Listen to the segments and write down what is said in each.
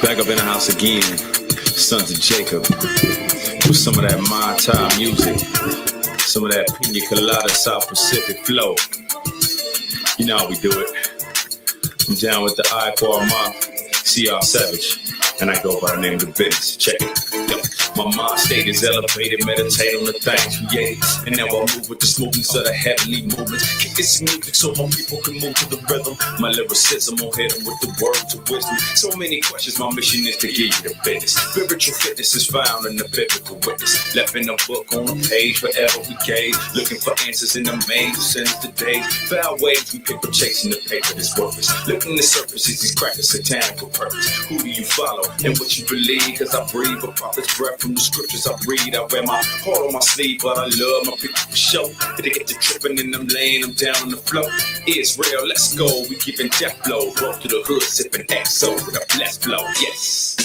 Back up in the house again, sons of Jacob, with some of that Mai Tai music, some of that Pina Colada South Pacific flow. You know how we do it. I'm down with the IQAhmath, CR Savage, and I go by the name of the business. Check it. Yo. My mind state is elevated, meditate on the things created, and now I move with the smoothness of the heavenly movements. Kick this music so my people can move to the rhythm. My lyricism will hit them with the words of wisdom. So many questions, my mission is to give you the business. Spiritual fitness is found in the biblical witness. Left in a book on a page, forever we gaze, looking for answers in the maze since the days. Foul ways we pick up chasing the paper that's worthless. Looking the surface is these crackers satanical purpose. Who do you follow and what you believe? Cause I breathe a prophet's breath from the scriptures I read. I wear my heart on my sleeve, but I love my people for show. They get to tripping and I'm laying them down on the floor. Israel, let's go. We giving death blow. Roll to the hood, sipping XO with a blessed flow. Yes.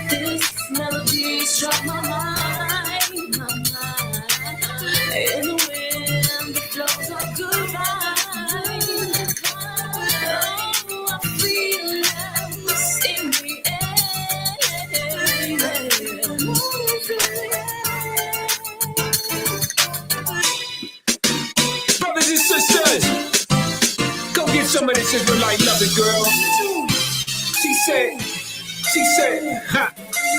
This melody struck my mind, my mind. In the wind, the flows of good vibes. Oh, I feel lost in the air. Brothers and sisters, go get some of this Israelite loving, girl.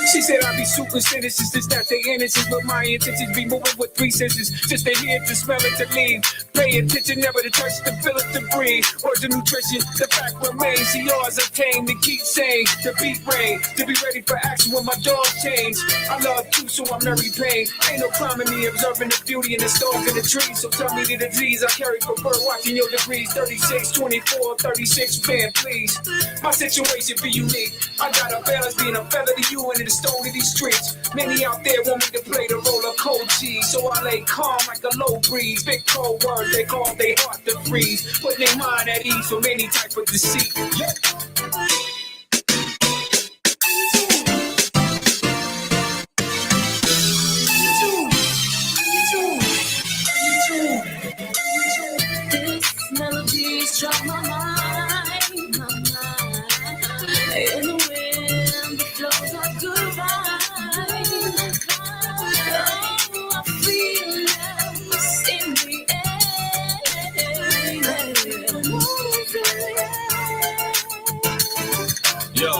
She said I be super sentences, it's not the innocence, but my intentions be moving with 3 senses, just to hear, to smell it, to leave. Pay attention, never to touch, to feel it, to breathe. Words of nutrition, the fact remains. See yours, I came to keep saying, to beat rain, to be ready for action when my dogs change. I love you, so I'm very pain. Ain't no crime in me observing the beauty in the stars and the trees. So tell me the disease I carry for birth, watching your degrees. 36, 24, 36, man, please. My situation be unique. I got a balance being a feather to you and in the stone of these streets. Many out there want me to play the role of cold cheese, so I lay calm like a low breeze. Big cold words they call they heart to freeze, putting their mind at ease from any type of deceit. Yeah. This melody struck my mind, my mind. In the wind, the flows of good vibes. Oh, I feel lost in the air. Yo,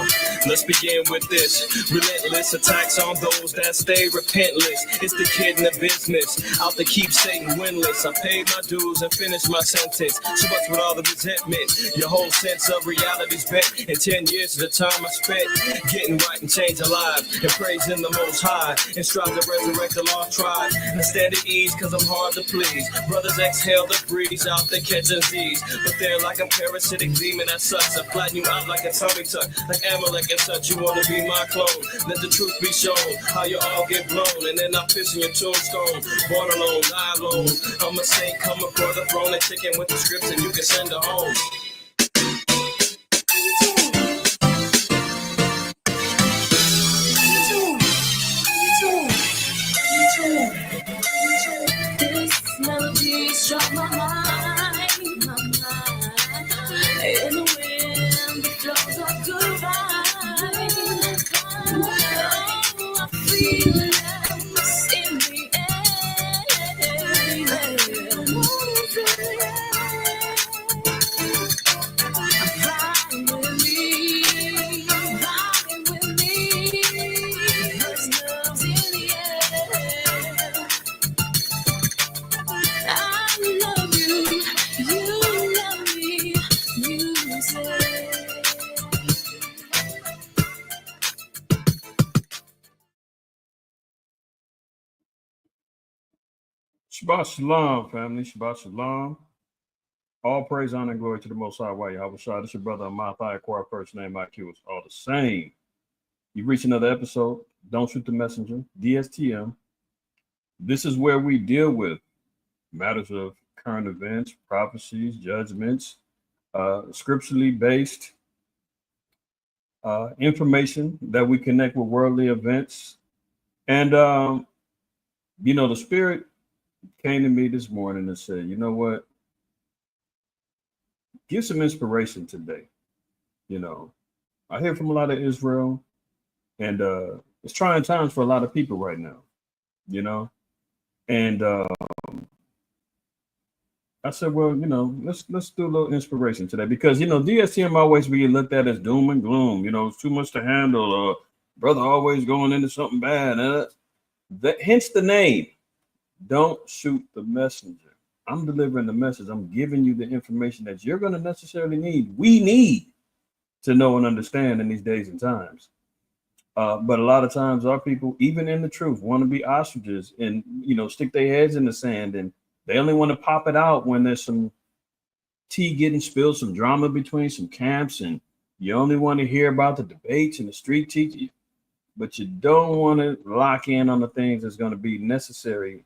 let's begin with this. Relentless attacks on those that stay repentless. It's the kid in the business, out to keep Satan winless. I paid my dues and finished my sentence. So what's with all the resentment? Your whole sense of reality's bent. In 10 years of the time I spent getting right and change alive, and praising the Most High, and strive to resurrect the lost tribe. And stand at ease cause I'm hard to please. Brothers exhale the breeze out there catching Z's, but they're like a parasitic demon that sucks. I flatten you out like a tummy tuck, like Amalek and such. You wanna be my clone, let the truth be shown, how you all get blown, and then I piss in your tombstone. Born alone, die alone, I'm a saint coming for the throne, and chicken with the scripts and you can send her home. This melody struck my mind, my mind. In the wind, the flows of good vibes. Oh, I feel lost in the air. Riding with me, there's love's in the air. I love you, you love me, you say. Shabbat Shalom, family. Shabbat Shalom. All praise, honor, and glory to the Most High. Yahweh Shai. This is your brother Ahmath IQAhmath. First name IQ is all the same. You've reached another episode. Don't Shoot the Messenger, DSTM. This is where we deal with matters of current events, prophecies, judgments, scripturally based information that we connect with worldly events. And, the Spirit came to me this morning and said, you know what? Give some inspiration today. You know, I hear from a lot of Israel, and it's trying times for a lot of people right now, you know. And I said, well, you know, let's do a little inspiration today because you know DSTM always be looked at as doom and gloom. You know, it's too much to handle. Brother always going into something bad. Hence the name. Don't shoot the messenger. I'm delivering the message. I'm giving you the information that you're going to necessarily need. We need to know and understand in these days and times. But a lot of times our people, even in the truth, want to be ostriches and, you know, stick their heads in the sand, and they only want to pop it out when there's some tea getting spilled, some drama between some camps, and you only want to hear about the debates and the street teaching, but you don't want to lock in on the things that's going to be necessary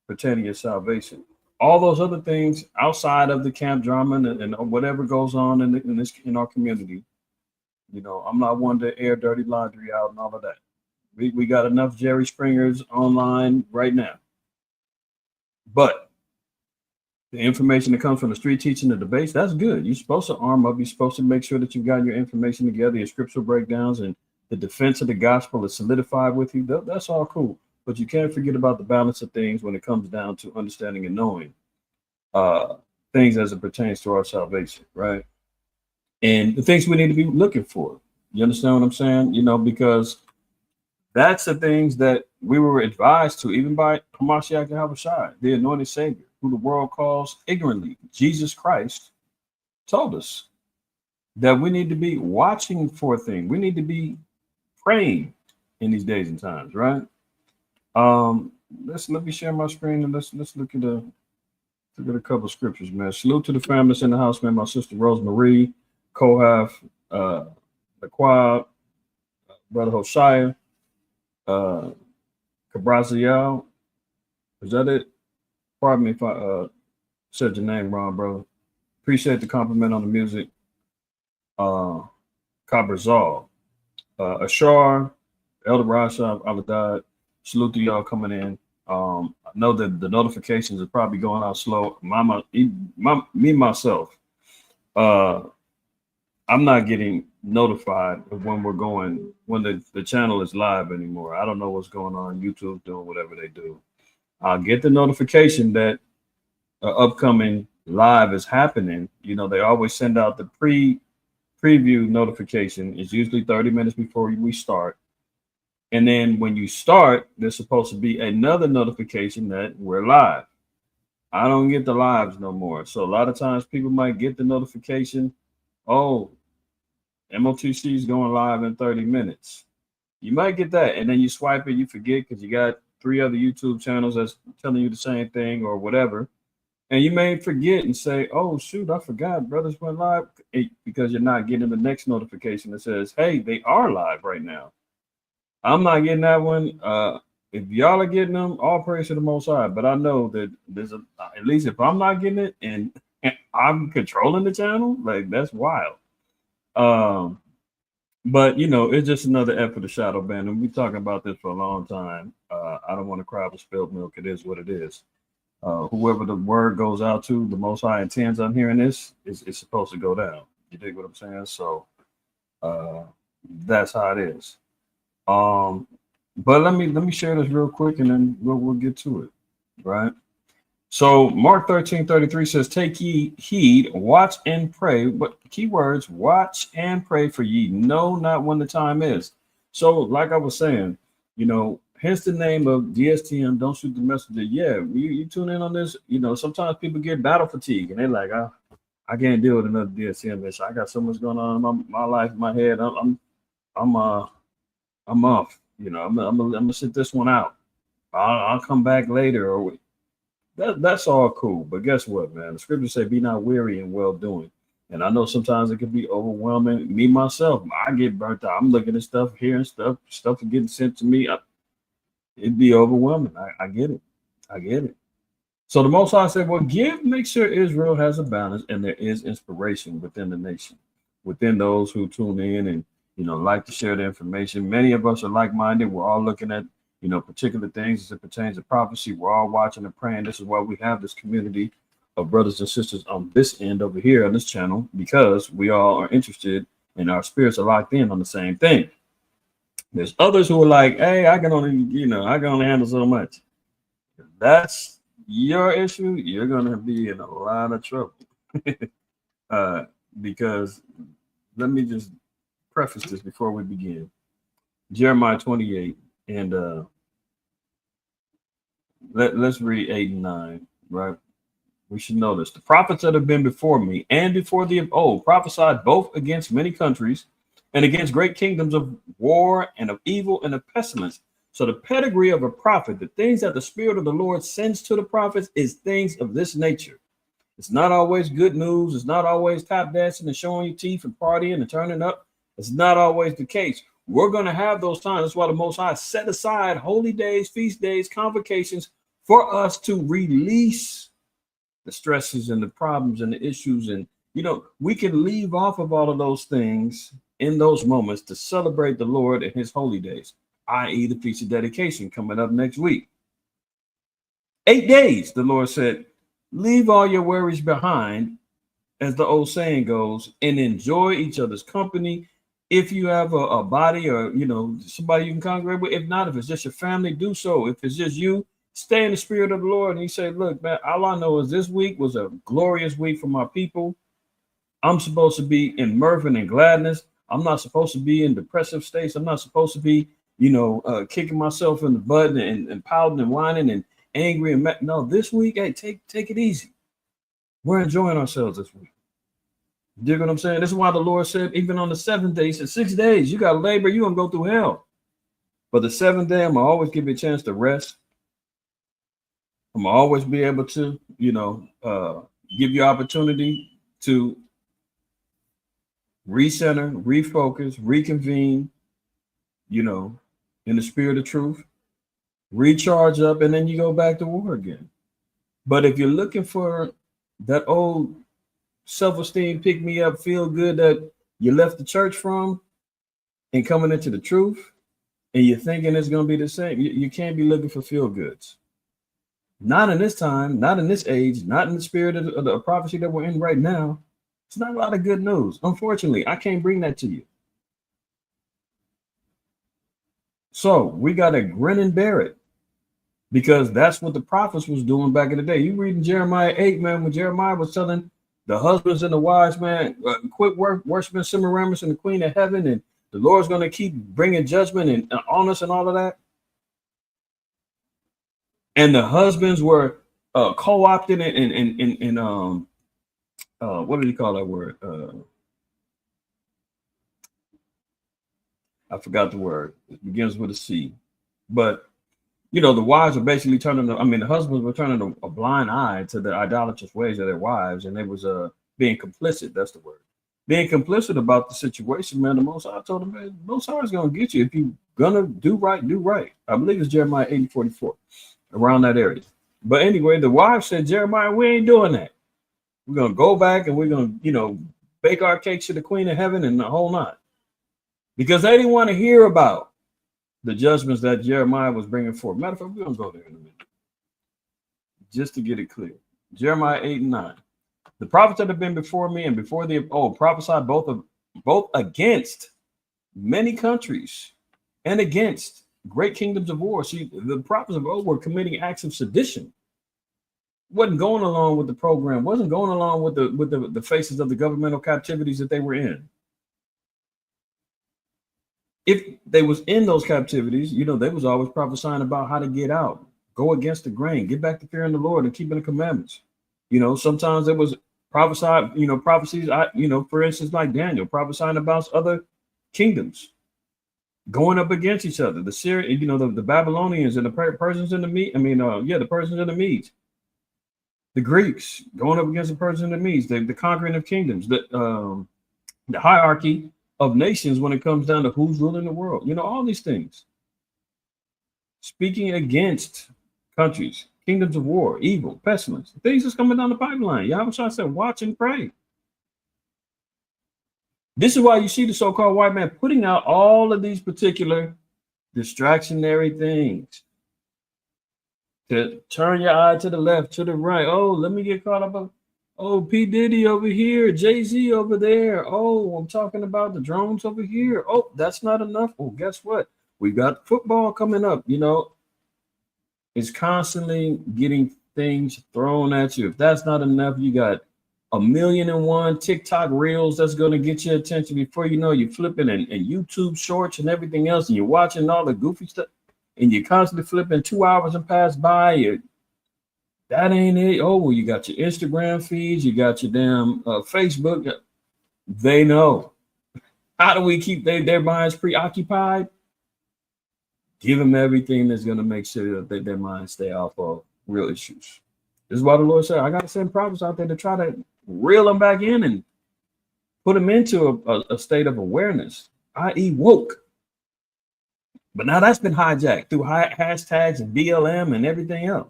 pertaining to your salvation. All those other things outside of the camp drama and whatever goes on in our community, you know, I'm not one to air dirty laundry out and all of that. We got enough Jerry Springers online right now. But the information that comes from the street teaching, the debates, that's good. You're supposed to arm up. You're supposed to make sure that you've got your information together, your scriptural breakdowns, and the defense of the gospel is solidified with you. That's all cool. But you can't forget about the balance of things when it comes down to understanding and knowing things as it pertains to our salvation, right? And the things we need to be looking for. You understand what I'm saying? You know, because that's the things that we were advised to, even by Hamashiach Yahushua, the anointed Savior, who the world calls ignorantly. Jesus Christ told us that we need to be watching for things. We need to be praying in these days and times, right? Let me share my screen and let's look at a couple of scriptures, man. Salute to the families in the house, man. My sister Rosemarie, Kohath, Laquab, Brother Hoshea, Cabraziel. Is that it? Pardon me if I said your name wrong, brother. Appreciate the compliment on the music. Cabrazal, Ashar, Elder Rasha, Aladad. Salute to y'all coming in. I know that the notifications are probably going out slow. Myself, I'm not getting notified of when we're going, when the channel is live anymore. I don't know what's going on. YouTube doing whatever they do. I'll get the notification that upcoming live is happening. You know, they always send out the preview notification. It's usually 30 minutes before we start. And then when you start, there's supposed to be another notification that we're live. I don't get the lives no more. So a lot of times people might get the notification, oh, MOTC is going live in 30 minutes. You might get that. And then you swipe it, you forget because you got 3 other YouTube channels that's telling you the same thing or whatever. And you may forget and say, oh, shoot, I forgot brothers went live, because you're not getting the next notification that says, hey, they are live right now. I'm not getting that one. If y'all are getting them, all praise to the Most High. But I know that there's at least if I'm not getting it and I'm controlling the channel, like that's wild. But you know, it's just another F for the shadow band, and we're talking about this for a long time. I don't want to cry for spilled milk. It is what it is. Whoever the word goes out to, the Most High intends on hearing this is supposed to go down. You dig what I'm saying? So that's how it is. But let me share this real quick and then we'll get to it, right? So Mark 13:33 says, take ye heed, watch and pray. But keywords, watch and pray, for ye know not when the time is. So like I was saying, you know, hence the name of DSTM, don't shoot the messenger. Yeah, you tune in on this. You know, sometimes people get battle fatigue and they're like, I can't deal with another DSTM. I got so much going on in my life, in my head. I'm off. You know, I'm gonna sit this one out. I'll come back later, or that's all cool. But guess what, man? The scriptures say, "Be not weary in well doing." And I know sometimes it can be overwhelming. Me myself, I get burnt out. I'm looking at stuff, hearing stuff is getting sent to me. It'd be overwhelming. I get it. I get it. So the Most High said, "Well, make sure Israel has a balance, and there is inspiration within the nation, within those who tune in and." You know, like to share the information. Many of us are like-minded. We're all looking at, particular things as it pertains to prophecy. We're all watching and praying. This is why we have this community of brothers and sisters on this end over here on this channel, because we all are interested and our spirits are locked in on the same thing. There's others who are like, hey, I can only handle so much. If that's your issue, you're gonna be in a lot of trouble. Because let me just preface this before we begin. Jeremiah 28, and let's read 8 and 9, right? We should know this. The prophets that have been before me and before the of old prophesied both against many countries and against great kingdoms of war and of evil and of pestilence. So the pedigree of a prophet, the things that the Spirit of the Lord sends to the prophets, is things of this nature. It's not always good news. It's not always tap dancing and showing your teeth and partying and turning up. It's not always the case. We're going to have those times. That's why the Most High set aside holy days, feast days, convocations for us to release the stresses and the problems and the issues. And, we can leave off of all of those things in those moments to celebrate the Lord and his holy days, i.e. the Feast of Dedication coming up next week. 8 days, the Lord said, leave all your worries behind, as the old saying goes, and enjoy each other's company. If you have a body or, somebody you can congregate with, if not, if it's just your family, do so. If it's just you, stay in the Spirit of the Lord. And he said, look, man, all I know is this week was a glorious week for my people. I'm supposed to be in mirth and in gladness. I'm not supposed to be in depressive states. I'm not supposed to be, kicking myself in the butt and pouting and whining and angry. No, this week, hey, take it easy. We're enjoying ourselves this week. You dig what I'm saying? This is why the Lord said, even on the 7th day, he said, 6 days, you got to labor, you're going to go through hell. But the 7th day, I'm going to always give you a chance to rest. I'm going to always be able to, give you opportunity to recenter, refocus, reconvene, in the spirit of truth, recharge up, and then you go back to war again. But if you're looking for that old self-esteem, pick me up, feel good that you left the church from and coming into the truth, and you're thinking it's going to be the same, you can't be looking for feel goods. Not in this time, not in this age, not in the spirit of the prophecy that we're in right now. It's not a lot of good news. Unfortunately, I can't bring that to you. So we got to grin and bear it, because that's what the prophets was doing back in the day. You read in Jeremiah 8, man, when Jeremiah was telling the husbands and the wives, man, quit worshiping Semiramis and the Queen of Heaven, and the Lord's going to keep bringing judgment and on us and all of that. And the husbands were co-opted and what do you call that word? I forgot the word. It begins with a C. But, the wives were basically the husbands were turning a blind eye to the idolatrous ways of their wives, and they was being complicit. That's the word. Being complicit about the situation, man. The Most High told them, man, the Most High is going to get you. If you're going to do right, do right. I believe it's Jeremiah 80:44, around that area. But anyway, the wife said, Jeremiah, we ain't doing that. We're going to go back and we're going to, bake our cakes to the Queen of Heaven and the whole nine. Because they didn't want to hear about the judgments that Jeremiah was bringing forth. Matter of fact, we're going to go there in a minute, just to get it clear. Jeremiah 8 and 9. The prophets that have been before me and before the old prophesied both against many countries and against great kingdoms of war. See, the prophets of old were committing acts of sedition. Wasn't going along with the program, wasn't going along with the faces of the governmental captivities that they were in. If they was in those captivities, they was always prophesying about how to get out, go against the grain, get back to fearing the Lord and keeping the commandments. Sometimes it was prophesied, prophecies, for instance, like Daniel prophesying about other kingdoms going up against each other. The Syrian, the Babylonians and the Persians and the Medes. The Persians and the Medes. The Greeks going up against the Persians and the Medes. The conquering of kingdoms. The hierarchy of nations when it comes down to who's ruling the world. All these things. Speaking against countries, kingdoms of war, evil, pestilence, things that's coming down the pipeline. Yahweh said, watch and pray. This is why you see the so-called white man putting out all of these particular distractionary things. To turn your eye to the left, to the right. Oh, let me get caught up. Oh, P. Diddy over here, Jay-Z over there. Oh, I'm talking about the drones over here. Oh, that's not enough. Oh, guess what? We got football coming up. You know, it's constantly getting things thrown at you. If that's not enough, you got 1,000,001 TikTok reels that's going to get your attention. Before you know, you're flipping and YouTube shorts and everything else, and you're watching all the goofy stuff, and you're constantly flipping. 2 hours and pass by. That ain't it. Oh, well, you got your Instagram feeds, you got your damn Facebook. They know. How do we keep their minds preoccupied? Give them everything that's going to make sure that their minds stay off of real issues. This is why the Lord said, I got to send prophets out there to try to reel them back in and put them into a state of awareness, i.e. woke. But now that's been hijacked through hashtags and BLM and everything else.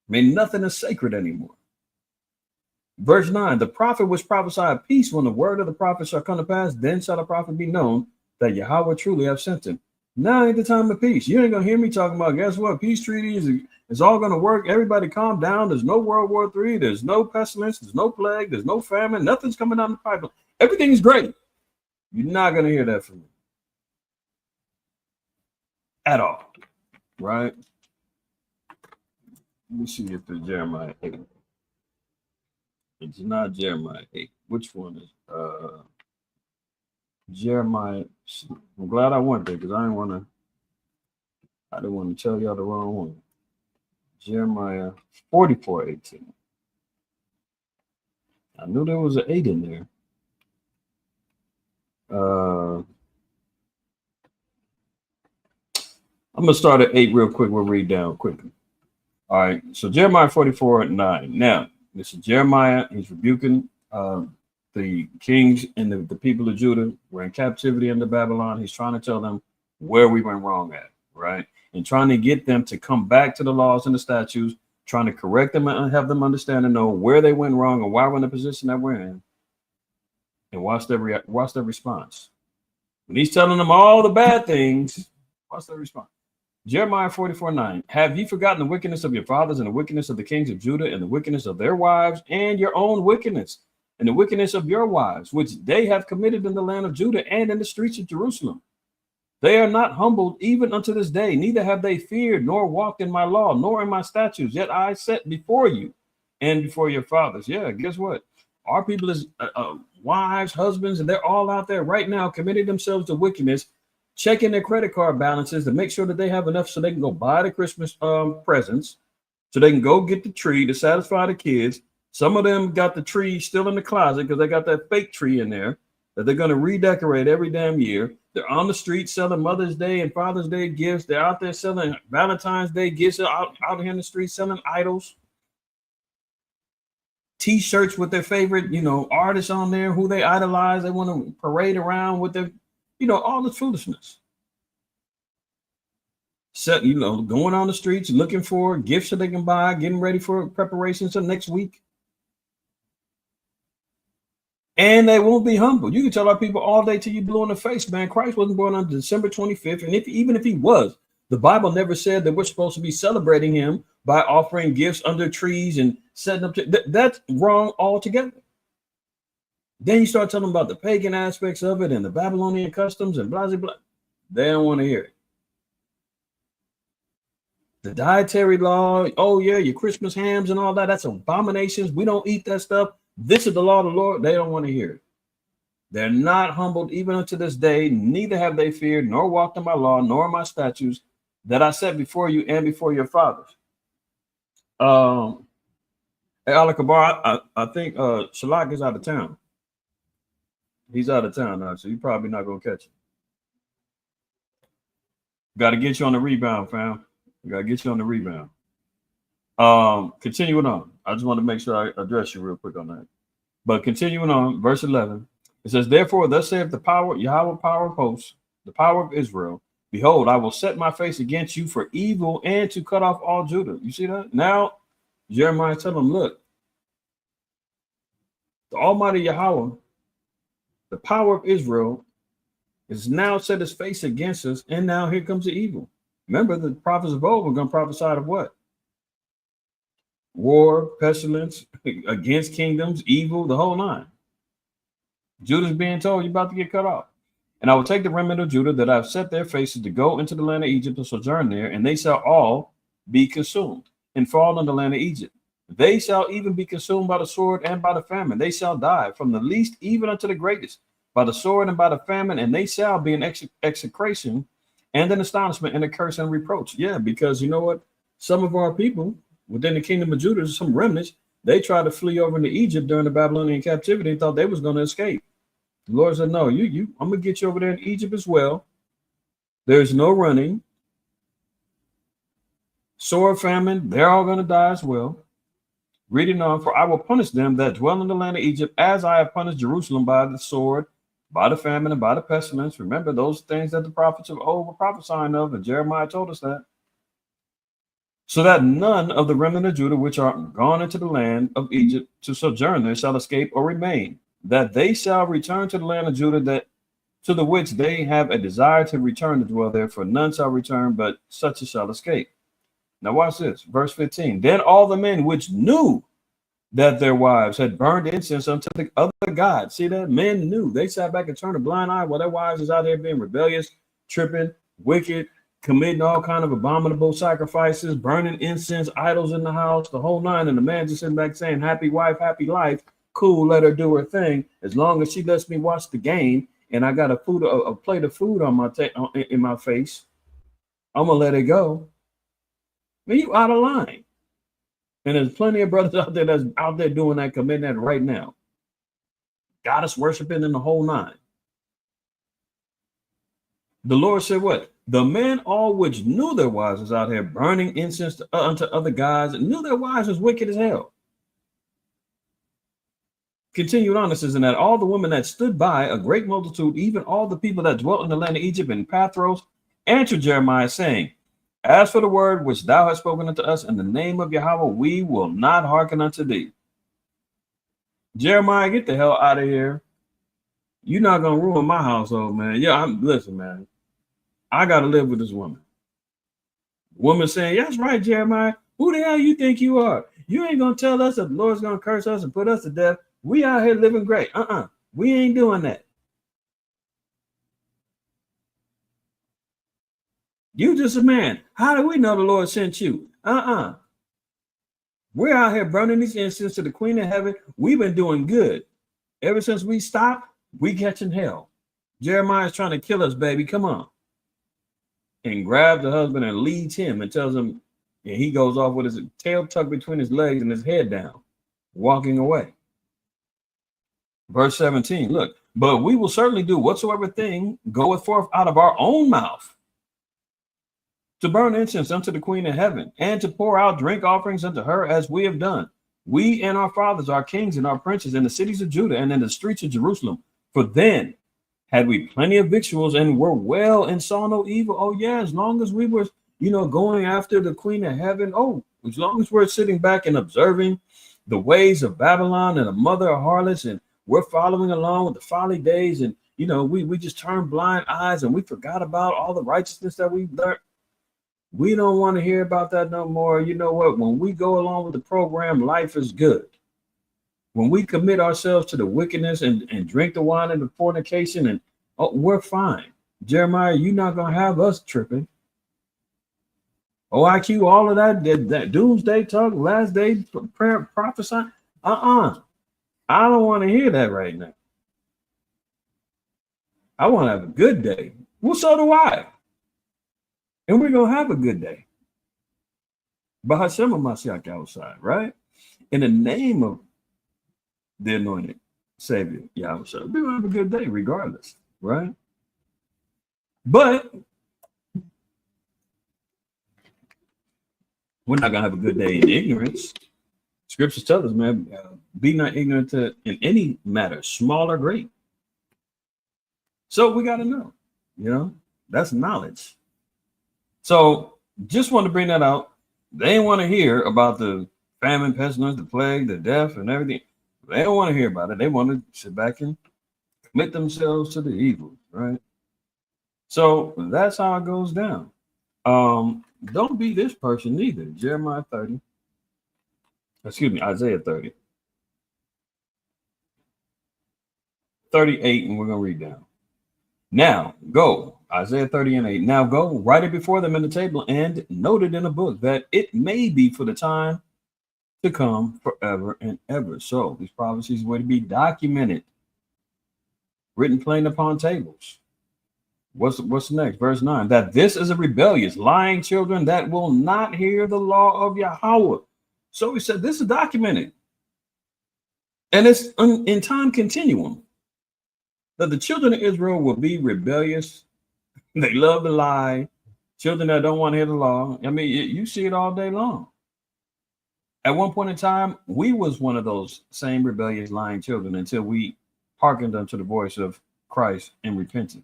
I mean, nothing is sacred anymore. Verse 9, the prophet which prophesied peace, when the word of the prophet shall come to pass, then shall the prophet be known that Yahweh truly have sent him. Now ain't the time of peace. You ain't gonna hear me talking about, guess what? Peace treaties, it's all gonna work. Everybody calm down. There's no World War III. There's no pestilence. There's no plague. There's no famine. Nothing's coming down the pipeline. Everything's great. You're not gonna hear that from me at all, right? Let me see if it's Jeremiah 8. It's not Jeremiah 8. Which one is Jeremiah? I'm glad I went there because I didn't want to tell y'all the wrong one. Jeremiah 44:18. I knew there was an 8 in there. I'm gonna start at 8 real quick. We'll read down quickly. All right, so Jeremiah 44:9. Now, this is Jeremiah. He's rebuking the kings and the people of Judah. We're in captivity under Babylon. He's trying to tell them where we went wrong at, right? And trying to get them to come back to the laws and the statutes, trying to correct them and have them understand and know where they went wrong and why we're in the position that we're in. And watch their response. When he's telling them all the bad things, watch their response. Jeremiah 44:9. Have you forgotten the wickedness of your fathers and the wickedness of the kings of Judah and the wickedness of their wives and your own wickedness and the wickedness of your wives, which they have committed in the land of Judah and in the streets of Jerusalem? They are not humbled even unto this day, neither have they feared nor walked in my law, nor in my statutes. Yet I set before you and before your fathers. Yeah, guess what? Our people is wives, husbands, and they're all out there right now committing themselves to wickedness, checking their credit card balances to make sure that they have enough so they can go buy the Christmas presents, so they can go get the tree to satisfy the kids. Some of them got the tree still in the closet because they got that fake tree in there that they're going to redecorate every damn year. They're on the street selling Mother's Day and Father's Day gifts. They're out there selling Valentine's Day gifts, out here in the street selling idols. T-shirts with their favorite, artists on there who they idolize. They want to parade around with their, all this foolishness. Going on the streets, looking for gifts that they can buy, getting ready for preparations for next week. And they won't be humble. You can tell our people all day till you blue in the face, man. Christ wasn't born on December 25th. And even if he was, the Bible never said that we're supposed to be celebrating him by offering gifts under trees and setting up. That's wrong altogether. Then you start telling them about the pagan aspects of it and the Babylonian customs and blah, blah, blah. They don't want to hear it. The dietary law, oh yeah, your Christmas hams and all that, that's abominations. We don't eat that stuff. This is the law of the Lord. They don't want to hear it. They're not humbled even unto this day, neither have they feared, nor walked in my law, nor in my statutes that I set before you and before your fathers. Hey, Alakabar, I think Shalak is out of town. He's out of town now, so you're probably not going to catch him. Got to get you on the rebound, fam. Got to get you on the rebound. Continuing on. I just want to make sure I address you real quick on that. But continuing on, verse 11, it says, therefore, thus saith the power, Yahweh, power of hosts, the power of Israel, behold, I will set my face against you for evil and to cut off all Judah. You see that? Now, Jeremiah tell them, look, the Almighty Yahweh, the power of Israel, It's now set his face against us, and now here comes the evil. Remember, the prophets of old were going to prophesy of what? War, pestilence, against kingdoms, evil, the whole nine. Judah's being told you're about to get cut off. And I will take the remnant of Judah that I've set their faces to go into the land of Egypt to sojourn there, and they shall all be consumed and fall in the land of Egypt. They shall even be consumed by the sword and by the famine. They shall die from the least even unto the greatest, by the sword and by the famine, and they shall be an execration and an astonishment and a curse and reproach. Yeah, because you know what? Some of our people within the kingdom of Judah, some remnants, they tried to flee over into Egypt during the Babylonian captivity and thought they was going to escape. The Lord said, no, I'm going to get you over there in Egypt as well. There's no running. Sword, famine, they're all going to die as well. Reading on, for I will punish them that dwell in the land of Egypt as I have punished Jerusalem by the sword, by the famine, and by the pestilence. Remember those things that the prophets of old were prophesying of, and Jeremiah told us that. So that none of the remnant of Judah which are gone into the land of Egypt to sojourn there shall escape or remain, that they shall return to the land of Judah, that to the which they have a desire to return to dwell there, for none shall return, but such as shall escape. Now watch this, verse 15. Then all the men which knew that their wives had burned incense unto the other gods. See that? Men knew. They sat back and turned a blind eye while their wives is out there being rebellious, tripping, wicked, committing all kind of abominable sacrifices, burning incense, idols in the house, the whole nine. And the man just sitting back saying, happy wife, happy life. Cool, let her do her thing. As long as she lets me watch the game and I got a plate of food on my in my face, I'm going to let it go. Man, you out of line. And there's plenty of brothers out there that's out there doing that, committing that right now. Goddess worshiping in the whole nine. The Lord said what? The men all which knew their wives was out here burning incense unto other gods and knew their wives was wicked as hell. Continued on, it says, and that all the women that stood by, a great multitude, even all the people that dwelt in the land of Egypt and Pathros, answered Jeremiah, saying, as for the word which thou hast spoken unto us in the name of Yahweh, we will not hearken unto thee. Jeremiah, get the hell out of here. You're not going to ruin my household, man. Yeah, listen, man. I got to live with this woman. Woman saying, that's right, Jeremiah. Who the hell you think you are? You ain't going to tell us that the Lord's going to curse us and put us to death. We out here living great. We ain't doing that. You just a man. How do we know the Lord sent you? We're out here burning these incense to the Queen of Heaven. We've been doing good. Ever since we stopped, we catching hell. Jeremiah's trying to kill us, baby. Come on. And grabs the husband and leads him and tells him, and he goes off with his tail tucked between his legs and his head down, walking away. Verse 17, look, but we will certainly do whatsoever thing goeth forth out of our own mouth, to burn incense unto the Queen of Heaven, and to pour out drink offerings unto her, as we have done. We and our fathers, our kings and our princes, in the cities of Judah and in the streets of Jerusalem. For then had we plenty of victuals and were well and saw no evil. Oh yeah, as long as we were, going after the Queen of Heaven. Oh, as long as we're sitting back and observing the ways of Babylon and the mother of harlots, and we're following along with the folly days, and we just turned blind eyes and we forgot about all the righteousness that we learned. We don't want to hear about that no more. You know what? When we go along with the program, life is good. When we commit ourselves to the wickedness and drink the wine and the fornication, and we're fine. Jeremiah, you're not going to have us tripping. IQ, all of that doomsday talk, last day prayer, prophesying. I don't want to hear that right now. I want to have a good day. Well, so do I. And we're going to have a good day. Bahashem Mashiach outside, right? In the name of the anointed Savior, Yahweh, we're going to have a good day regardless, right? But we're not going to have a good day in ignorance. Scriptures tell us, man, be not ignorant in any matter, small or great. So we got to know, that's knowledge. So just want to bring that out. They didn't want to hear about the famine, pestilence, the plague, the death, and everything. They don't want to hear about it. They want to sit back and commit themselves to the evil, right? So that's how it goes down. Don't be this person either. Jeremiah 30. Excuse me, Isaiah 30. 38, and we're going to read down. Now go, Isaiah 30 and 8. Now go, write it before them in the table and note it in a book, that it may be for the time to come forever and ever. So these prophecies were to be documented, written plain upon tables. What's the next? Verse 9. That this is a rebellious, lying children that will not hear the law of Yahweh. So he said this is documented. And it's in time continuum that the children of Israel will be rebellious. They love to lie. Children that don't want to hear the law. I mean, you see it all day long. At one point in time, we was one of those same rebellious, lying children until we hearkened unto the voice of Christ and repented.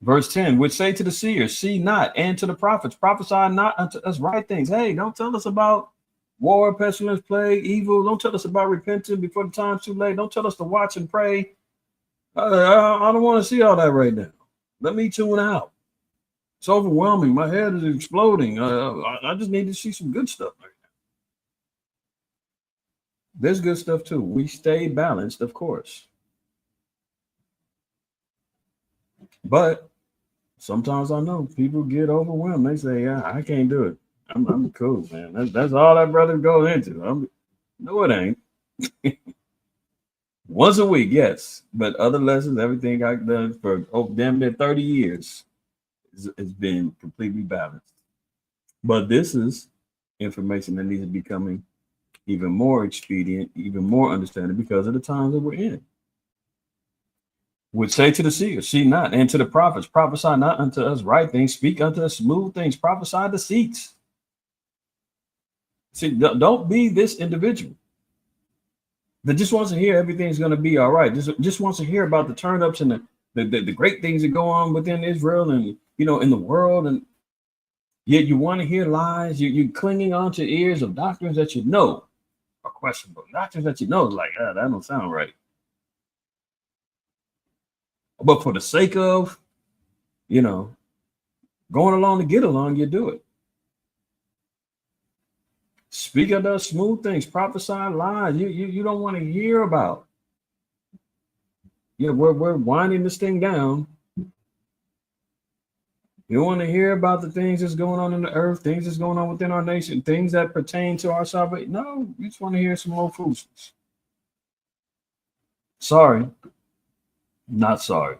Verse 10, which say to the seers, see not, and to the prophets, prophesy not unto us right things. Hey, don't tell us about war, pestilence, plague, evil. Don't tell us about repenting before the time's too late. Don't tell us to watch and pray. I don't want to see all that right now. Let me tune out. It's overwhelming. My head is exploding. I just need to see some good stuff right now. There's good stuff too. We stay balanced, of course. But sometimes I know people get overwhelmed. They say, yeah, I can't do it. I'm cool, man. That's all that brother goes into. No, it ain't. Once a week, yes. But other lessons, everything I've done for damn near 30 years has been completely balanced. But this is information that needs to be becoming even more expedient, even more understanding because of the times that we're in. Would say to the seers, see not, and to the prophets, prophesy not unto us right things, speak unto us smooth things, prophesy deceits. See, don't be this individual that just wants to hear everything's going to be all right. Just wants to hear about the turn-ups and the great things that go on within Israel and, in the world. And yet you want to hear lies. You're clinging on to ears of doctrines that you know are questionable. Doctrines that you know is like, that don't sound right. But for the sake of, going along to get along, you do it. Speak of those smooth things, prophesy lies. You don't want to hear about. We're winding this thing down. You don't want to hear about the things that's going on in the earth, things that's going on within our nation, things that pertain to our salvation. No, you just want to hear some more foolishness. Sorry. Not sorry.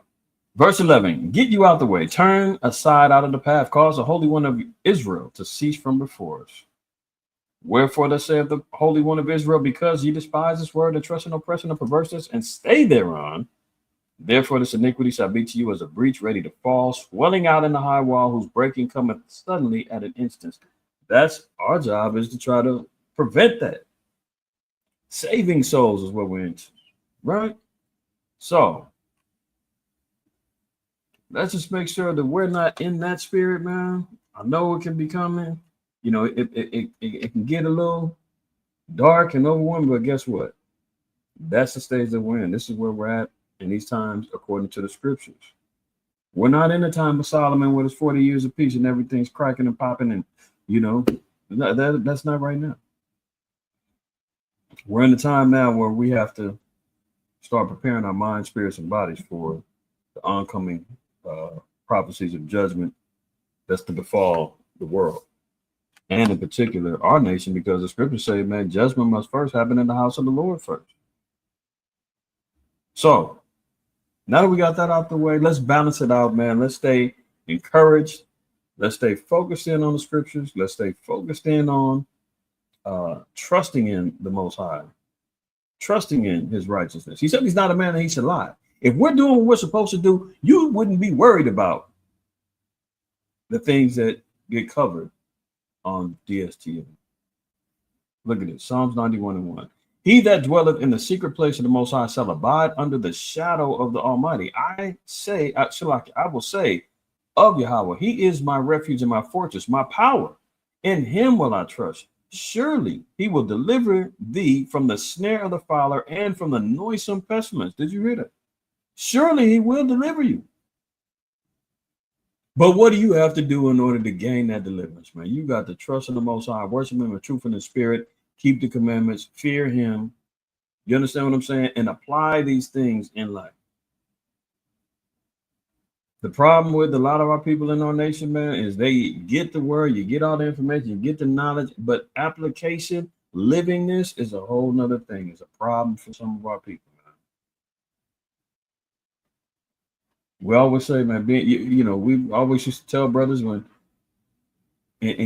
Verse 11, get you out the way, turn aside out of the path, cause the Holy One of Israel to cease from before us. Wherefore thus saith the Holy One of Israel, because ye despise this word and trust in oppression and perverseness and stay thereon, therefore this iniquity shall be to you as a breach ready to fall, swelling out in the high wall, whose breaking cometh suddenly at an instant. That's our job, is to try to prevent that. Saving souls is what we're into, right? So let's just make sure that we're not in that spirit, man. I know it can be coming. It can get a little dark and overwhelming, but guess what? That's the stage that we're in. This is where we're at in these times, according to the scriptures. We're not in the time of Solomon where there's 40 years of peace and everything's cracking and popping, and that's not right now. We're in the time now where we have to start preparing our minds, spirits, and bodies for the oncoming prophecies of judgment that's to befall the world, and in particular our nation, because the scriptures say, man, judgment must first happen in the house of the Lord first. So now that we got that out the way, let's balance it out, man. Let's stay encouraged. Let's stay focused in on the scriptures. Let's stay focused in on trusting in the Most High, trusting in his righteousness. He said he's not a man that he should lie. If we're doing what we're supposed to do, you wouldn't be worried about the things that get covered on DSTN. Look at it. Psalms 91:1. He that dwelleth in the secret place of the Most High shall abide under the shadow of the Almighty. I will say of Yahweh, he is my refuge and my fortress, my power. In him will I trust. Surely he will deliver thee from the snare of the fowler and from the noisome pestilence. Did you hear that? Surely he will deliver you. But what do you have to do in order to gain that deliverance, man? You got to trust in the Most High, worship Him with truth and in spirit, keep the commandments, fear Him. You understand what I'm saying? And apply these things in life. The problem with a lot of our people in our nation, man, is they get the word, you get all the information, you get the knowledge, but application, living this is a whole nother thing. It's a problem for some of our people, man. We always say, man, we always used to tell brothers and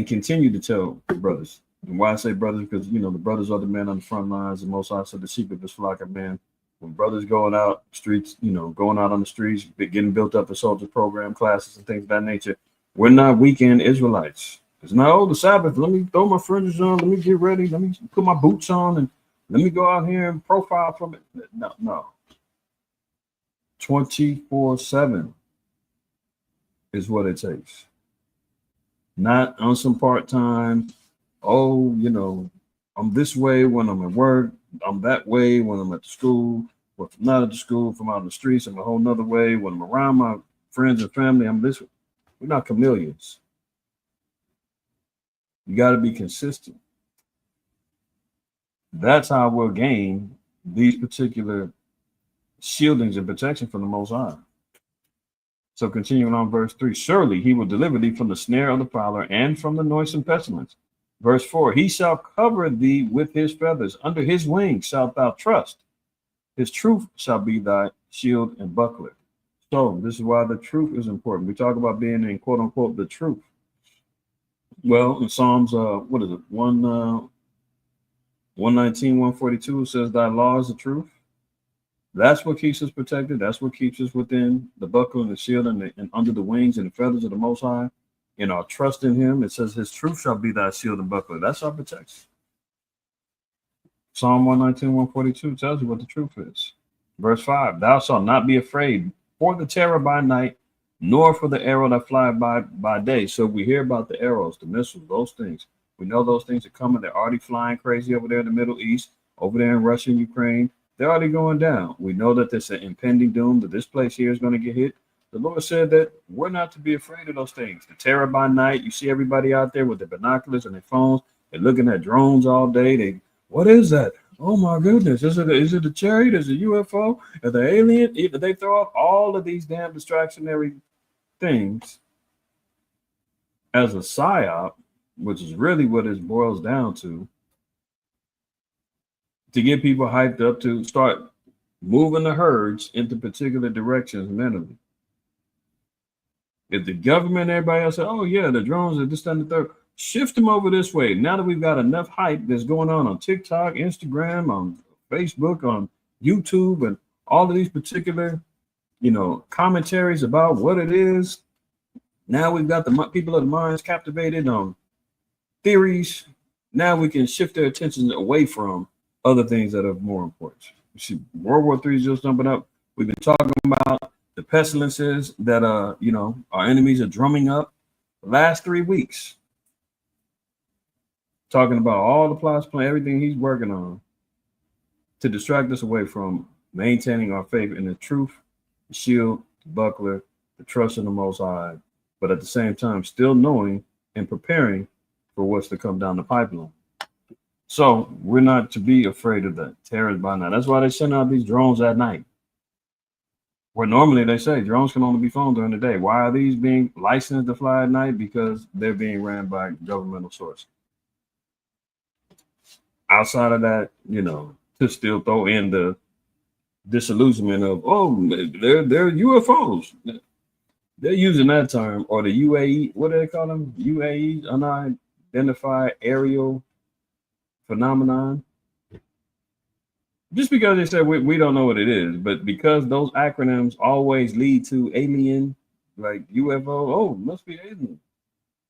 continue to tell brothers. And why I say brothers, because, the brothers are the men on the front lines. And most I said the sheep of this flock of men. When brothers going out streets, going out on the streets, getting built up for soldier program classes and things of that nature, we're not weekend Israelites. It's not, the Sabbath, let me throw my fringes on, let me get ready, let me put my boots on, and let me go out here and profile from it. No. 24/7 is what it takes. Not on some part-time, I'm this way when I'm at work, I'm that way when I'm at the school, or if I'm not at the school, if I'm out in the streets, I'm a whole nother way. When I'm around my friends and family, I'm this way. We're not chameleons. You got to be consistent. That's how we'll gain these particular shieldings and protection from the Most High. So continuing on verse 3, surely he will deliver thee from the snare of the fowler and from the noisome pestilence. Verse 4, he shall cover thee with his feathers. Under his wings shalt thou trust. His truth shall be thy shield and buckler. So this is why the truth is important. We talk about being in quote unquote the truth. Well, in Psalms, 119, 142, it says thy law is the truth. That's what keeps us protected. That's what keeps us within the buckler and the shield and under the wings and the feathers of the Most High. In our trust in Him, it says his truth shall be thy shield and buckler. That's our protection. Psalm 119, 142 tells you what the truth is. Verse 5, thou shalt not be afraid for the terror by night, nor for the arrow that fly by day. So we hear about the arrows, the missiles, those things. We know those things are coming. They're already flying crazy over there in the Middle East, over there in Russia and Ukraine. They're already going down. We know that there's an impending doom, that this place here is going to get hit. The Lord said that we're not to be afraid of those things. The terror by night, you see everybody out there with their binoculars and their phones. They're looking at drones all day. What is that? Oh my goodness. Is it a chariot? Is it a UFO? Are they alien? They throw up all of these damn distractionary things as a psyop, which is really what it boils down to get people hyped up to start moving the herds into particular directions mentally. If the government and everybody else said, oh yeah, the drones are this, that, and the third, shift them over this way. Now that we've got enough hype that's going on TikTok, Instagram, on Facebook, on YouTube, and all of these particular, commentaries about what it is. Now we've got the people of the minds captivated on theories. Now we can shift their attention away from other things that are more important. You see, World War III is just jumping up. We've been talking about the pestilences that our enemies are drumming up the last 3 weeks. Talking about all the plots, plan, everything he's working on to distract us away from maintaining our faith in the truth, the shield, the buckler, the trust in the Most High, but at the same time still knowing and preparing for what's to come down the pipeline. So we're not to be afraid of that terrors by night. That's why they send out these drones at night. Where normally they say drones can only be flown during the day. Why are these being licensed to fly at night? Because they're being ran by governmental sources. Outside of that, to still throw in the disillusionment of, they're UFOs. They're using that term, or the UAE, what do they call them? UAE, unidentified aerial phenomenon. Just because they said we don't know what it is, but because those acronyms always lead to alien, like UFO, must be alien.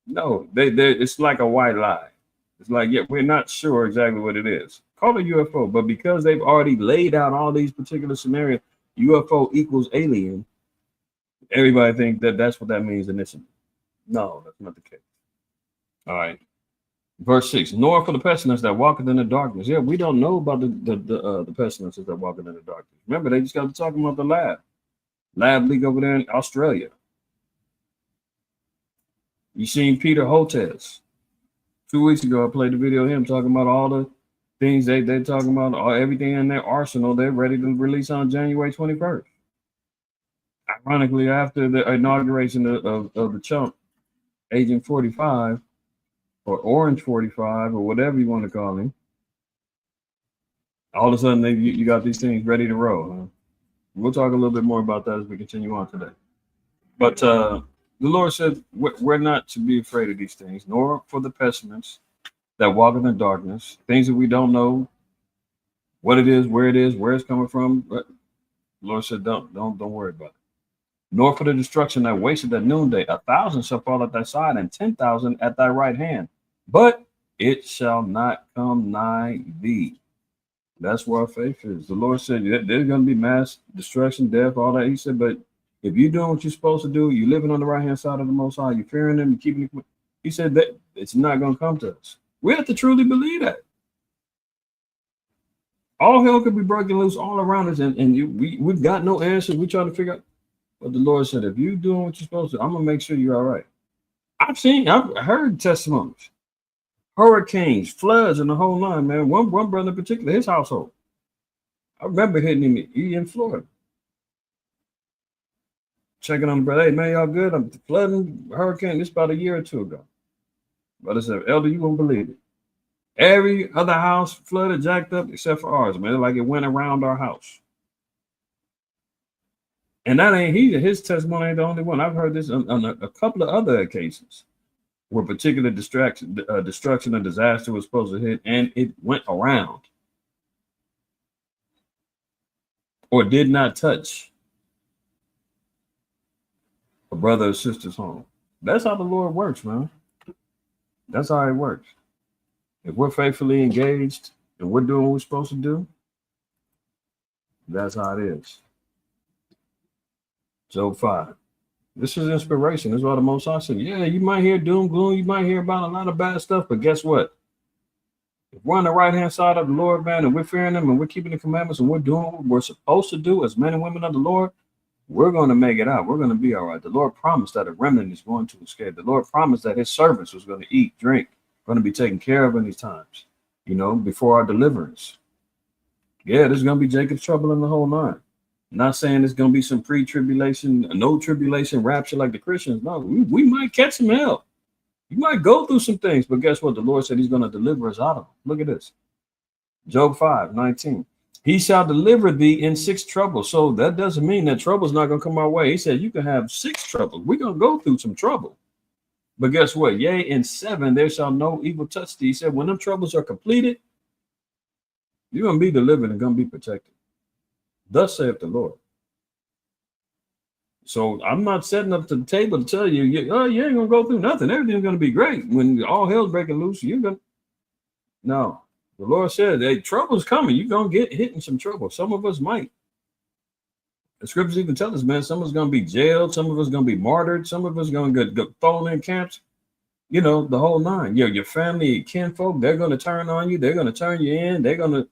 No, it's like a white lie. It's like, yeah, we're not sure exactly what it is. Call it UFO, but because they've already laid out all these particular scenarios, UFO equals alien, everybody think that that's what that means initially. No, that's not the case. All right. Verse 6, nor for the pestilence that walketh in the darkness. Yeah, we don't know about the pestilences that walketh in the darkness. Remember, they just got to talking about the lab leak over there in Australia. You seen Peter Hotez 2 weeks ago. I played the video of him talking about all the things they're talking about, everything in their arsenal. They're ready to release on January 21st. Ironically, after the inauguration of the chump, Agent 45 or Orange 45 or whatever you want to call him, all of a sudden you got these things ready to roll. Huh? We'll talk a little bit more about that as we continue on today. But the Lord said we're not to be afraid of these things, nor for the pessimists that walk in the darkness, things that we don't know what it is, where it's coming from. But the Lord said, don't worry about it. Nor for the destruction that wasted at noonday. 1,000 shall fall at thy side, and 10,000 at thy right hand, but it shall not come nigh thee. That's where our faith is. The Lord said there's going to be mass destruction, death, all that. He said, but if you're doing what you're supposed to do, you're living on the right hand side of the Most High, you're fearing Him, you're keeping it. He said that it's not going to come to us. We have to truly believe that. All hell could be breaking loose all around us, and we've got no answers. We're trying to figure out. But the Lord said, if you're doing what you're supposed to, I'm going to make sure you're all right. I've heard testimonies, hurricanes, floods, and the whole line, man. One brother in particular, his household. I remember hitting him in Florida. Checking on the brother, hey, man, y'all good? I'm flooding, hurricane. This about a year or two ago. Brother said, Elder, you won't believe it. Every other house flooded, jacked up, except for ours, man. Like it went around our house. And that ain't his testimony ain't the only one. I've heard this on a couple of other occasions where particular destruction and disaster was supposed to hit, and it went around or did not touch a brother or sister's home. That's how the Lord works, man. That's how it works. If we're faithfully engaged and we're doing what we're supposed to do, that's how it is. Job 5. This is inspiration. This is what the Most High said. Yeah, you might hear doom, gloom. You might hear about a lot of bad stuff, but guess what? If we're on the right-hand side of the Lord, man, and we're fearing Him and we're keeping the commandments and we're doing what we're supposed to do as men and women of the Lord, we're going to make it out. We're going to be all right. The Lord promised that a remnant is going to escape. The Lord promised that His servants was going to eat, drink, going to be taken care of in these times, before our deliverance. Yeah, there's going to be Jacob's trouble in the whole nine. Not saying it's going to be some pre-tribulation, no tribulation rapture like the Christians. No, we might catch some hell. You might go through some things, but guess what? The Lord said He's going to deliver us out of them. Look at this. Job 5:19. He shall deliver thee in 6 troubles. So that doesn't mean that trouble's not going to come our way. He said you can have 6 troubles. We're going to go through some trouble. But guess what? Yea, in 7 there shall no evil touch thee. He said when them troubles are completed, you're going to be delivered and going to be protected. Thus saith the Lord. So I'm not setting up to the table to tell you, you ain't going to go through nothing. Everything's going to be great. When all hell's breaking loose, you're going to. No. The Lord said, hey, trouble's coming. You're going to get hit in some trouble. Some of us might. The scriptures even tell us, man, some of us going to be jailed. Some of us going to be martyred. Some of us going to get thrown in camps. The whole nine. Your family, your kinfolk, they're going to turn on you. They're going to turn you in. They're going to,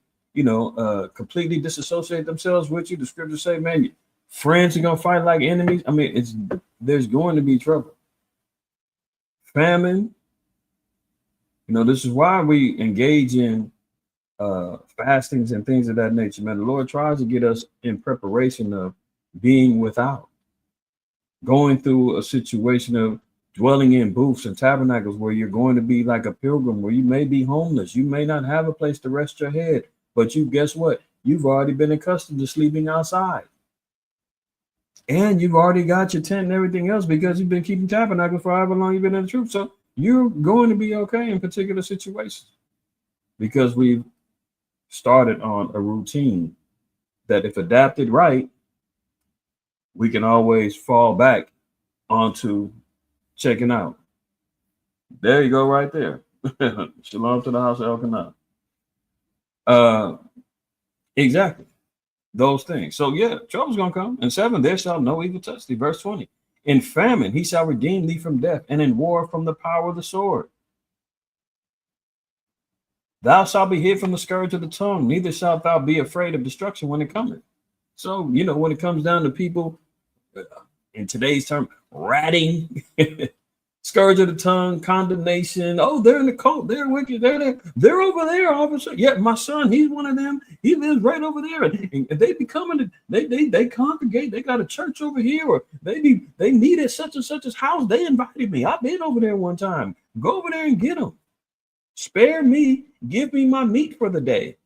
completely disassociate themselves with you. The scriptures say, man, your friends are going to fight like enemies. I mean, there's going to be trouble. Famine. This is why we engage in fastings and things of that nature, man. The Lord tries to get us in preparation of being without, going through a situation of dwelling in booths and tabernacles where you're going to be like a pilgrim, where you may be homeless. You may not have a place to rest your head, but guess what? You've already been accustomed to sleeping outside. And you've already got your tent and everything else because you've been keeping tabernacle for however long you've been in the truth. So you're going to be okay in particular situations because we've started on a routine that if adapted right, we can always fall back onto checking out. There you go right there. Shalom to the house of Elkanah. Exactly. Those things. So yeah, trouble's gonna come. In 7, there shall no evil touch thee. Verse 20. In famine, He shall redeem thee from death, and in war from the power of the sword. Thou shalt be hid from the scourge of the tongue, neither shalt thou be afraid of destruction when it cometh. So, when it comes down to people, in today's term, ratting, Scourge of the tongue, condemnation. Oh, they're in the cult. They're wicked. They're there. They're over there, officer. Yeah, my son, he's one of them. He lives right over there. And they be coming. They congregate. They got a church over here, or they meet at such and such's house. They invited me. I've been over there one time. Go over there and get them. Spare me. Give me my meat for the day.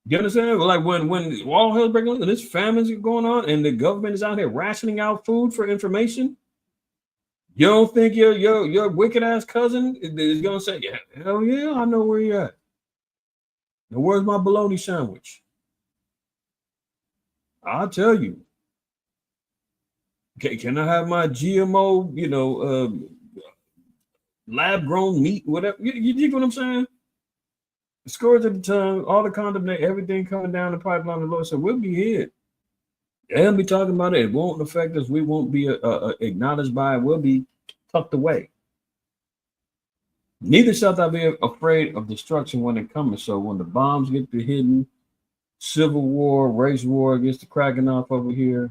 You understand? Like when all hell's breaking loose and this famine's going on, and the government is out here rationing out food for information. You don't think your wicked ass cousin is gonna say, yeah, hell yeah, I know where you're at. Now, where's my bologna sandwich? I'll tell you. Can I have my GMO, lab grown meat, whatever? You dig what I'm saying? The scourge of the tongue, all the condemnation, everything coming down the pipeline. The Lord said, we'll be here. They'll be talking about it. It won't affect us. We won't be acknowledged by it. We'll be tucked away. Neither shalt thou be afraid of destruction when it comes. So when the bombs get to hitting, civil war, race war gets to cracking off over here,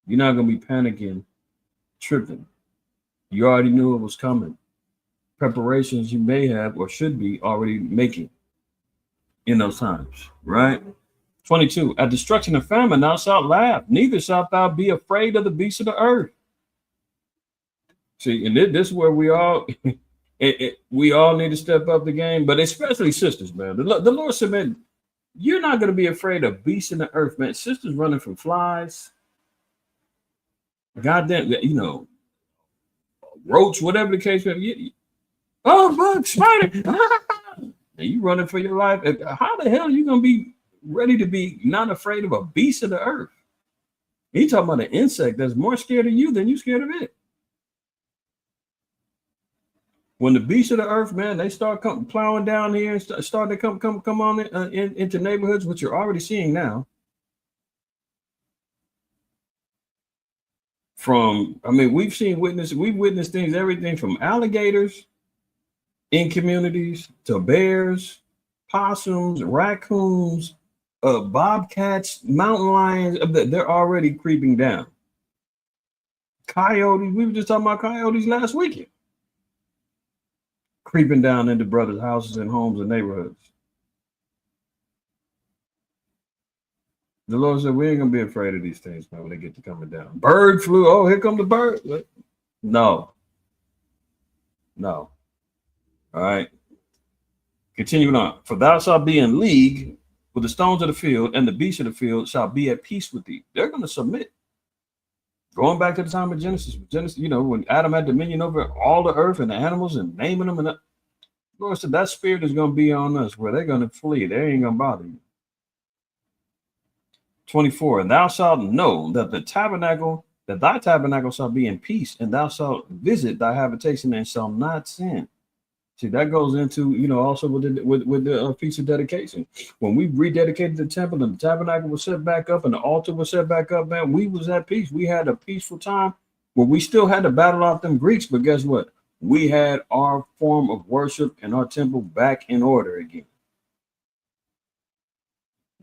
you're not going to be panicking, tripping. You already knew it was coming. Preparations you may have or should be already making in those times, right? 22, at destruction and famine, thou shalt laugh, neither shalt thou be afraid of the beasts of the earth. See, and this is where we all we all need to step up the game, but especially sisters, man. The Lord said, man, you're not going to be afraid of beasts in the earth, man. Sisters running from flies, goddamn, roach, whatever the case may be. Oh, bug, spider. And you running for your life. How the hell are you going to be ready to be not afraid of a beast of the earth? He talking about an insect that's more scared of you than you scared of it. When the beasts of the earth, man, they start plowing down here and start to come on into neighborhoods, which you're already seeing now. We've witnessed things, everything from alligators in communities to bears, possums, raccoons, bobcats, mountain lions. They're already creeping down. Coyotes, we were just talking about coyotes last weekend. Creeping down into brothers' houses and homes and neighborhoods. The Lord said, we ain't going to be afraid of these things, man, when they get to coming down. Bird flu. Oh, here come the bird. No. All right. Continuing on. For thou shalt be in league with the stones of the field, and the beasts of the field shall be at peace with thee. They're going to submit. Going back to the time of Genesis, when Adam had dominion over all the earth and the animals and naming them, and the Lord said that spirit is going to be on us, where they're going to flee. They ain't going to bother you. 24, and thou shalt know that thy tabernacle shall be in peace, and thou shalt visit thy habitation and shall not sin. See, that goes into, also with the feast of dedication. When we rededicated the temple and the tabernacle was set back up and the altar was set back up, man, we was at peace. We had a peaceful time where we still had to battle off them Greeks, but guess what? We had our form of worship and our temple back in order again.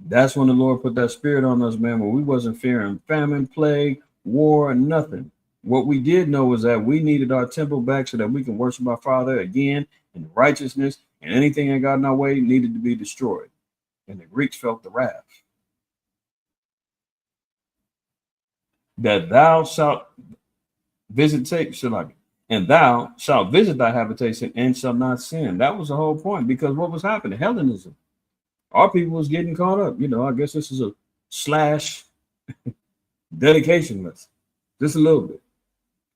That's when the Lord put that spirit on us, man, when we wasn't fearing famine, plague, war, nothing. What we did know was that we needed our temple back so that we can worship our Father again in righteousness, and anything that got in our way needed to be destroyed. And the Greeks felt the wrath. That thou shalt visit and thou shalt visit thy habitation and shalt not sin. That was the whole point, because what was happening? Hellenism. Our people was getting caught up. I guess this is a / dedication list. Just a little bit.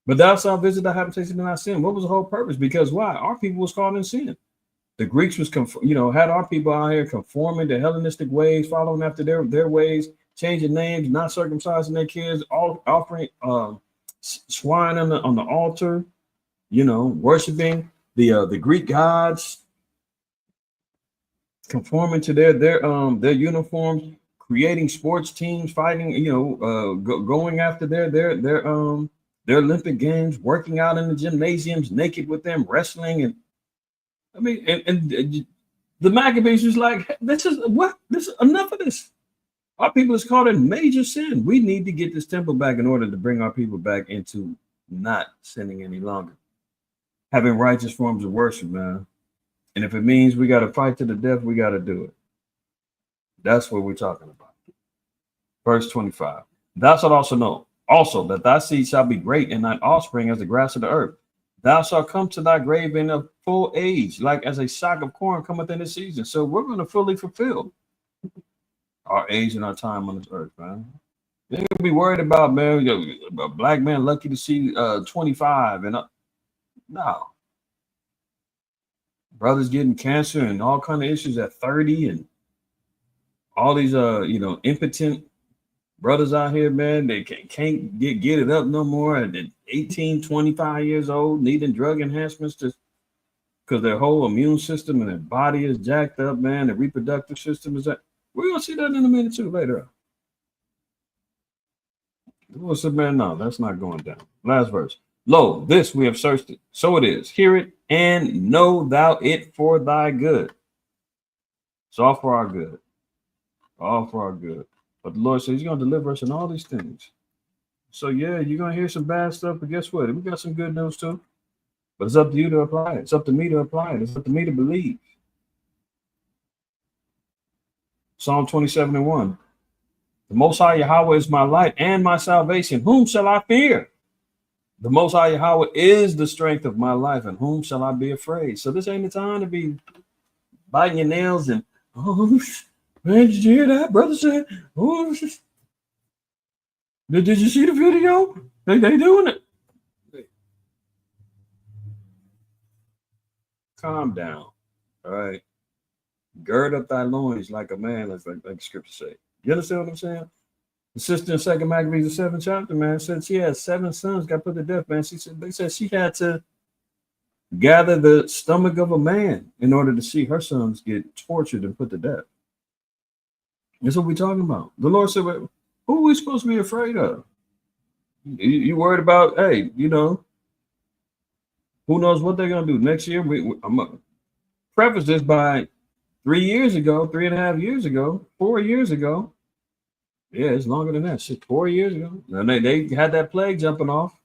But thou shalt visit thy habitation and not sin. What was the whole purpose? Because why? Our people was caught in sin. The Greeks was, had our people out here conforming to Hellenistic ways, following after their ways, changing names, not circumcising their kids, offering swine on the altar, worshiping the Greek gods, conforming to their uniforms, creating sports teams, fighting, going after their Olympic games, working out in the gymnasiums, naked with them, wrestling, and the Maccabees was like, this is enough of this. Our people is caught in major sin. We need to get this temple back in order to bring our people back into not sinning any longer. Having righteous forms of worship, man. And if it means we got to fight to the death, we got to do it. That's what we're talking about. Verse 25. Thou shalt also know also that thy seed shall be great, and thine offspring as the grass of the earth. Thou shalt come to thy grave in a full age, like as a shock of corn cometh in the season. So we're going to fully fulfill our age and our time on this earth, man. You ain't gonna be worried about, man, a black man lucky to see 25 and no. Brothers getting cancer and all kind of issues at 30, and all these impotent brothers out here, man, they can't get it up no more at 18, 25 years old, needing drug enhancements just because their whole immune system and their body is jacked up, man. The reproductive system is that. We're gonna see that in a minute too later. We'll say, man, no, that's not going down. Last verse. Lo, this we have searched it, so it is. Hear it and know thou it for thy good. It's all for our good. All for our good. But the Lord says he's going to deliver us in all these things. So, yeah, you're going to hear some bad stuff, but guess what? We got some good news too. But it's up to you to apply it. It's up to me to apply it. It's up to me to believe. Psalm 27:1. The Most High Yahweh is my light and my salvation. Whom shall I fear? The Most High Yahweh is the strength of my life, and whom shall I be afraid? So this ain't the time to be biting your nails and, oh, man, did you hear that? Brother said, oh, did you see the video? They doing it. Calm down. All right. Gird up thy loins like a man, like the scripture say. You understand what I'm saying? The sister in 2 Maccabees, the 7th chapter, man, said she had 7 sons got put to death, man. They said she had to gather the stomach of a man in order to see her sons get tortured and put to death. That's what we're talking about. The Lord said, well, who are we supposed to be afraid of? You worried about, hey, who knows what they're going to do next year? I'm going to preface this by 3 years ago, 3.5 years ago, 4 years ago. Yeah, it's longer than that. 4 years ago. And they had that plague jumping off,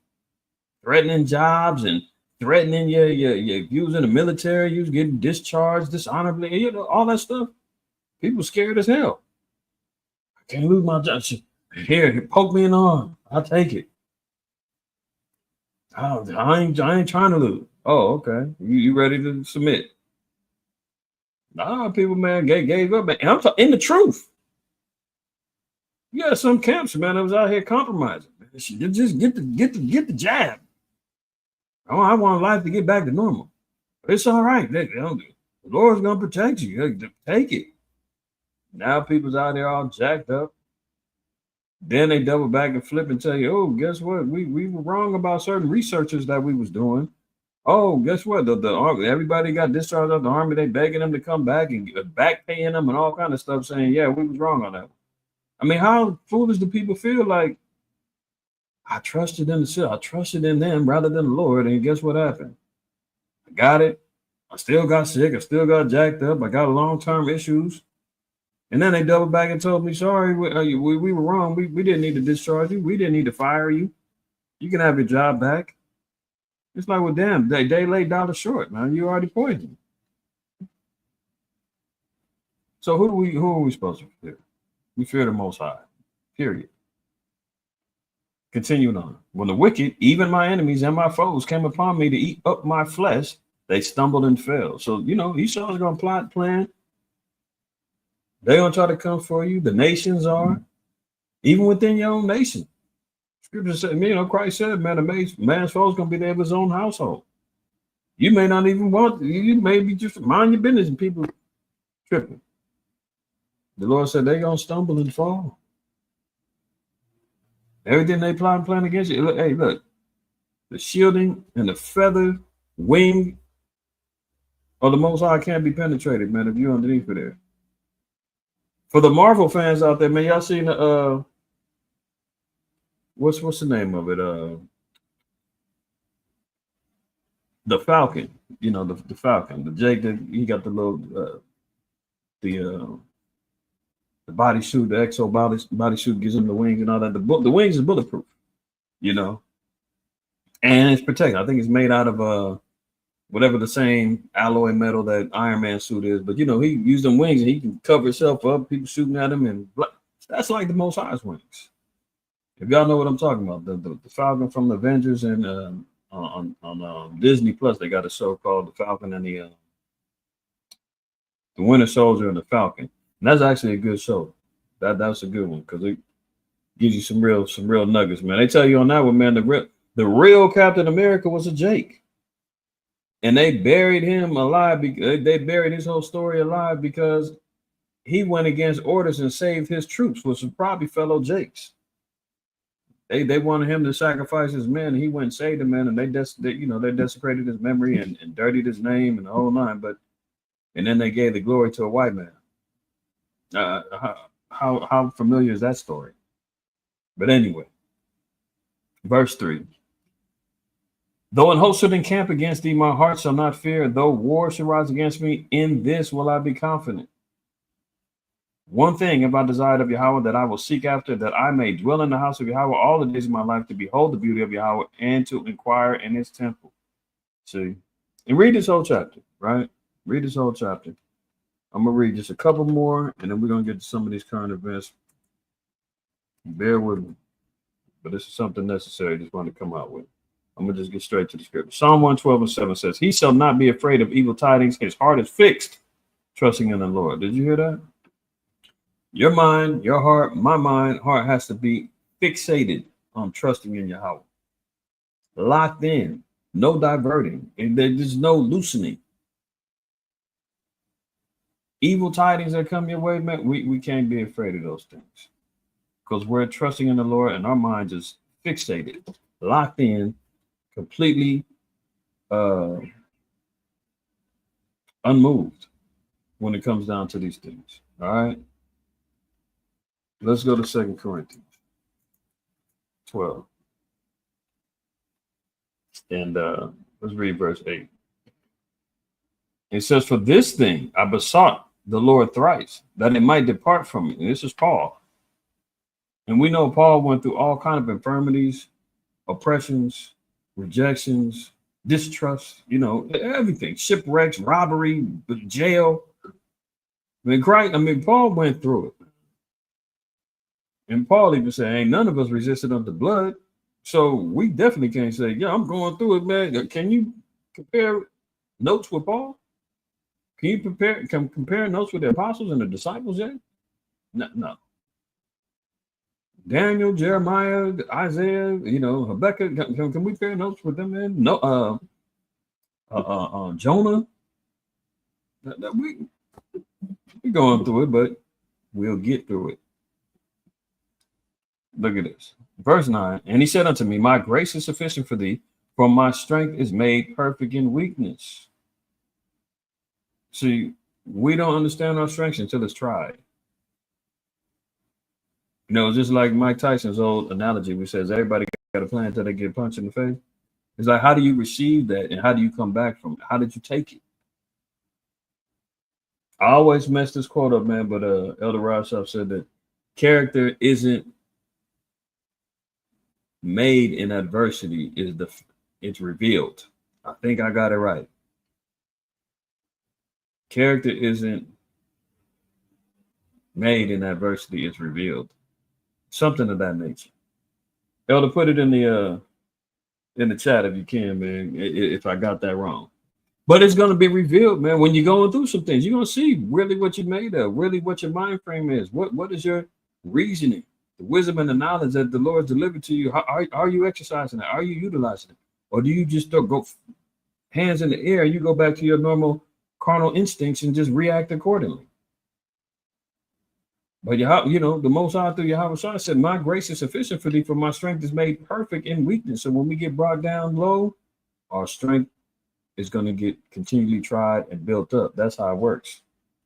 threatening jobs and threatening your views in the military, you was getting discharged dishonorably, all that stuff. People scared as hell. I can't lose my job. Here, poke me in the arm. I'll take it. I ain't trying to lose. Oh, okay. You ready to submit? Nah, people, man, gave up. And I'm talking in the truth. You got some camps, man, that was out here compromising. Just get the jab. Oh, I want life to get back to normal. It's all right. The Lord's gonna protect you. Take it. Now people's out there all jacked up. Then they double back and flip and tell you, oh, guess what? We were wrong about certain researchers that we was doing. Oh, guess what? The army, everybody got discharged out the army. They begging them to come back and back paying them and all kind of stuff, saying, yeah, we was wrong on that. I mean, how foolish do people feel? Like, I trusted in I trusted in them rather than the Lord, and guess what happened? I got it. I still got sick. I still got jacked up. I got long-term issues. And then they doubled back and told me, sorry, we were wrong. We didn't need to discharge you. We didn't need to fire you. You can have your job back. It's like, well, damn, they laid dollar short, man. You already poisoned. So who are we supposed to fear? We fear the Most High, period. Continuing on. When the wicked, even my enemies and my foes, came upon me to eat up my flesh, they stumbled and fell. So, Esau's going to plot, plan. They're going to try to come for you. The nations are, even within your own nation. Scripture said, Christ said, man, a man's foe is going to be there of his own household. You may not even you may be just mind your business and people tripping. The Lord said they're going to stumble and fall. Everything they plot and plan against you. Look, the shielding and the feather wing of the Most High can't be penetrated, man, if you're underneath it there. For the Marvel fans out there, man, y'all seen the what's the name of it? The Falcon. The Falcon. The Jake that he got the little The bodysuit, the exo bodysuit gives him the wings and all that. The wings is bulletproof, you know, and it's protected. I think it's made out of whatever the same alloy metal that Iron Man suit is. But you know, he used them wings and he can cover himself up. People shooting at him, and that's like the Most High's wings. If y'all know what I'm talking about, the Falcon from the Avengers and on Disney Plus, they got a show called The Falcon and the Winter Soldier and the Falcon. And that's actually a good show. That's a good one because it gives you some real nuggets, man. They tell you on that one, man, the real Captain America was a Jake. And they buried him alive. They buried his whole story alive because he went against orders and saved his troops, which was probably fellow Jakes. They wanted him to sacrifice his men, and he went and saved the men, and they desecrated his memory and dirtied his name and the whole nine. And then they gave the glory to a white man. How familiar is that story? But anyway, verse 3. Though an host should encamp against thee, my heart shall not fear. Though war should rise against me, in this will I be confident. One thing have I desired of Yahweh, that I will seek after, that I may dwell in the house of Yahweh all the days of my life, to behold the beauty of Yahweh and to inquire in his temple. See, and read this whole chapter, right? Read this whole chapter. I'm going to read just a couple more, and then we're going to get to some of these current events. Bear with me. But this is something necessary I just want to come out with. I'm going to just get straight to the scripture. Psalm 112:7 says, he shall not be afraid of evil tidings. His heart is fixed, trusting in the Lord. Did you hear that? Your mind, your heart, my mind, heart has to be fixated on trusting in Yahweh. Locked in, no diverting, and there's no loosening. Evil tidings that come your way, man, we can't be afraid of those things because we're trusting in the Lord and our mind is fixated, locked in, completely unmoved when it comes down to these things. All right. Let's go to 2 Corinthians 12. And let's read verse 8. It says, for this thing I besought the Lord thrice, that it might depart from me. And this is Paul. And we know Paul went through all kinds of infirmities, oppressions, rejections, distrust, everything, shipwrecks, robbery, jail. Paul went through it. And Paul even said, ain't none of us resisted unto blood. So we definitely can't say, yeah, I'm going through it, man. Can you compare notes with Paul? Can you compare notes with the apostles and the disciples yet? No. Daniel, Jeremiah, Isaiah, Habakkuk, can we compare notes with them, man? No. Jonah. We going through it, but we'll get through it. Look at this. Verse 9. And he said unto me, my grace is sufficient for thee, for my strength is made perfect in weakness. See, we don't understand our strengths until it's tried. Just like Mike Tyson's old analogy, which says everybody got a plan until they get punched in the face. It's like, how do you receive that? And how do you come back from it? How did you take it? I always mess this quote up, man, but Elder Rashab said that character isn't made in adversity, it's revealed. I think I got it right. Character isn't made in adversity, it's revealed. Something of that nature. Elder, put it in the chat if you can, man, if I got that wrong. But it's going to be revealed, man. When you're going through some things, you're going to see really what you're made of, really what your mind frame is. What is your reasoning? The wisdom and the knowledge that the Lord delivered to you, are you exercising it? Are you utilizing it? Or do you just go hands in the air and you go back to your normal carnal instincts and just react accordingly? But the Most High through Yahweh said, my grace is sufficient for thee, for my strength is made perfect in weakness. So when we get brought down low, our strength is going to get continually tried and built up. That's how it works.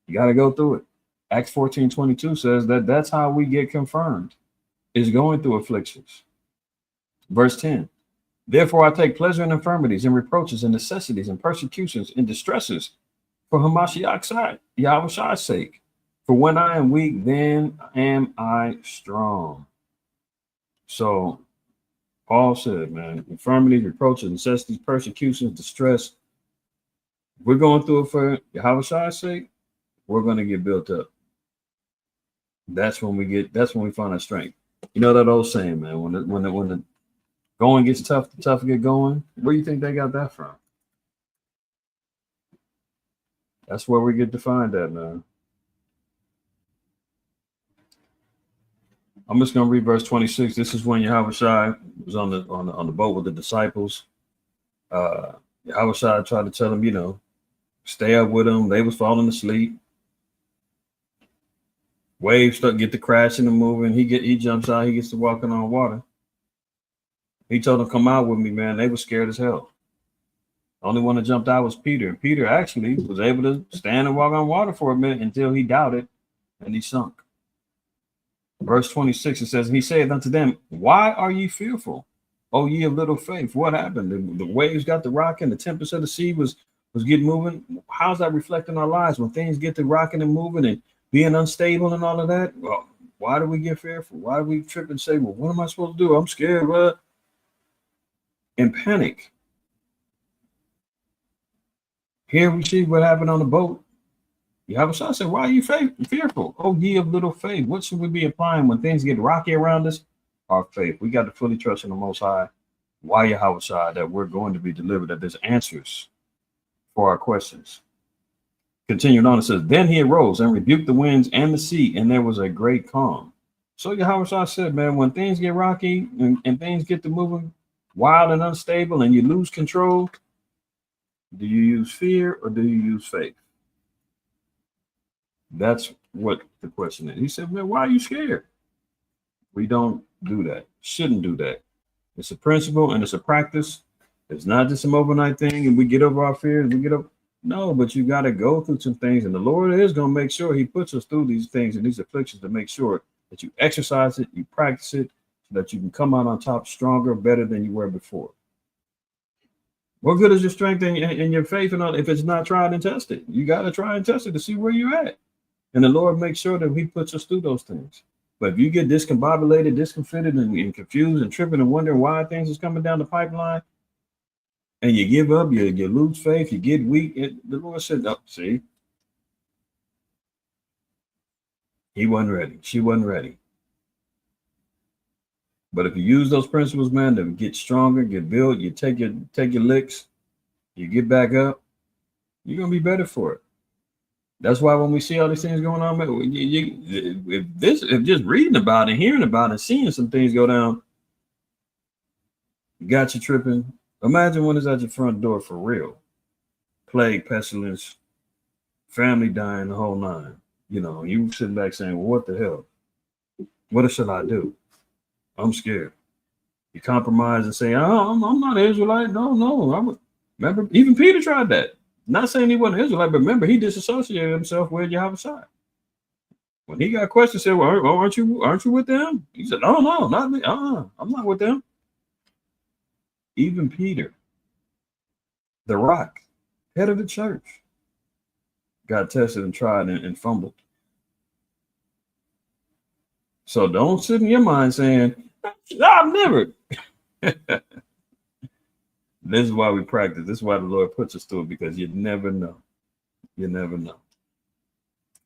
You got to go through it. Acts 14:22 says that's how we get confirmed, is going through afflictions. Verse 10. Therefore I take pleasure in infirmities and reproaches and necessities and persecutions and distresses for Hamashiach's sake, Yahweh's sake. For when I am weak, then am I strong. So Paul said, man, infirmities, reproaches, necessities, persecutions, distress. We're going through it for Yahweh's sake. We're going to get built up. That's when we find our strength. You know that old saying, man, when the going gets tough, the tough get going. Where do you think they got that from? That's where we get to find that, man. I'm just gonna read verse 26. This is when Yahweh was on the boat with the disciples. Yahweh tried to tell them, stay up with them. They was falling asleep. Waves get to crashing and moving. He jumps out. He gets to walking on water. He told them, come out with me, man. They were scared as hell. The only one that jumped out was Peter. And Peter actually was able to stand and walk on water for a minute until he doubted and he sunk. Verse 26, it says, and he said unto them, why are ye fearful, O ye of little faith? What happened? The waves got to rocking. The tempest of the sea was getting moving. How's that reflecting our lives when things get to rocking and moving and being unstable and all of that? Well, why do we get fearful? Why do we trip and say, well, what am I supposed to do? I'm scared, bro. And panic. Here we see what happened on the boat. Yahweh said, why are you fearful? Oh, ye of little faith. What should we be applying when things get rocky around us? Our faith. We got to fully trust in the Most High. Why Yahweh that we're going to be delivered, that there's answers for our questions. Continuing on, it says, then he arose and rebuked the winds and the sea, and there was a great calm. So Yahweh said, man, when things get rocky and things get to moving wild and unstable and you lose control, do you use fear or do you use faith? That's what the question is. He said, man, why are you scared? We don't do that. Shouldn't do that. It's a principle and it's a practice. It's not just some overnight thing and we get over our fears. No, but you got to go through some things. And the Lord is going to make sure he puts us through these things and these afflictions to make sure that you exercise it, you practice it, so that you can come out on top stronger, better than you were before. What good is your strength and your faith and all if it's not tried and tested? You got to try and test it to see where you're at. And the Lord makes sure that he puts us through those things. But if you get discombobulated, discomfited, and confused and tripping and wondering why things is coming down the pipeline, and you give up, you lose faith, you get weak, the Lord said, oh, see, he wasn't ready. She wasn't ready. But if you use those principles, man, to get stronger, get built, you take your licks, you get back up, you're going to be better for it. That's why when we see all these things going on, man, if just reading about it, hearing about it, seeing some things go down, you got you tripping. Imagine when it's at your front door for real. Plague, pestilence, family dying, the whole nine. You sitting back saying, well, what the hell? What should I do? I'm scared. You compromise and say, oh, I'm not an Israelite. No. Remember, even Peter tried that. Not saying he wasn't Israelite, but remember, he disassociated himself with Yahweh. When he got questioned, said, well, aren't you with them? He said, no, not me. I'm not with them. Even Peter, the rock, head of the church, got tested and tried and fumbled. So don't sit in your mind saying, I've never. This is why we practice. This is why the Lord puts us through it, because you never know. You never know.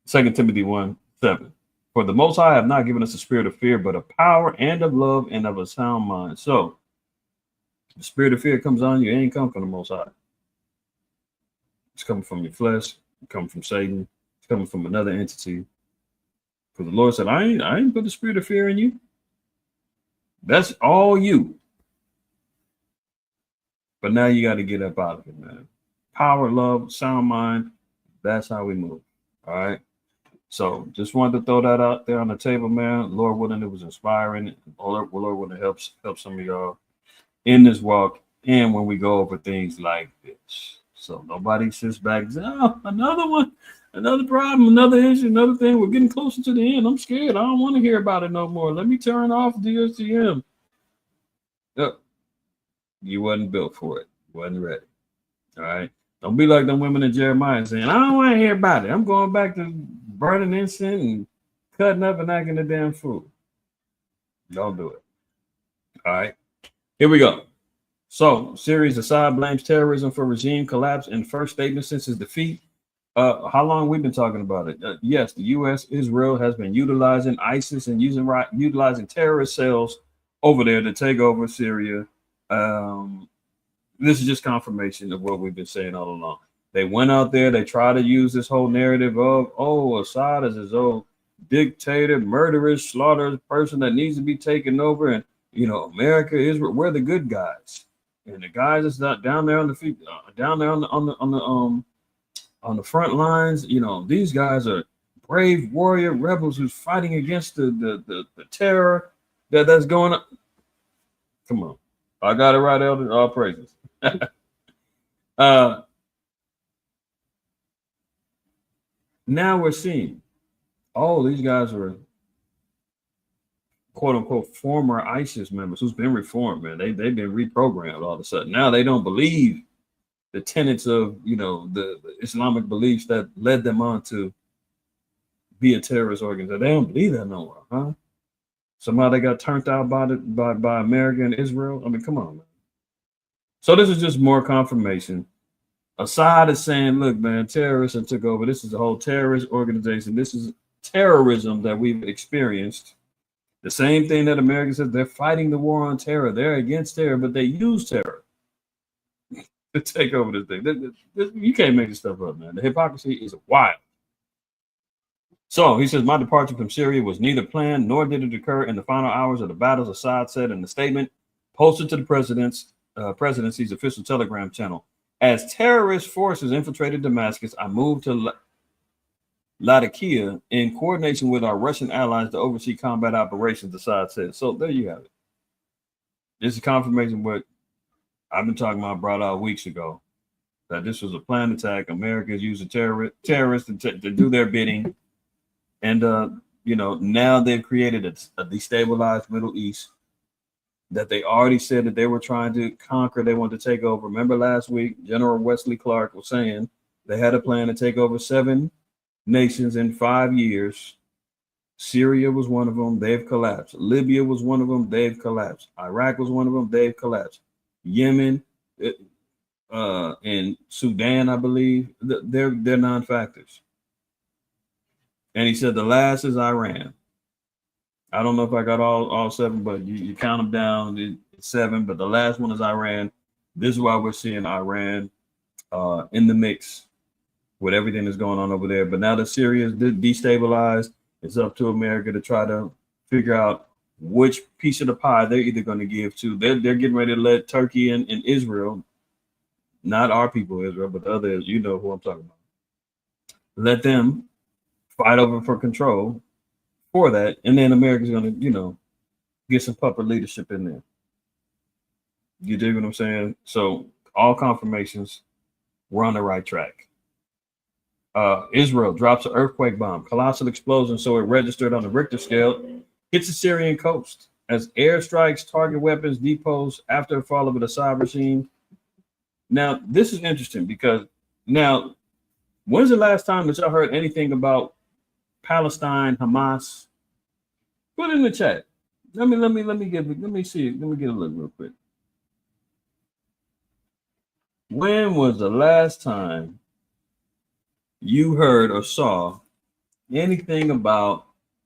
2 Timothy 1:7. For the Most High have not given us a spirit of fear, but of power and of love and of a sound mind. So the spirit of fear comes on you, it ain't come from the Most High. It's coming from your flesh, it's coming from Satan, it's coming from another entity. For the Lord said, I ain't put the spirit of fear in you. That's all you. But now you got to get up out of it, man. Power, love, sound mind. That's how we move. All right. So just wanted to throw that out there on the table, man. Lord willing, it was inspiring. Lord willing, it helps some of y'all in this walk and when we go over things like this. So nobody sits back and says, oh, another one, another problem, another issue, another thing. We're getting closer to the end. I'm scared. I don't want to hear about it no more. Let me turn off DSTM. Look. You wasn't built for it. You wasn't ready. All right. Don't be like them women in Jeremiah saying, I don't want to hear about it. I'm going back to burning incense and cutting up and acting the damn fool. Don't do it. All right. Here we go. So, series Assad blames terrorism for regime collapse in first statement since his defeat. How long we've been talking about it? Yes, the U.S. Israel has been utilizing ISIS and utilizing terrorist cells over there to take over Syria. This is just confirmation of what we've been saying all along. They went out there, they tried to use this whole narrative of, oh, Assad is his old dictator, murderous, slaughterous person that needs to be taken over, and America, Israel, we're the good guys, and the guys that's not down there on the feet, down there on the front lines. These guys are brave warrior rebels who's fighting against the terror that's going on. Come on, I got it right, Elder. All praises. Now we're seeing, these guys are quote unquote former ISIS members who's been reformed, man. They've been reprogrammed all of a sudden. Now they don't believe the tenets of the Islamic beliefs that led them on to be a terrorist organization. They don't believe that no more, huh? Somehow they got turned out by America and Israel. I mean, come on, man. So this is just more confirmation. Assad is saying, look, man, terrorists have took over. This is a whole terrorist organization. This is terrorism that we've experienced. The same thing that America says, they're fighting the war on terror. They're against terror, but they use terror to take over this thing. You can't make this stuff up, man. The hypocrisy is wild. So he says, my departure from Syria was neither planned nor did it occur in the final hours of the battles, Assad said in the statement posted to the presidency's official Telegram channel. As terrorist forces infiltrated Damascus, I moved to Latakia in coordination with our Russian allies to oversee combat operations, Assad said. So there you have it. This is confirmation of what I've been talking about, brought out weeks ago, that this was a planned attack. America is using terrorists to do their bidding. And, now they've created a destabilized Middle East that they already said that they were trying to conquer. They wanted to take over. Remember last week, General Wesley Clark was saying they had a plan to take over 7 nations in 5 years. Syria was one of them. They've collapsed. Libya was one of them. They've collapsed. Iraq was one of them. They've collapsed. Yemen and Sudan, I believe, they're non-factors. And he said the last is Iran. I don't know if I got all 7, but you count them down, it's 7, but the last one is Iran. This is why we're seeing Iran in the mix with everything that's going on over there. But now that Syria is destabilized, it's up to America to try to figure out which piece of the pie they're either going to give to. They're getting ready to let Turkey and Israel, not our people Israel, but the others, you know who I'm talking about, let them fight over for control for that, and then America's going to, get some puppet leadership in there. You dig what I'm saying? So all confirmations, we're on the right track. Israel drops an earthquake bomb, colossal explosion, so it registered on the Richter scale, hits the Syrian coast as airstrikes target weapons depots after the fall of the Assad regime. Now, this is interesting because when's the last time that y'all heard anything about Palestine, Hamas? Put it in the chat. Let me get a look real quick. When was the last time you heard or saw anything about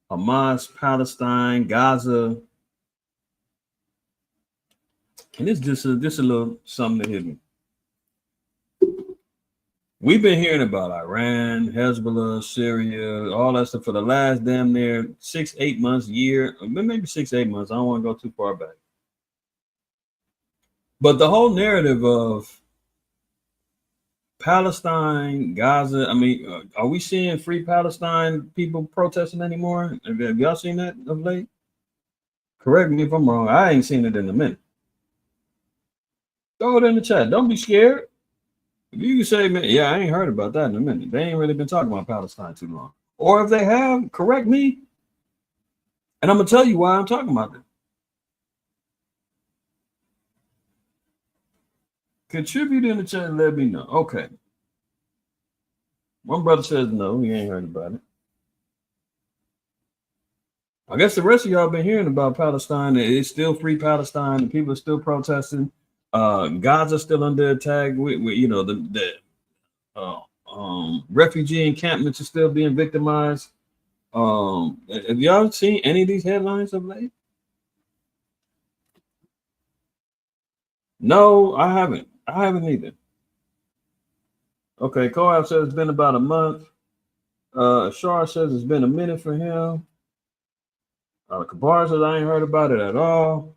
Hamas, Palestine, Gaza? And it's just a little something to hit me. We've been hearing about Iran, Hezbollah, Syria, all that stuff for the last damn near 6-8 months, year, maybe 6-8 months. I don't want to go too far back. But the whole narrative of Palestine, Gaza, are we seeing free Palestine people protesting anymore? Have y'all seen that of late? Correct me if I'm wrong. I ain't seen it in a minute. Throw it in the chat. Don't be scared. If you can say, man, yeah, I ain't heard about that in a minute. They ain't really been talking about Palestine too long. Or if they have, correct me. And I'm going to tell you why I'm talking about it. Contribute in the chat and let me know. Okay. One brother says no, he ain't heard about it. I guess the rest of y'all been hearing about Palestine. It's still free Palestine. And people are still protesting. Gaza still under attack. We you know, the refugee encampments are still being victimized. Have y'all seen any of these headlines of late? No, I haven't. I haven't either. Okay, Koab says it's been about a month. Shar says it's been a minute for him. Kabar says I ain't heard about it at all.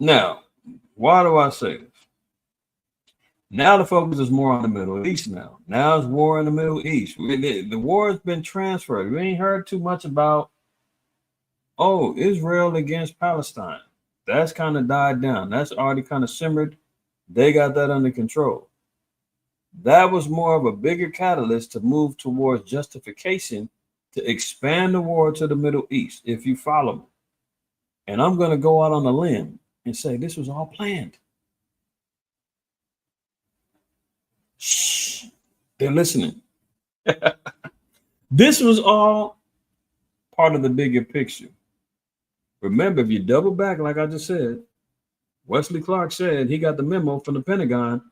Now, why do I say this? Now the focus is more on the Middle East now. Now it's war in the Middle East. The war has been transferred. We ain't heard too much about, Israel against Palestine. That's kind of died down. That's already kind of simmered. They got that under control. That was more of a bigger catalyst to move towards justification to expand the war to the Middle East, if you follow me. And I'm going to go out on a limb and say this was all planned. Shh, they're listening. This was all part of the bigger picture. Remember, if you double back, like I just said, Wesley Clark said he got the memo from the Pentagon.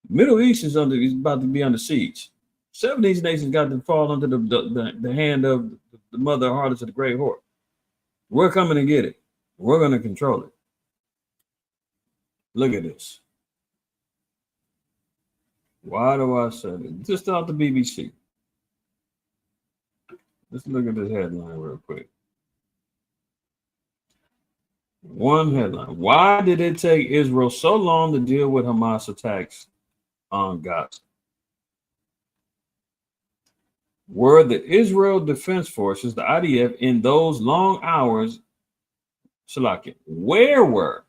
Middle East is about to be under siege. 7 of these nations got to fall under the hand of the mother harlot of the great whore. We're coming to get it. We're going to control it. Look at this. Why do I say this? Just out the BBC. Let's look at this headline real quick. One headline. Why did it take Israel so long to deal with Hamas attacks on Gaza? Were the Israel Defense Forces, the IDF, in those long hours, where were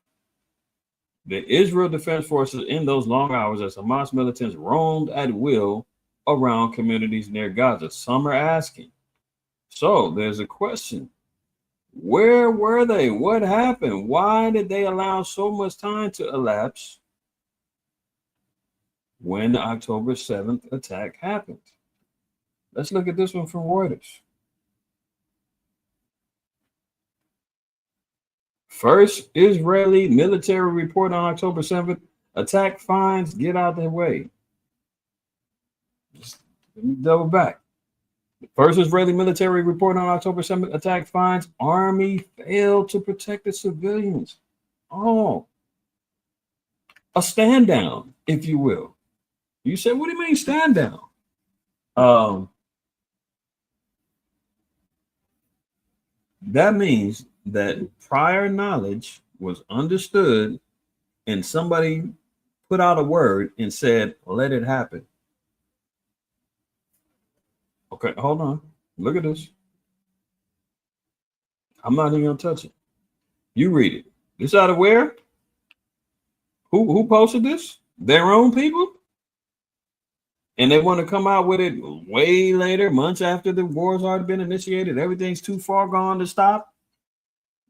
the Israel Defense Forces in those long hours as Hamas militants roamed at will around communities near Gaza? Some are asking. So there's a question. Where were they? What happened? Why did they allow so much time to elapse when the October 7th attack happened? Let's look at this one from Reuters. First Israeli military report on October 7th. Attack finds, get out of the way. Just let me double back. The first Israeli military report on October 7th. Attack finds army failed to protect the civilians. Oh, a stand down, if you will. You said, what do you mean stand down? That means that prior knowledge was understood and somebody put out a word and said, let it happen. Okay, hold on. Look at this. I'm not even gonna touch it. You read it. This out of where? Who posted this? Their own people? And they want to come out with it way later, months after the war's already been initiated. Everything's too far gone to stop.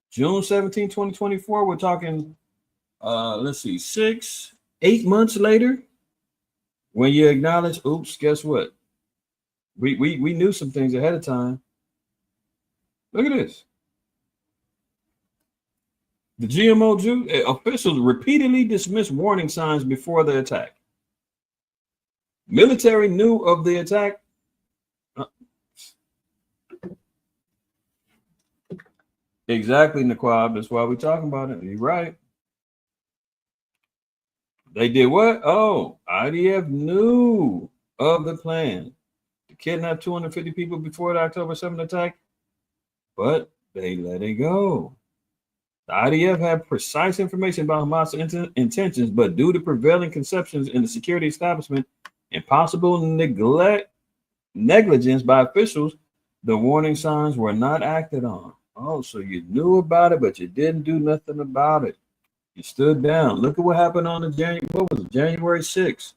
June 17, 2024. We're talking, 8 months later. When you acknowledge, oops, guess what? We knew some things ahead of time. Look at this. The GMO officials repeatedly dismissed warning signs before the attack. Military knew of the attack. Exactly, Naquab. That's why we're talking about it. You're right. They did what? Oh, IDF knew of the plan to kidnap 250 people before the October 7th attack, but they let it go. The IDF had precise information about Hamas' intentions, but due to prevailing conceptions in the security establishment and possible negligence by officials, the warning signs were not acted on. Oh, so you knew about it, but you didn't do nothing about it. You stood down. Look at what happened on January 6th.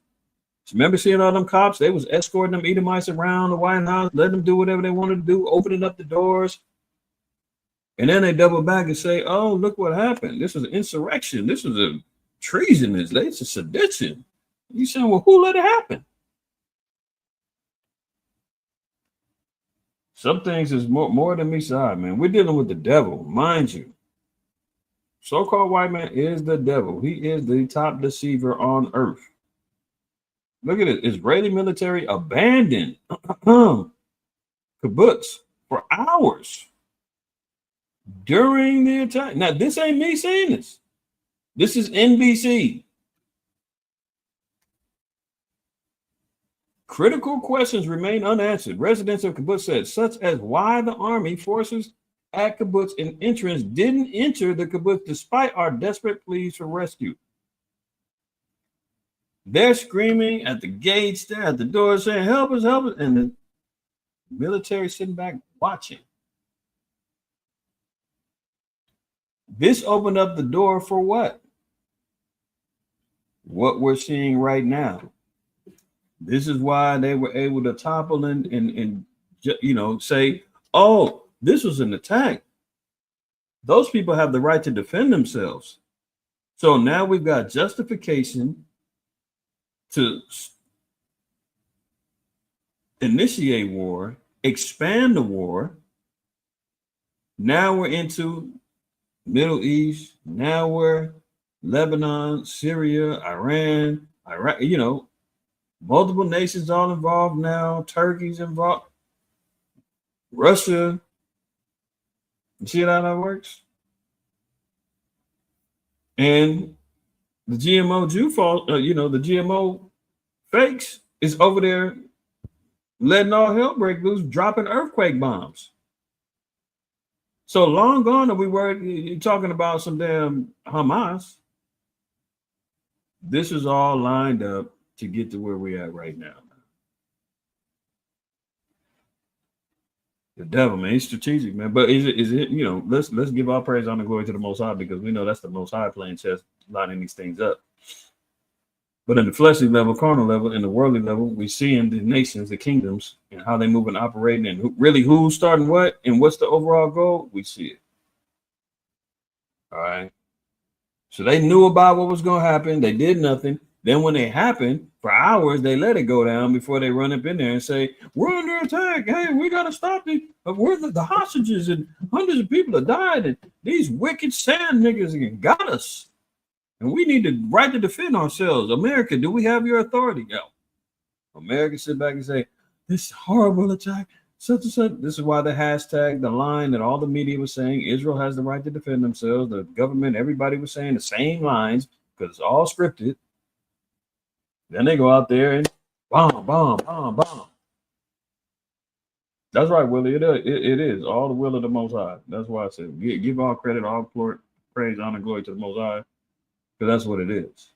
Remember seeing all them cops? They was escorting them Edomites around the White House, letting them do whatever they wanted to do, opening up the doors. And then they double back and say, oh, look what happened. This was an insurrection. This was a treasonous. It's a sedition. You saying, well, who let it happen? Some things is more than me side, man. We're dealing with the devil, mind you. So-called white man is the devil. He is the top deceiver on earth. Look at it. Israeli military abandoned kibbutz for hours during the attack. Now, this ain't me saying this. This is NBC. Critical questions remain unanswered. Residents of kibbutz said, such as why the army forces at kibbutz and entrance didn't enter the kibbutz despite our desperate pleas for rescue. They're screaming at the gates, they're at the door saying, help us, and the military sitting back watching. This opened up the door for what? What we're seeing right now. This is why they were able to topple and you know, say, oh, this was an attack. Those people have the right to defend themselves. So now we've got justification to initiate war, expand the war. Now we're into Middle East. Now we're Lebanon, Syria, Iran, Iraq, you know, multiple nations all involved now. Turkey's involved. Russia. You see how that works? And the GMO Jew you know, the GMO fakes is over there letting all hell break loose, dropping earthquake bombs. So long gone are we were talking about some damn Hamas. This is all lined up to get to where we're at right now. The devil, man, he's strategic, man. But is it, you know, let's give all praise, honor, glory to the Most High, because we know that's the Most High playing chess, lining these things up. But in the fleshly level, carnal level, in the worldly level, we see in the nations, the kingdoms, and how they move and operating, and really who's starting what, and what's the overall goal. We see it. All right. So they knew about what was going to happen. They did nothing. Then when it happened, for hours, they let it go down before they run up in there and say, we're under attack. Hey, we got to stop it. We're the hostages, and hundreds of people have died, and these wicked sand niggas got us. And we need the right to defend ourselves. America, do we have your authority? No. America sit back and say, this horrible attack, such and such. This is why the hashtag, the line that all the media was saying, Israel has the right to defend themselves. The government, everybody was saying the same lines because it's all scripted. Then they go out there and bomb, bomb, bomb, bomb. That's right, Willie. It is all the will of the Most High. That's why I said give all credit, all praise, honor, glory to the Most High, because that's what it is.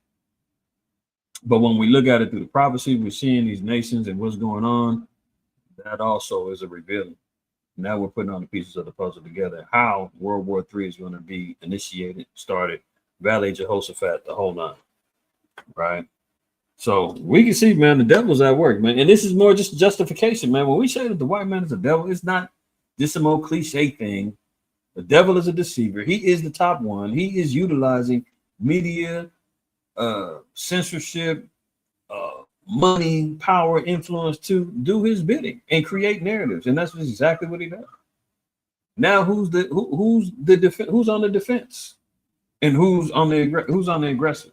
But when we look at it through the prophecy, we're seeing these nations and what's going on. That also is a revealing. Now we're putting on the pieces of the puzzle together. How World War III is going to be initiated, started, Valley Jehoshaphat, the whole nine, right? So we can see, man, the devil's at work, man. And this is more just justification, man. When we say that the white man is a devil, it's not just some old cliche thing. The devil is a deceiver. He is the top one. He is utilizing media, censorship, money, power, influence to do his bidding and create narratives. And that's exactly what he does. Now, who's on the defense, and who's on the aggressor?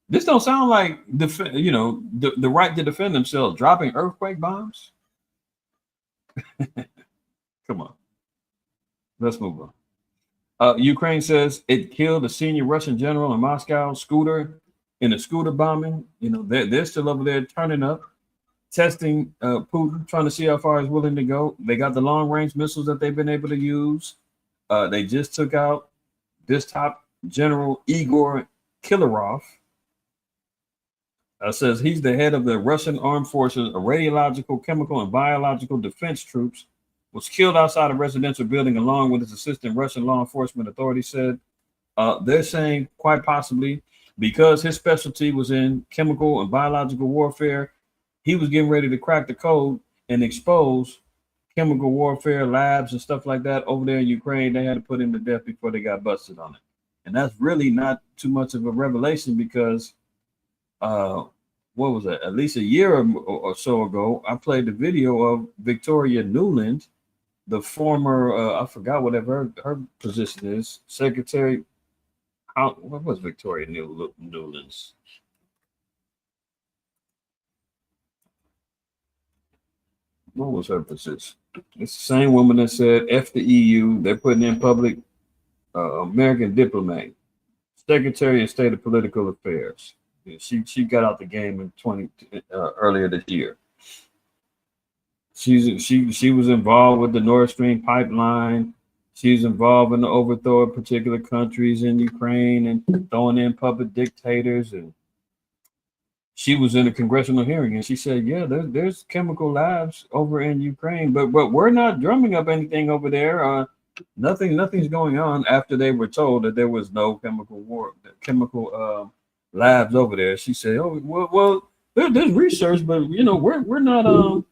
This don't sound like the right to defend themselves, dropping earthquake bombs. Come on, let's move on. Ukraine says it killed a senior Russian general in Moscow in a scooter bombing. You know, they're still over there turning up, testing Putin, trying to see how far he's willing to go. They got the long range missiles that they've been able to use. They just took out this top general Igor Killarov. Says he's the head of the Russian armed forces, a radiological, chemical, and biological defense troops, was killed outside a residential building along with his assistant. Russian law enforcement authorities said they're saying quite possibly because his specialty was in chemical and biological warfare, he was getting ready to crack the code and expose chemical warfare labs and stuff like that over there in Ukraine. They had to put him to death before they got busted on it. And that's really not too much of a revelation because what was that? At least a year or so ago, I played the video of Victoria Nuland, the former, I forgot whatever her position is, secretary. What was Victoria Nuland's? What was her position? It's the same woman that said, F the EU, they're putting in public American diplomat, Secretary of State of Political Affairs. Yeah, she got out the game in earlier this year. She was involved with the Nord Stream pipeline. She's involved in the overthrow of particular countries in Ukraine and throwing in puppet dictators. And she was in a congressional hearing and she said, "Yeah, there's chemical labs over in Ukraine, but we're not drumming up anything over there. Nothing's going on." After they were told that there was no chemical labs over there, she said, "Oh well, there's research, but you know we're not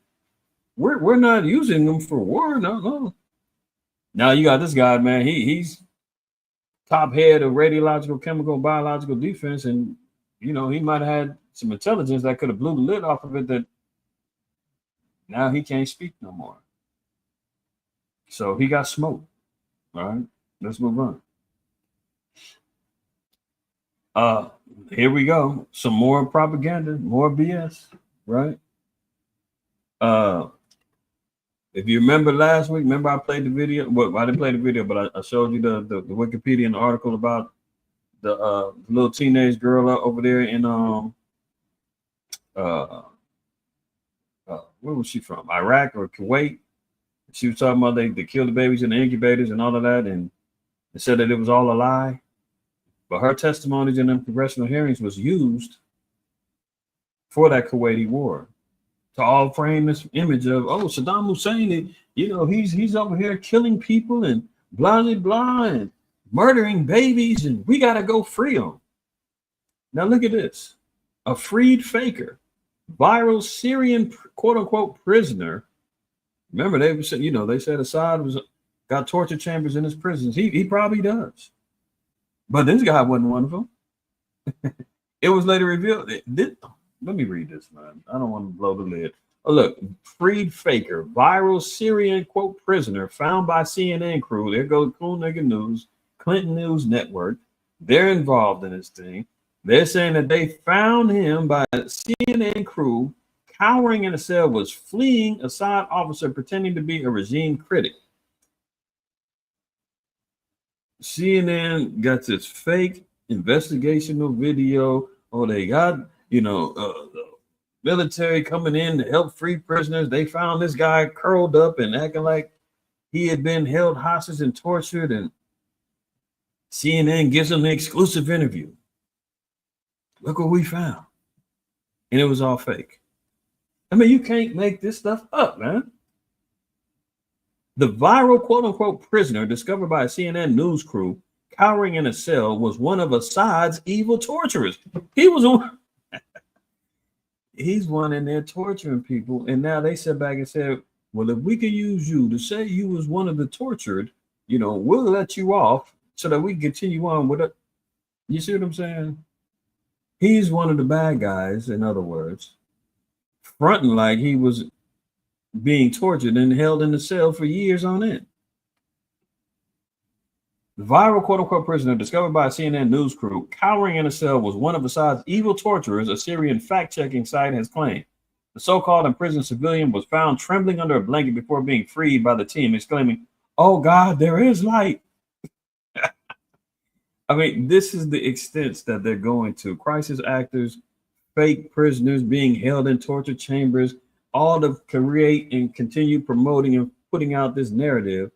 we're not using them for war. No." Now you got this guy, man. He's top head of radiological, chemical, biological defense, and you know he might have had some intelligence that could have blew the lid off of it. That now he can't speak no more. So he got smoked. All right, let's move on. Here we go. Some more propaganda, more BS, right? If you remember last week, I played the video. Well, I didn't play the video, but I showed you the Wikipedia article about the little teenage girl over there in where was she from? Iraq or Kuwait? She was talking about they killed the babies in the incubators and all of that, and they said that it was all a lie. But her testimonies in them congressional hearings was used for that Kuwaiti war to all frame this image of, oh, Saddam Hussein, you know, he's over here killing people and blah, blah, blah, and murdering babies, and we got to go free them. Now look at this. A freed faker, viral Syrian quote-unquote prisoner. Remember, they said, you know, they said Assad got torture chambers in his prisons. He probably does. But this guy wasn't one of them. It was later revealed. Let me read this, man. I don't want to blow the lid. Oh, look, freed faker, viral Syrian quote prisoner found by CNN crew. There goes Cool Nigga News, Clinton News Network. They're involved in this thing. They're saying that they found him by CNN crew cowering in a cell, was fleeing Assad officer pretending to be a regime critic. CNN got this fake investigational video. Oh, they got, you know, the military coming in to help free prisoners. They found this guy curled up and acting like he had been held hostage and tortured. And CNN gives him an exclusive interview. Look what we found. And it was all fake. I mean, you can't make this stuff up, man. The viral quote-unquote prisoner discovered by a CNN news crew cowering in a cell was one of Assad's evil torturers. He's one in there torturing people. And now they sat back and said, well, if we can use you to say you was one of the tortured, you know, we'll let you off so that we can continue on with it. You see what I'm saying? He's one of the bad guys, in other words, fronting like he was being tortured and held in the cell for years on end. The viral quote-unquote prisoner discovered by a CNN news crew cowering in a cell was one of Assad's evil torturers, a Syrian fact-checking site has claimed. The so-called imprisoned civilian was found trembling under a blanket before being freed by the team, exclaiming, "Oh God, there is light." I mean, this is the extent that they're going to. Crisis actors, fake prisoners being held in torture chambers, all to create and continue promoting and putting out this narrative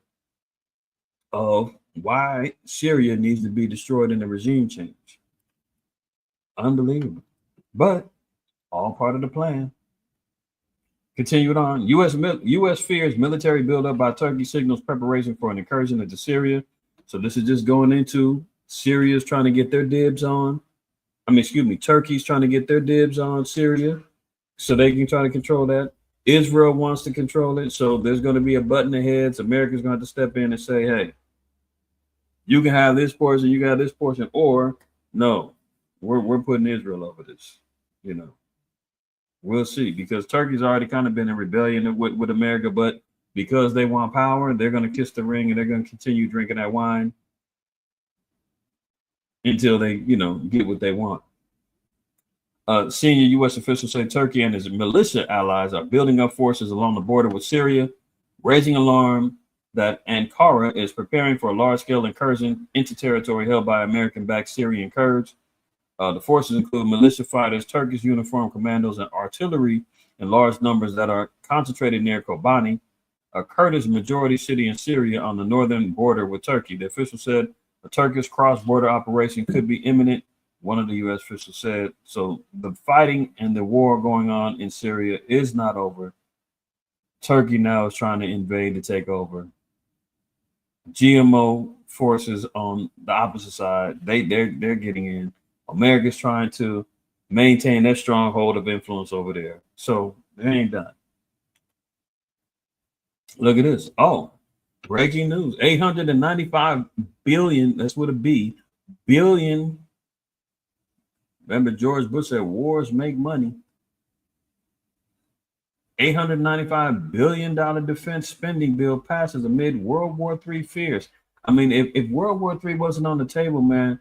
of why Syria needs to be destroyed in a regime change. Unbelievable. But all part of the plan. Continued on. U.S. fears military buildup by Turkey signals preparation for an incursion into Syria. So this is just going into Syria's trying to get their dibs on. Turkey's trying to get their dibs on Syria so they can try to control that. Israel wants to control it. So there's going to be a button ahead. So America's going to have to step in and say, hey, you can have this portion, you got this portion, or no, we're putting Israel over this, you know. We'll see, because Turkey's already kind of been in rebellion with America, but because they want power, they're going to kiss the ring and they're going to continue drinking that wine until they, get what they want. Senior U.S. officials say Turkey and its militia allies are building up forces along the border with Syria, raising alarm that Ankara is preparing for a large-scale incursion into territory held by American-backed Syrian Kurds. The forces include militia fighters, Turkish uniformed commandos, and artillery in large numbers that are concentrated near Kobani, a Kurdish majority city in Syria on the northern border with Turkey. The official said a Turkish cross-border operation could be imminent, one of the U.S. officials said. So the fighting and the war going on in Syria is not over. Turkey now is trying to invade and take over. GMO forces on the opposite side, they're getting in. America's trying to maintain their stronghold of influence over there. So they ain't done. Look at this. Oh, breaking news. 895 billion, that's what it be, billion. Remember George Bush said wars make money. $895 billion defense spending bill passes amid World War III fears. I mean, if World War III wasn't on the table, man,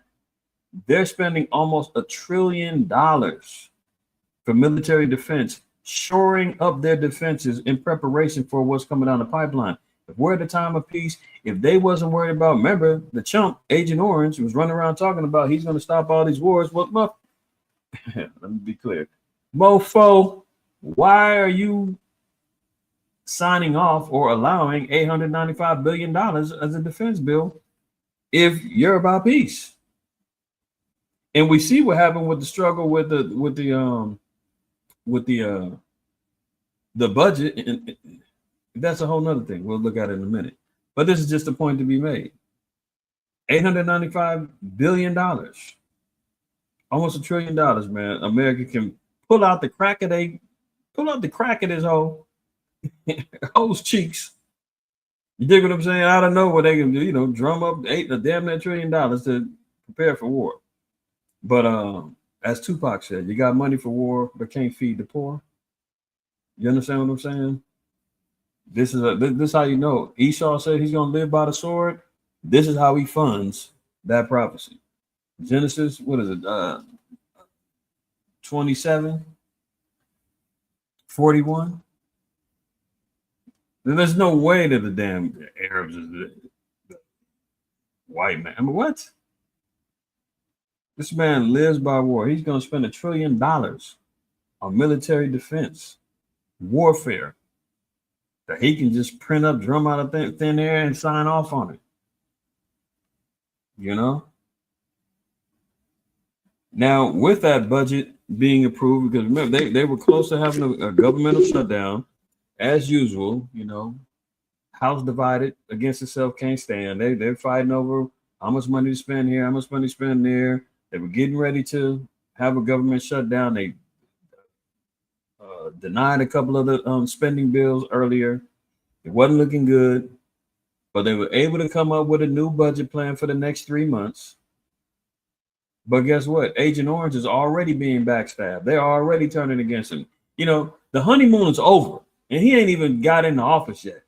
they're spending almost $1 trillion for military defense, shoring up their defenses in preparation for what's coming down the pipeline. If we're at a time of peace, if they wasn't worried about, remember, the chump, Agent Orange, was running around talking about he's going to stop all these wars. Well, let me be clear. Mofo, why are you signing off or allowing $895 billion as a defense bill if you're about peace? And we see what happened with the struggle with the budget, and that's a whole nother thing. We'll look at it in a minute. But this is just a point to be made. $895 billion, almost $1 trillion, man. America can pull out the crack of his hoes cheeks. You dig what I'm saying? I don't know what they can do, drum up a damn near $1 trillion to prepare for war. But as Tupac said, you got money for war, but can't feed the poor. You understand what I'm saying? This is how you know. Esau said he's going to live by the sword. This is how he funds that prophecy. Genesis, what is it? 27:41. There's no way that the damn Arabs is the white man. I mean, what? This man lives by war. He's going to spend $1 trillion on military defense, warfare, that he can just print up, drum out of thin air, and sign off on it. Now, with that budget being approved, because remember, they were close to having a governmental shutdown, as usual. House divided against itself, can't stand. They're fighting over how much money to spend here, how much money to spend there. They were getting ready to have a government shutdown. They denied a couple of the spending bills earlier. It wasn't looking good, but they were able to come up with a new budget plan for the next 3 months. But guess what? Agent Orange is already being backstabbed. They're already turning against him. The honeymoon is over, and he ain't even got in the office yet.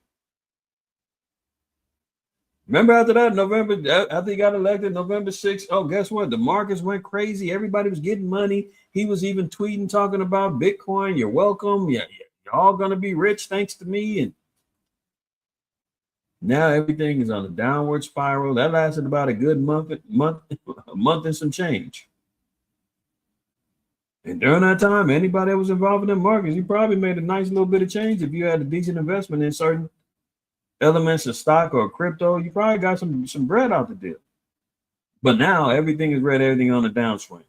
Remember after that, after he got elected, November 6th, oh, guess what? The markets went crazy. Everybody was getting money. He was even tweeting, talking about Bitcoin. You're welcome. Yeah, you're all going to be rich thanks to me. And now everything is on a downward spiral. That lasted about a good month and some change. And during that time, anybody that was involved in the markets, you probably made a nice little bit of change. If you had a decent investment in certain elements of stock or crypto, you probably got some bread out the deal. But now everything is red, everything on the downswing.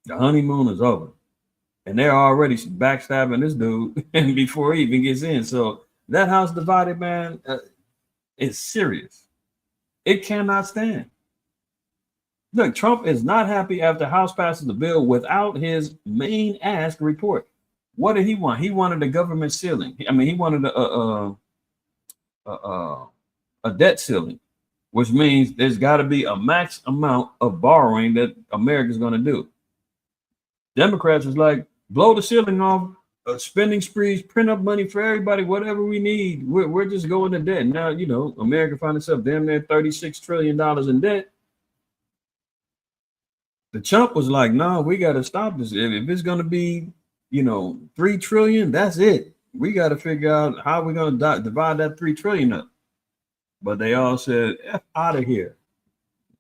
The honeymoon is over. And they're already backstabbing this dude and before he even gets in. So that house divided, man, is serious. It cannot stand. Look, Trump is not happy after House passes the bill without his main ask report. What did he want? He wanted a government ceiling. I mean, he wanted a debt ceiling, which means there's got to be a max amount of borrowing that America's going to do. Democrats was like, blow the ceiling off, spending sprees, print up money for everybody, whatever we need. We're just going to debt. Now, you know, America found itself damn near $36 trillion in debt. The chump was like, no, we got to stop this. If it's going to be, you know, 3 trillion, that's it. We got to figure out how we're going to divide that 3 trillion up. But they all said, F out of here.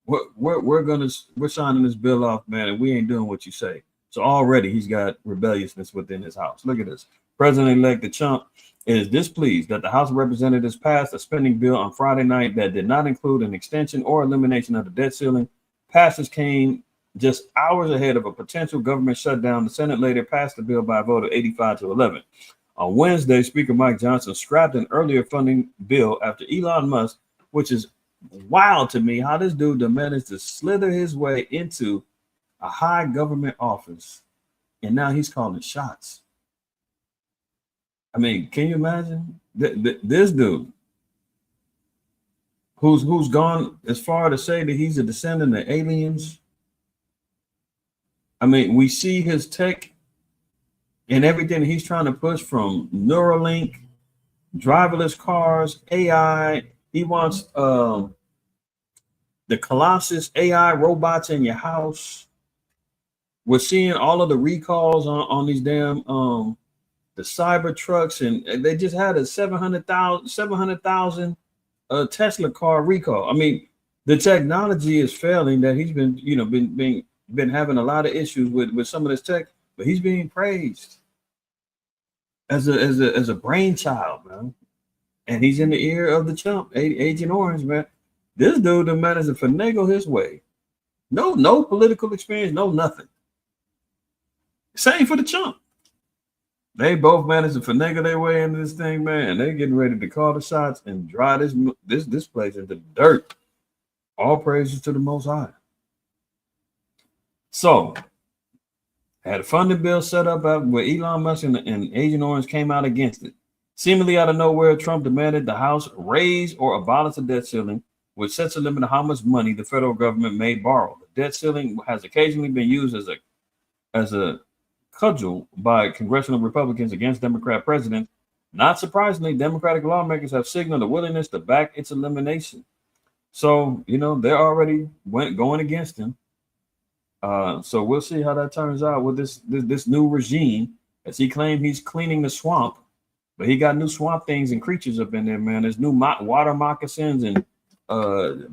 We're signing this bill off, man, and we ain't doing what you say. So already he's got rebelliousness within his house. Look at this. President-elect the chump is displeased that the House of Representatives passed a spending bill on Friday night that did not include an extension or elimination of the debt ceiling. Passage came just hours ahead of a potential government shutdown. The Senate later passed the bill by a vote of 85-11. On Wednesday, Speaker Mike Johnson scrapped an earlier funding bill after Elon Musk, which is wild to me how this dude managed to slither his way into a high government office, and now he's calling shots. I mean, can you imagine this dude who's gone as far to say that he's a descendant of aliens? I mean, we see his tech and everything he's trying to push, from Neuralink, driverless cars, AI. He wants the Colossus AI robots in your house. We're seeing all of the recalls on these damn the cyber trucks, and they just had a 700,000 Tesla car recall. I mean, the technology is failing. That he's been, you know, been having a lot of issues with some of this tech, but he's being praised as a brainchild, man. And he's in the ear of the chump, Agent Orange, man. This dude managed to finagle his way. No political experience, no nothing. Same for the chump. They both managed to finagle their way into this thing, man. They're getting ready to call the shots and dry this place into the dirt. All praises to the Most High. So, had a funding bill set up where Elon Musk and Agent Orange came out against it. Seemingly out of nowhere, Trump demanded the House raise or abolish the debt ceiling, which sets a limit on how much money the federal government may borrow. The debt ceiling has occasionally been used as a cudgel by congressional Republicans against Democrat presidents. Not surprisingly, Democratic lawmakers have signaled a willingness to back its elimination. So, you know, they're already going against him. So we'll see how that turns out with this new regime, as he claimed he's cleaning the swamp, but he got new swamp things and creatures up in there, man. There's new water moccasins and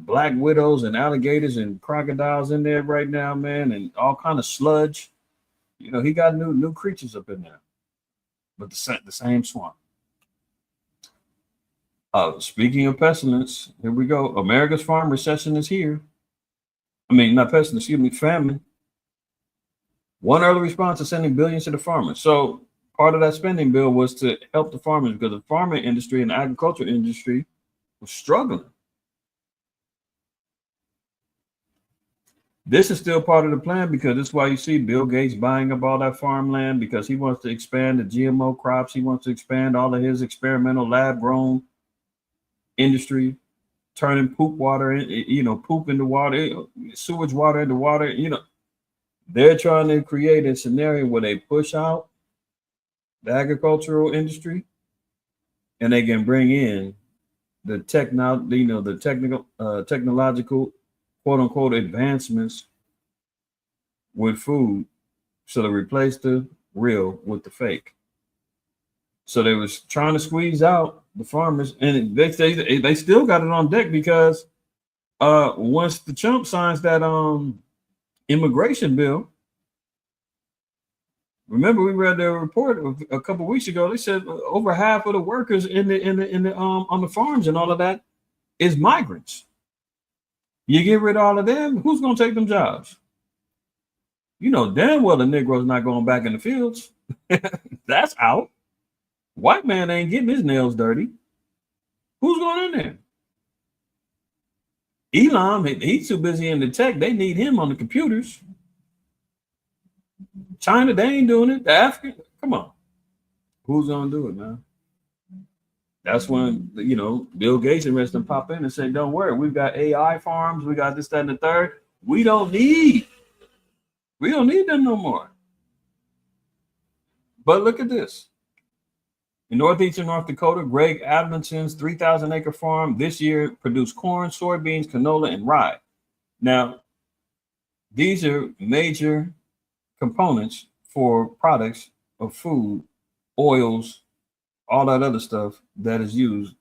black widows and alligators and crocodiles in there right now, man, and all kind of sludge. You know, he got new creatures up in there, but the same swamp. Speaking of pestilence, here we go. America's farm recession is here. I mean, not pestilence, excuse me, famine. One early response is sending billions to the farmers. So part of that spending bill was to help the farmers, because the farming industry and the agriculture industry was struggling. This is still part of the plan, because that's why you see Bill Gates buying up all that farmland, because he wants to expand the GMO crops. He wants to expand all of his experimental lab-grown industry, turning poop water in, poop into water, sewage water into water. You know, they're trying to create a scenario where they push out the agricultural industry, and they can bring in the technological quote unquote advancements with food, so to replace the real with the fake. So they was trying to squeeze out the farmers, and they say they still got it on deck, because once the chump signs that immigration bill, remember we read the report a couple of weeks ago. They said over half of the workers in the on the farms and all of that is migrants. You get rid of all of them, who's going to take them jobs? You know damn well the Negro's not going back in the fields. That's out. White man ain't getting his nails dirty. Who's going in there? Elon, he's too busy in the tech. They need him on the computers. China, they ain't doing it. The African, come on. Who's going to do it, man? That's when, you know, Bill Gates and rest them pop in and say, don't worry, we've got AI farms, we got this, that, and the third. We don't need them no more. But look at this. In northeastern North Dakota, Greg Adamson's 3,000-acre farm this year produced corn, soybeans, canola, and rye. Now, these are major components for products of food, oils, all that other stuff that is used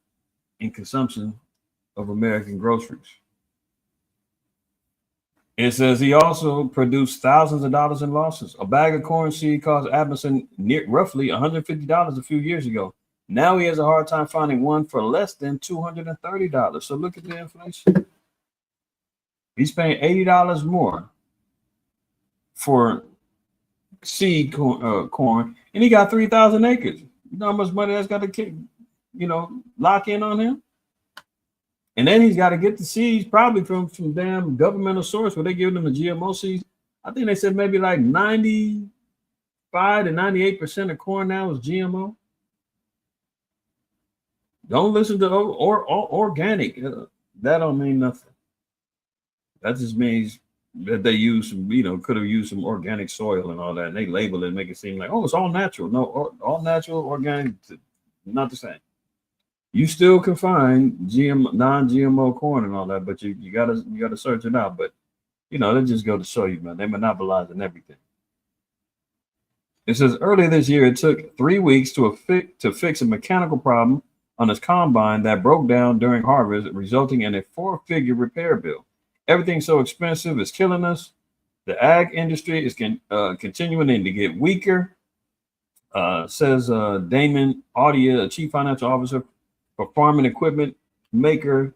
in consumption of American groceries. It says he also produced thousands of dollars in losses. A bag of corn seed cost Adamson roughly $150 a few years ago. Now he has a hard time finding one for less than $230. So look at the inflation. He's paying $80 more for seed corn, and he got 3,000 acres. You know how much money that's got to, lock in on him? And then he's got to get the seeds probably from damn governmental source where they give them the GMO seeds. I think they said maybe like 95 to 98% of corn now is GMO. Don't listen to organic. That don't mean nothing. That just means that they use some, could have used some organic soil and all that. And they label it and make it seem like, oh, it's all natural. No, all natural, organic, not the same. You still can find non-GMO corn and all that, but you gotta search it out. But they just go to show you, man, they're monopolizing everything. It says earlier this year it took 3 weeks to fix a mechanical problem on his combine that broke down during harvest, resulting in a 4-figure repair bill. Everything's so expensive, it's killing us. The ag industry is continuing to get weaker, says Damon Audia, Chief Financial Officer for farm and equipment maker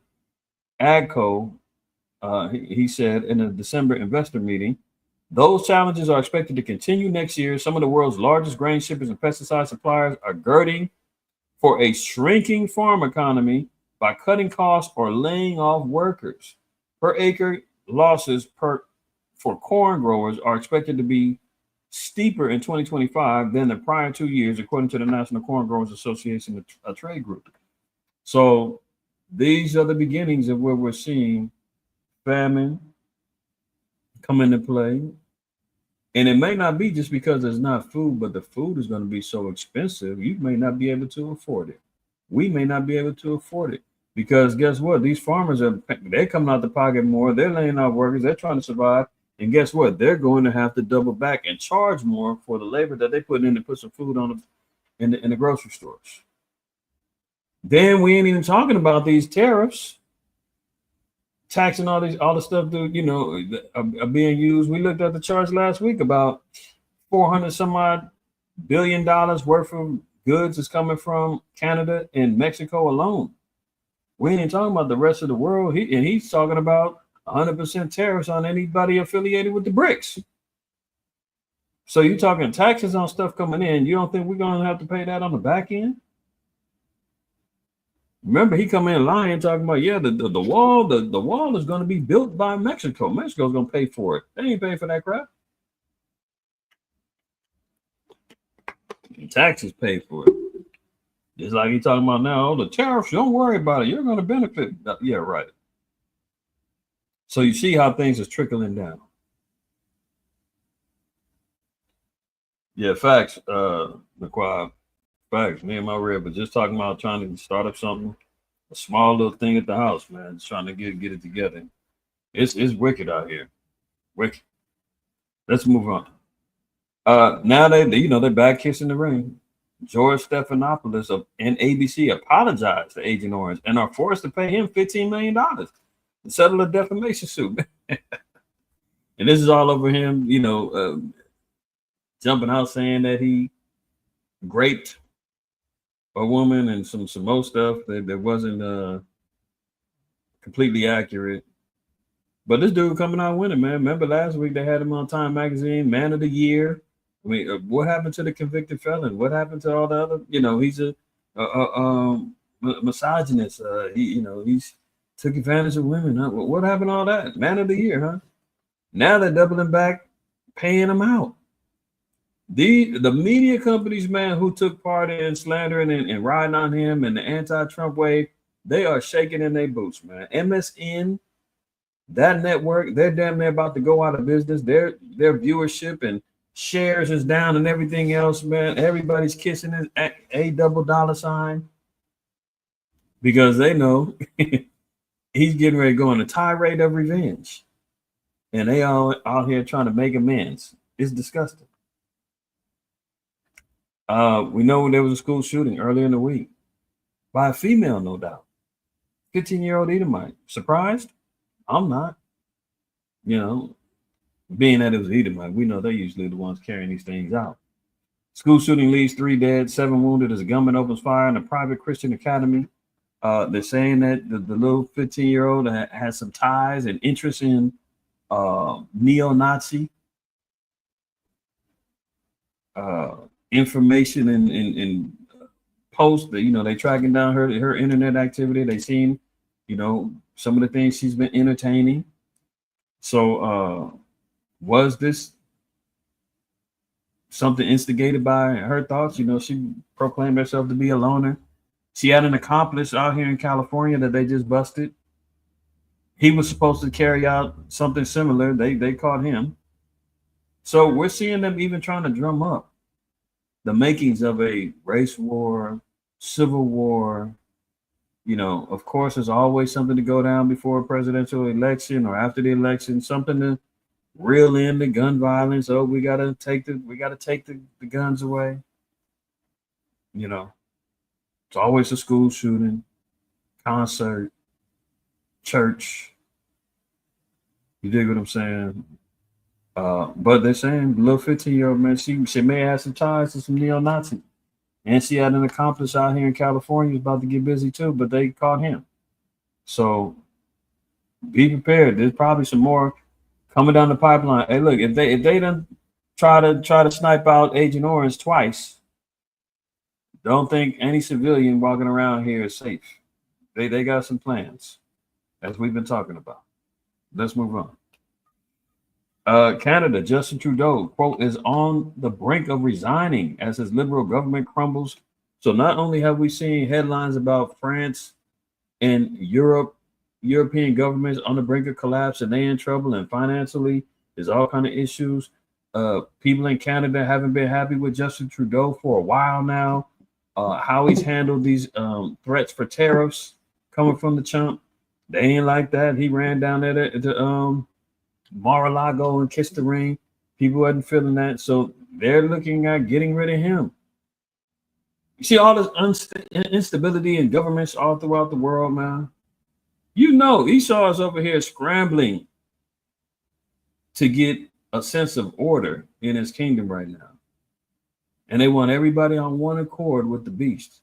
AGCO. He said in a December investor meeting, those challenges are expected to continue next year. Some of the world's largest grain shippers and pesticide suppliers are girding for a shrinking farm economy by cutting costs or laying off workers. Per acre losses for corn growers are expected to be steeper in 2025 than the prior 2 years, according to the National Corn Growers Association, a trade group. So these are the beginnings of where we're seeing famine come into play. And it may not be just because there's not food, but the food is going to be so expensive, you may not be able to afford it. We may not be able to afford it. Because guess what? These farmers they're coming out the pocket more. They're laying off workers. They're trying to survive. And guess what? They're going to have to double back and charge more for the labor that they put in to put some food on in the grocery stores. Then we ain't even talking about these tariffs, taxing all the stuff that are being used. We looked at the charts last week about $400 some odd billion worth of goods is coming from Canada and Mexico alone. We ain't talking about the rest of the world. He's talking about 100% tariffs on anybody affiliated with the BRICS. So you're talking taxes on stuff coming in. You don't think we're going to have to pay that on the back end? Remember, he come in lying, talking about, the wall is going to be built by Mexico. Mexico's going to pay for it. They ain't paying for that crap. And taxes pay for it. Just like he's talking about now, the tariffs, don't worry about it. You're going to benefit. Yeah, right. So you see how things is trickling down. Yeah, facts, McQuarrie. Facts. Me and my rib, but just talking about trying to start up something, a small little thing at the house, man. Just trying to get it together. It's wicked out here. Wicked. Let's move on. Now they're back kissing the ring. George Stephanopoulos of ABC apologized to Agent Orange and are forced to pay him $15 million to settle a defamation suit. And this is all over him, jumping out saying that he raped a woman and some more stuff that wasn't completely accurate. But this dude coming out winning, man. Remember last week they had him on Time Magazine, Man of the Year. I mean, what happened to the convicted felon? What happened to all the other? He's a misogynist. He's took advantage of women. Huh? What happened to all that? Man of the Year, huh? Now they're doubling back, paying him out. The media companies, man, who took part in slandering and riding on him and the anti-Trump wave, they are shaking in their boots, man. MSN, that network, they're damn near about to go out of business. Their viewership and shares is down and everything else, man. Everybody's kissing his a double dollar sign because they know he's getting ready to go on a tirade of revenge. And they all out here trying to make amends. It's disgusting. We know there was a school shooting earlier in the week by a female, no doubt. 15-year-old Edomite. Surprised? I'm not. You know, being that it was Edomite, we know they're usually the ones carrying these things out. School shooting leaves 3 dead, 7 wounded as a gunman opens fire in a private Christian academy. They're saying that the little 15-year-old has some ties and interest in neo-Nazi information and posts that, you know, they tracking down her internet activity. They seen, you know, some of the things she's been entertaining. So was this something instigated by her thoughts? You know, she proclaimed herself to be a loner. She had an accomplice out here in California that they just busted. He was supposed to carry out something similar. They caught him. So we're seeing them even trying to drum up the makings of a race war, civil war. You know, of course, there's always something to go down before a presidential election or after the election, something to reel in the gun violence. Oh, we gotta take the guns away. You know, it's always a school shooting, concert, church. You dig what I'm saying? But they're saying the little 15-year-old man, she may have some ties to some neo-Nazi. And she had an accomplice out here in California who's about to get busy too, but they caught him. So be prepared. There's probably some more coming down the pipeline. Hey, look, if they don't try to snipe out Agent Orange twice, don't think any civilian walking around here is safe. They got some plans, as we've been talking about. Let's move on. Canada, Justin Trudeau, quote, is on the brink of resigning as his liberal government crumbles. So not only have we seen headlines about France and European governments on the brink of collapse and they in trouble and financially there's all kind of issues. People in Canada haven't been happy with Justin Trudeau for a while now. How he's handled these threats for tariffs coming from the chump. They ain't like that. He ran down there to Mar-a-Lago and kissed the ring. People wasn't feeling that, so they're looking at getting rid of him. You see all this instability in governments all throughout the world, man. You know, Esau is over here scrambling to get a sense of order in his kingdom right now, and they want everybody on one accord with the beast.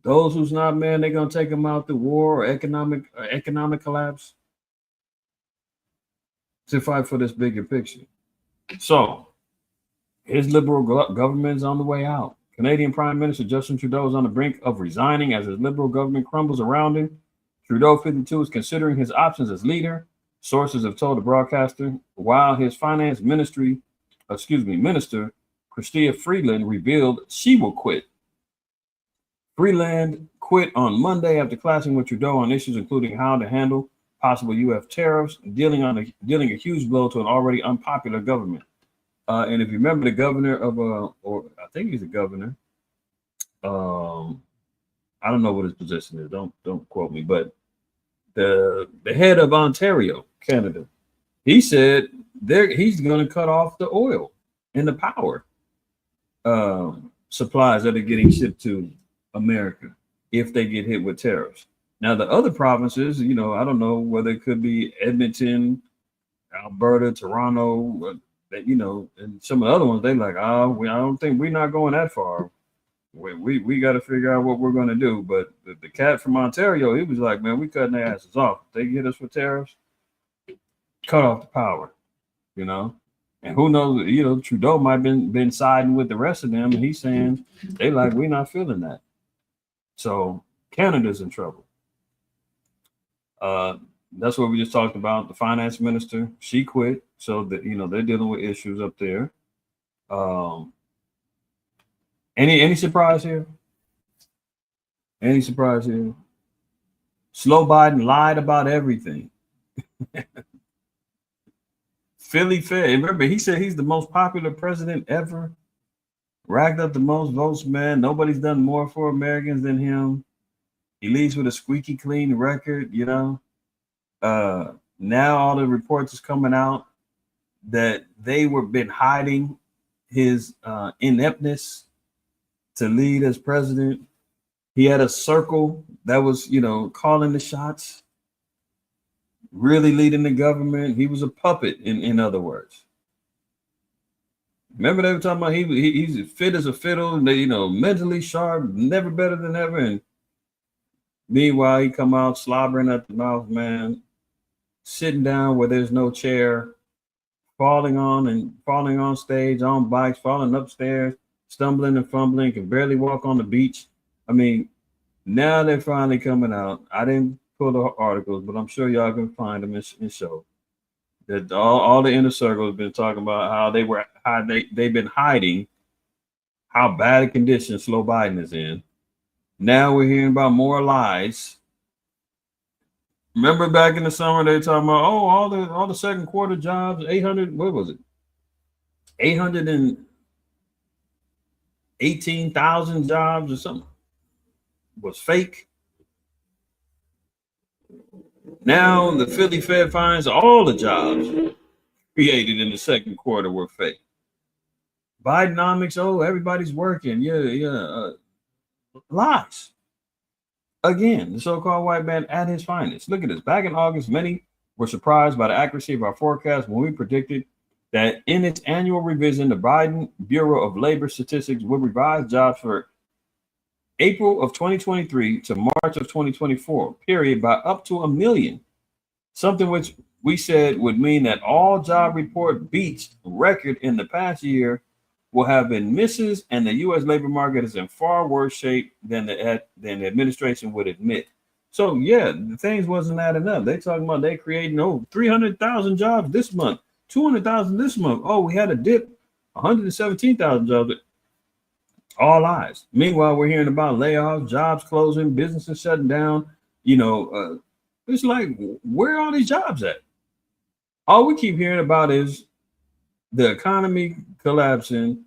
Those who's not, man, they're gonna take them out through war or economic collapse to fight for this bigger picture. So his liberal government is on the way out. Canadian Prime Minister Justin Trudeau is on the brink of resigning as his liberal government crumbles around him. Trudeau, 52, is considering his options as leader, sources have told the broadcaster, while his finance minister, Chrystia Freeland, revealed she will quit. Freeland quit on Monday after clashing with Trudeau on issues including how to handle possible U.S. tariffs, dealing a huge blow to an already unpopular government. And if you remember, the governor of or I think he's a governor. I don't know what his position is. Don't quote me. But the head of Ontario, Canada, he said he's going to cut off the oil and the power supplies that are getting shipped to America if they get hit with tariffs. Now, the other provinces, you know, I don't know whether it could be Edmonton, Alberta, Toronto, that, you know, and some of the other ones, they like, I don't think we're not going that far. We got to figure out what we're going to do. But the cat from Ontario, he was like, man, we cutting their asses off. If they get us with tariffs, cut off the power, you know. And who knows, you know, Trudeau might have been siding with the rest of them, and he's saying they like, we're not feeling that. So Canada's in trouble. That's what we just talked about. The finance minister, she quit, so that, you know, they're dealing with issues up there. Any surprise here? Any surprise here? Slow Biden lied about everything. Philly Fed. Remember, he said he's the most popular president ever. Racked up the most votes, man. Nobody's done more for Americans than him. He leads with a squeaky clean record, you know. Now all the reports is coming out that they were been hiding his ineptness to lead as president. He had a circle that was, you know, calling the shots, really leading the government. He was a puppet, in other words. Remember they were talking about he's fit as a fiddle, and they, you know, mentally sharp, never better than ever. And meanwhile, he come out slobbering at the mouth, man, sitting down where there's no chair, falling on stage, on bikes, falling upstairs, stumbling and fumbling, can barely walk on the beach. I mean, now they're finally coming out. I didn't pull the articles, but I'm sure y'all can find them and show that all the inner circle has been talking about how they've been hiding how bad a condition slow Biden is in. Now we're hearing about more lies. Remember back in the summer they were talking about all the second quarter jobs, 800, what was it? 818,000 jobs or something was fake. Now the Philly Fed finds all the jobs created in the second quarter were fake. Bidenomics, everybody's working. Lies. Again, the so-called white man at his finest. Look at this. Back in August, many were surprised by the accuracy of our forecast when we predicted that in its annual revision, the Biden Bureau of Labor Statistics would revise jobs for April of 2023 to March of 2024, period, by up to 1 million. Something which we said would mean that all job report beats record in the past year will have been misses, and the U.S. labor market is in far worse shape than the administration would admit. So, yeah, the things wasn't adding up. They talking about they creating 300,000 jobs this month, 200,000 this month. Oh, we had a dip, 117,000 jobs. All lies. Meanwhile, we're hearing about layoffs, jobs closing, businesses shutting down. It's like, where are all these jobs at? All we keep hearing about is the economy collapsing,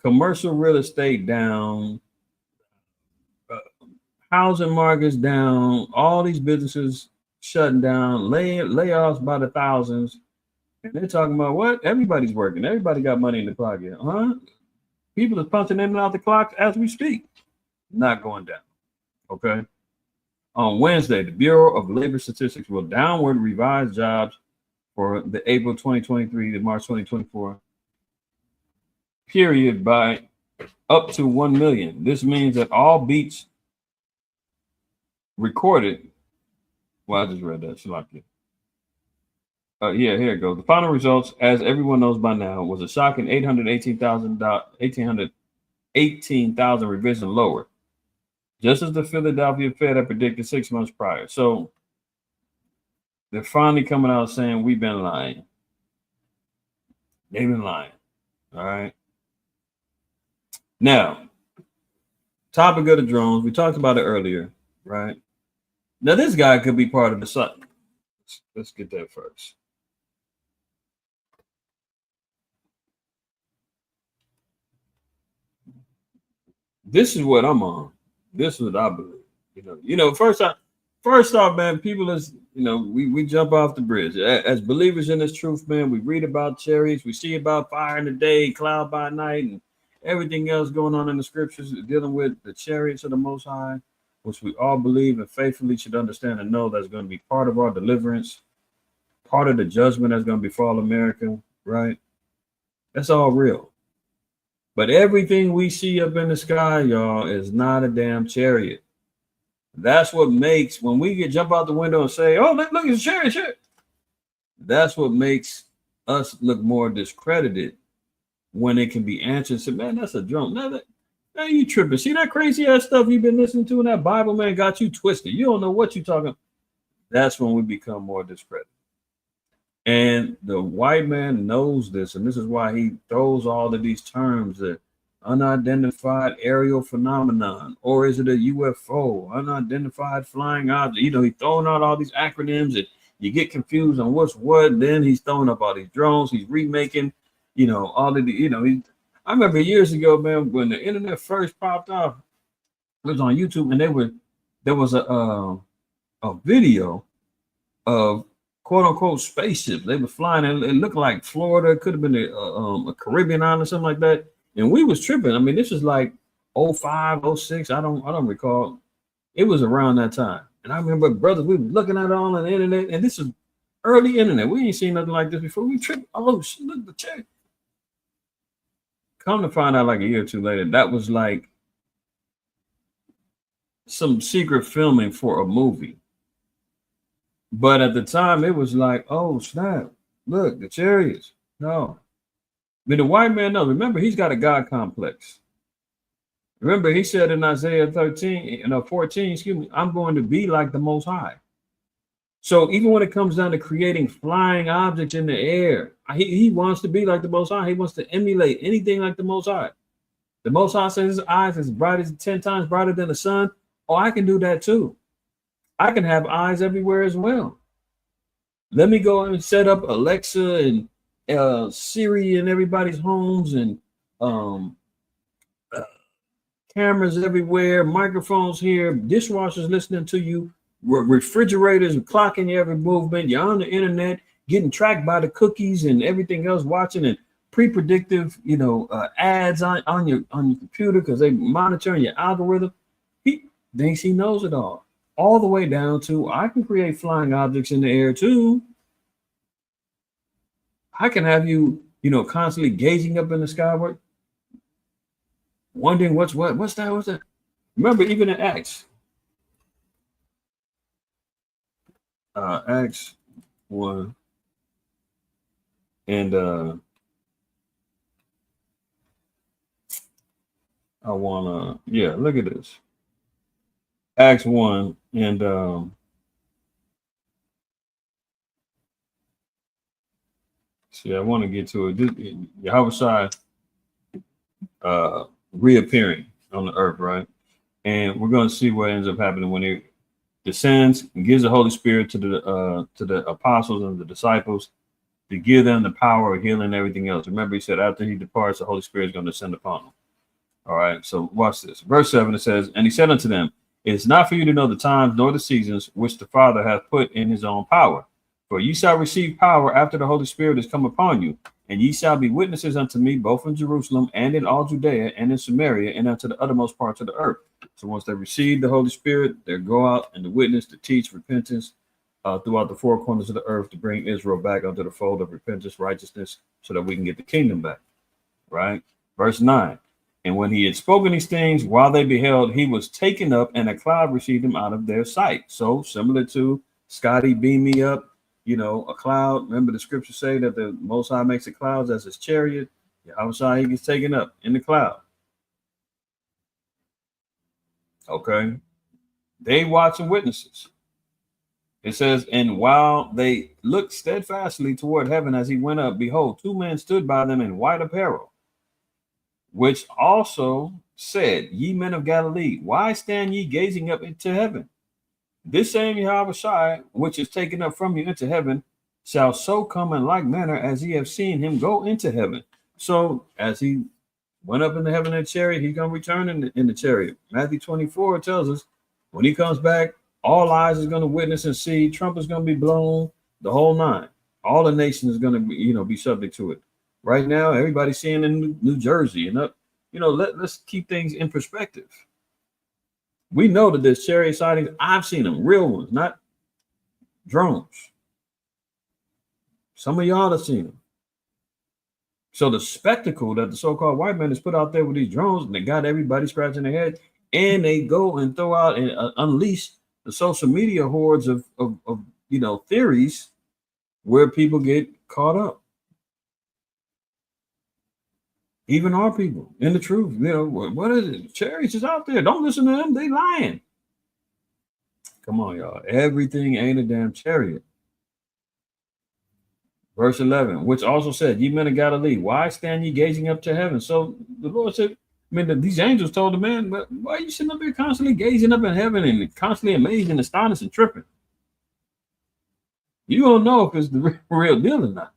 commercial real estate down, housing markets down, all these businesses shutting down, layoffs by the thousands. And they're talking about what? Everybody's working. Everybody got money in the pocket. Huh? People are punching in and out the clock as we speak. Not going down. Okay. On Wednesday, the Bureau of Labor Statistics will downward revise jobs for the April 2023 to March 2024 period by up to 1 million. This means that all beats recorded. Well, I just read that. Shalakia. Here it goes. The final results, as everyone knows by now, was a shocking 818,000 revision lower, just as the Philadelphia Fed had predicted 6 months prior. So they're finally coming out saying we've been lying. They've been lying. All right. Now, topic of the drones. We talked about it earlier, right? Now, this guy could be part of the sun. Let's get that first. This is what I'm on. This is what I believe. First off, man, people is, we jump off the bridge. As believers in this truth, man, we read about chariots, we see about fire in the day, cloud by night, and everything else going on in the scriptures dealing with the chariots of the Most High, which we all believe and faithfully should understand and know that's going to be part of our deliverance, part of the judgment that's going to befall America, right? That's all real. But everything we see up in the sky, y'all, is not a damn chariot. That's what makes, when we jump out the window and say, oh, look, it's a chariot. That's what makes us look more discredited when it can be answered. Say, man, that's a drone. Now you tripping. See that crazy ass stuff you've been listening to in that Bible, man, got you twisted. You don't know what you're talking about. That's when we become more discredited. And the white man knows this, and this is why he throws all of these terms, the unidentified aerial phenomenon, or is it a UFO, unidentified flying object? He's throwing out all these acronyms that you get confused on what's what. Then he's throwing up all these drones. He's remaking, all of the, I remember years ago, man, when the internet first popped off, it was on YouTube, and there was a video of quote unquote spaceships. They were flying, and it looked like Florida. It could have been a Caribbean island or something like that. And we was tripping. I mean, this was like 05, 06. I don't recall. It was around that time. And I remember, brothers, we were looking at it all on the internet, and this is early internet. We ain't seen nothing like this before. We tripped. Oh, shit, look at the check. Come to find out, like a year or two later, that was like some secret filming for a movie. But at the time, it was like, oh, snap. Look, the chariots. No. I mean, the white man, no. Remember, he's got a God complex. Remember, he said in Isaiah 14, I'm going to be like the Most High. So even when it comes down to creating flying objects in the air, he wants to be like the Most High. He wants to emulate anything like the Most High. The Most High says his eyes is bright as 10 times brighter than the sun. Oh, I can do that too. I can have eyes everywhere as well. Let me go and set up Alexa and Siri in everybody's homes, and cameras everywhere, microphones here, dishwashers listening to you, refrigerators clocking your every movement. You're on the internet, getting tracked by the cookies and everything else, watching and pre-predictive, ads on your computer because they monitoring your algorithm. He thinks he knows it all the way down to I can create flying objects in the air too. I can have you, constantly gazing up in the skyward, wondering what's that? Remember, even in Acts 1, and I wanna, look at this. Acts 1, and see, I want to get to it. Yahweh reappearing on the earth, right? And we're going to see what ends up happening when he descends and gives the Holy Spirit to the apostles and the disciples to give them the power of healing and everything else. Remember, he said after he departs, the Holy Spirit is going to descend upon them. All right, so watch this. Verse 7, it says, and he said unto them, it is not for you to know the times nor the seasons which the Father hath put in his own power. For ye shall receive power after the Holy Spirit is come upon you, and ye shall be witnesses unto me both in Jerusalem and in all Judea and in Samaria and unto the uttermost parts of the earth. So once they receive the Holy Spirit, they go out and to witness, to teach repentance throughout the four corners of the earth, to bring Israel back unto the fold of repentance, righteousness, so that we can get the kingdom back. Right? Verse 9. And when he had spoken these things, while they beheld, he was taken up, and a cloud received him out of their sight. So similar to Scotty, beam me up, a cloud. Remember the scriptures say that the Most High makes the clouds as his chariot. Outside he gets taken up in the cloud. Okay. They watching witnesses. It says, and while they looked steadfastly toward heaven as he went up, behold, two men stood by them in white apparel, which also said, ye men of Galilee, why stand ye gazing up into heaven? This same Yahweh, which is taken up from you into heaven, shall so come in like manner as ye have seen him go into heaven. So as he went up into heaven in the chariot, he's going to return in the chariot. Matthew 24 tells us when he comes back, all eyes is going to witness and see, trumpet is going to be blown, the whole nine. All the nations is going to be, be subject to it. Right now, everybody's seeing in New Jersey, and let's keep things in perspective. We know that there's chariot sightings. I've seen them, real ones, not drones. Some of y'all have seen them. So the spectacle that the so-called white man has put out there with these drones, and they got everybody scratching their head, and they go and throw out and unleash the social media hordes of theories where people get caught up. Even our people in the truth, what is it? Chariots is out there. Don't listen to them. They lying. Come on, y'all. Everything ain't a damn chariot. Verse 11, which also said, ye men of Galilee, why stand ye gazing up to heaven? So the Lord said, these angels told the man, but why are you sitting up here constantly gazing up in heaven and constantly amazed and astonished and tripping? You don't know if it's the real deal or not.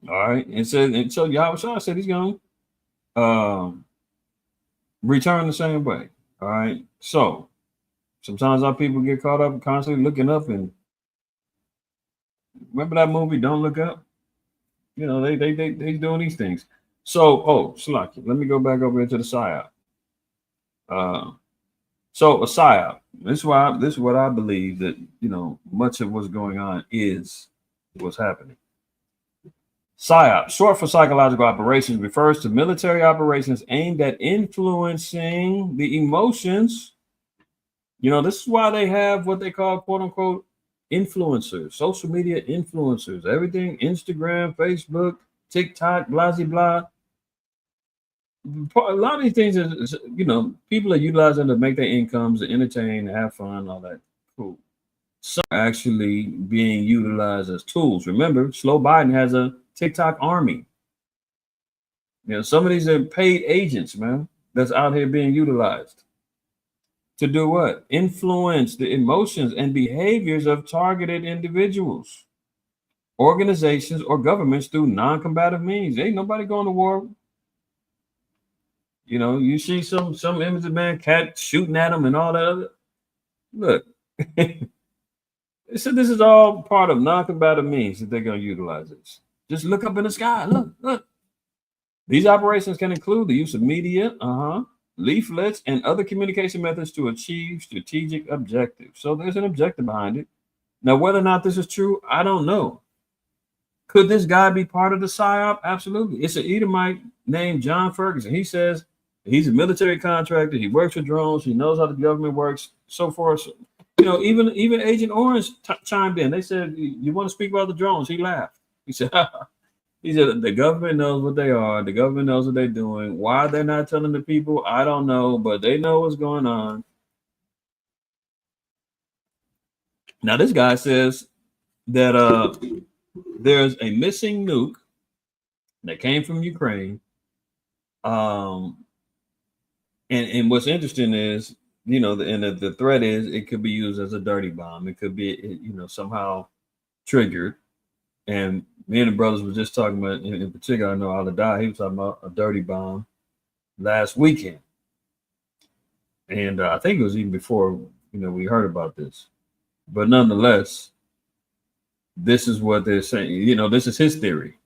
All right. And so Yahweh Shah said he's going to return the same way. All right. So sometimes our people get caught up constantly looking up, and remember that movie, Don't Look Up? You know, they doing these things. So, Slaki, let me go back over into the PSYOP. So a PSYOP. This is what I believe that, you know, much of what's going on is what's happening. PSYOP, short for psychological operations, refers to military operations aimed at influencing the emotions. You know, this is why they have what they call, quote unquote, influencers, social media influencers, everything, Instagram, Facebook, TikTok, blah, blah, blah. A lot of these things is, you know, people are utilizing to make their incomes, to entertain, have fun, all that. Cool. Some are actually being utilized as tools. Remember, Slow Biden has a TikTok army. You know, some of these are paid agents, man, that's out here being utilized to do what? Influence the emotions and behaviors of targeted individuals, organizations, or governments through non-combative means. Ain't nobody going to war. You know, you see some image of man, cat shooting at him and all that other. Look, so this is all part of non-combative means that they're going to utilize this. Just look up in the sky. Look. These operations can include the use of media, leaflets, and other communication methods to achieve strategic objectives. So there's an objective behind it. Now, whether or not this is true, I don't know. Could this guy be part of the PSYOP? Absolutely. It's an Edomite named John Ferguson. He says he's a military contractor. He works with drones. He knows how the government works, so forth. So, you know, even Agent Orange chimed in. They said, "You want to speak about the drones?" He laughed. He said, the government knows what they are. The government knows what they're doing. Why they're not telling the people, I don't know, but they know what's going on. Now, this guy says that there's a missing nuke that came from Ukraine. And what's interesting is, you know, the threat is it could be used as a dirty bomb. It could be, you know, somehow triggered. And me and the brothers were just talking about, in particular, I know Al-Adai, he was talking about a dirty bomb last weekend. And I think it was even before, you know, we heard about this. But nonetheless, this is what they're saying. You know, this is his theory,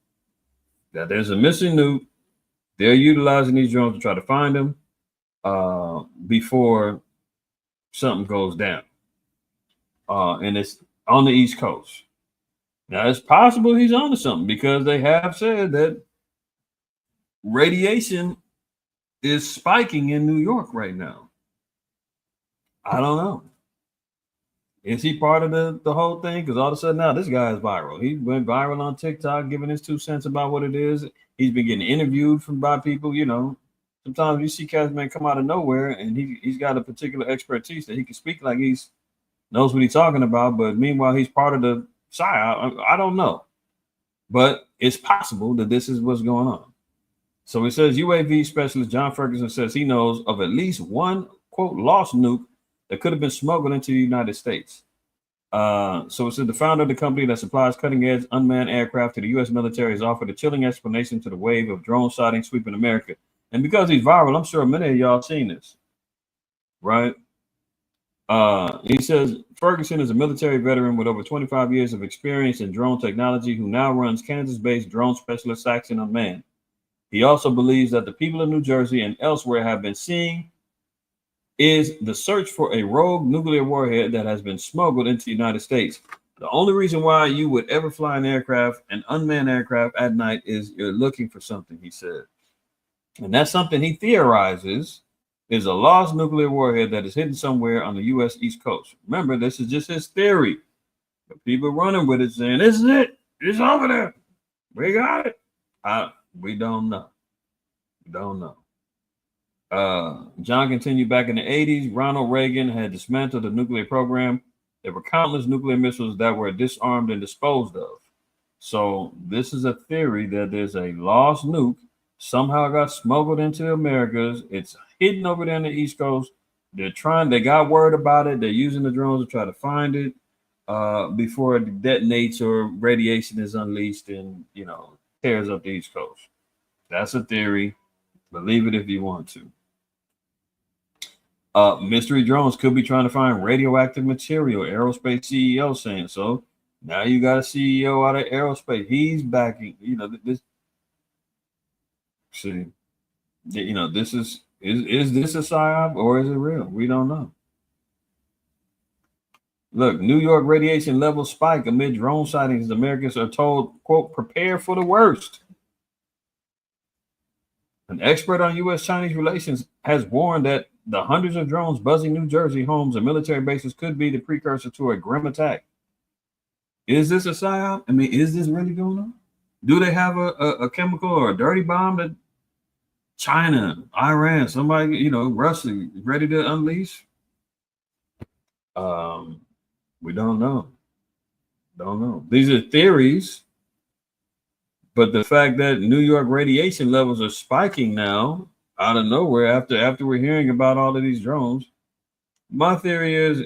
that there's a missing nuke. They're utilizing these drones to try to find them before something goes down. And it's on the East Coast. Now, it's possible he's onto something, because they have said that radiation is spiking in New York right now. I don't know. Is he part of the whole thing? Because all of a sudden now this guy is viral. He went viral on TikTok, giving his 2 cents about what it is. He's been getting interviewed by people. You know, sometimes you see cats man come out of nowhere, and he's got a particular expertise that he can speak like he's knows what he's talking about. But meanwhile, he's part of the PSYOP. I don't know, but it's possible that this is what's going on. So it says UAV specialist John Ferguson says he knows of at least one, quote, lost nuke that could have been smuggled into the United States. So it said the founder of the company that supplies cutting-edge unmanned aircraft to the U.S. military has offered a chilling explanation to the wave of drone sightings sweeping America. And because he's viral, I'm sure many of y'all seen this, right? He says Ferguson is a military veteran with over 25 years of experience in drone technology who now runs Kansas-based drone specialist Saxon Unmanned. He also believes that the people of New Jersey and elsewhere have been seeing is the search for a rogue nuclear warhead that has been smuggled into the United States. The only reason why you would ever fly an unmanned aircraft at night is you're looking for something, he said. And that's something he theorizes is a lost nuclear warhead that is hidden somewhere on the U.S. East Coast. Remember, this is just his theory. But people running with it saying, this is it. It's over there. We got it. We don't know. We don't know. John continued, back in the 80s, Ronald Reagan had dismantled the nuclear program. There were countless nuclear missiles that were disarmed and disposed of. So this is a theory that there's a lost nuke, somehow got smuggled into Americas. It's hidden over there on the East Coast. They got word about it. They're using the drones to try to find it. before it detonates or radiation is unleashed and tears up the East Coast. That's a theory. Believe it if you want to. Mystery drones could be trying to find radioactive material. Aerospace CEO saying so. Now you got a CEO out of aerospace. He's backing. This. See, this is this a psyop or is it real? We don't know. Look, New York radiation levels spike amid drone sightings. Americans are told, quote, prepare for the worst. An expert on U.S.-Chinese relations has warned that the hundreds of drones buzzing New Jersey homes and military bases could be the precursor to a grim attack. Is this a psyop? I mean, is this really going on? Do they have a chemical or a dirty bomb that China, Iran, somebody, Russia, ready to unleash? We don't know. Don't know. These are theories, but the fact that New York radiation levels are spiking now out of nowhere after we're hearing about all of these drones, my theory is,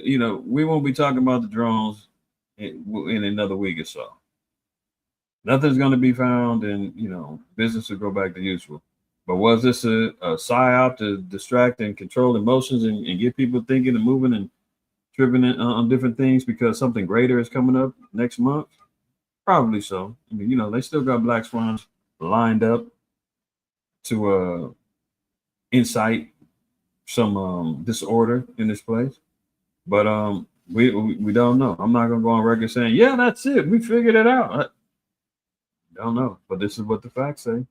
we won't be talking about the drones in another week or so. Nothing's going to be found, and business will go back to usual. But was this a psyop to distract and control emotions and get people thinking and moving and tripping on different things because something greater is coming up next month? Probably so. I mean, they still got black swans lined up to incite some disorder in this place. But we don't know. I'm not gonna go on record saying, yeah, that's it. We figured it out. I don't know, but this is what the facts say.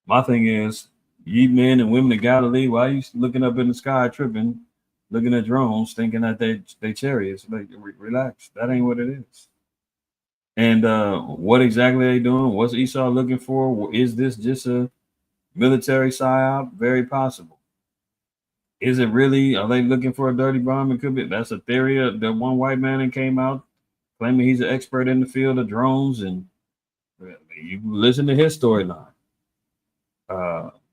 My thing is, ye men and women of Galilee, why are you looking up in the sky tripping? Looking at drones, thinking that they chariots. Like, relax. That ain't what it is. And what exactly are they doing? What's Esau looking for? Is this just a military psyop? Very possible. Is it really? Are they looking for a dirty bomb? It could be. That's a theory. That one white man that came out claiming he's an expert in the field of drones, and you listen to his storyline.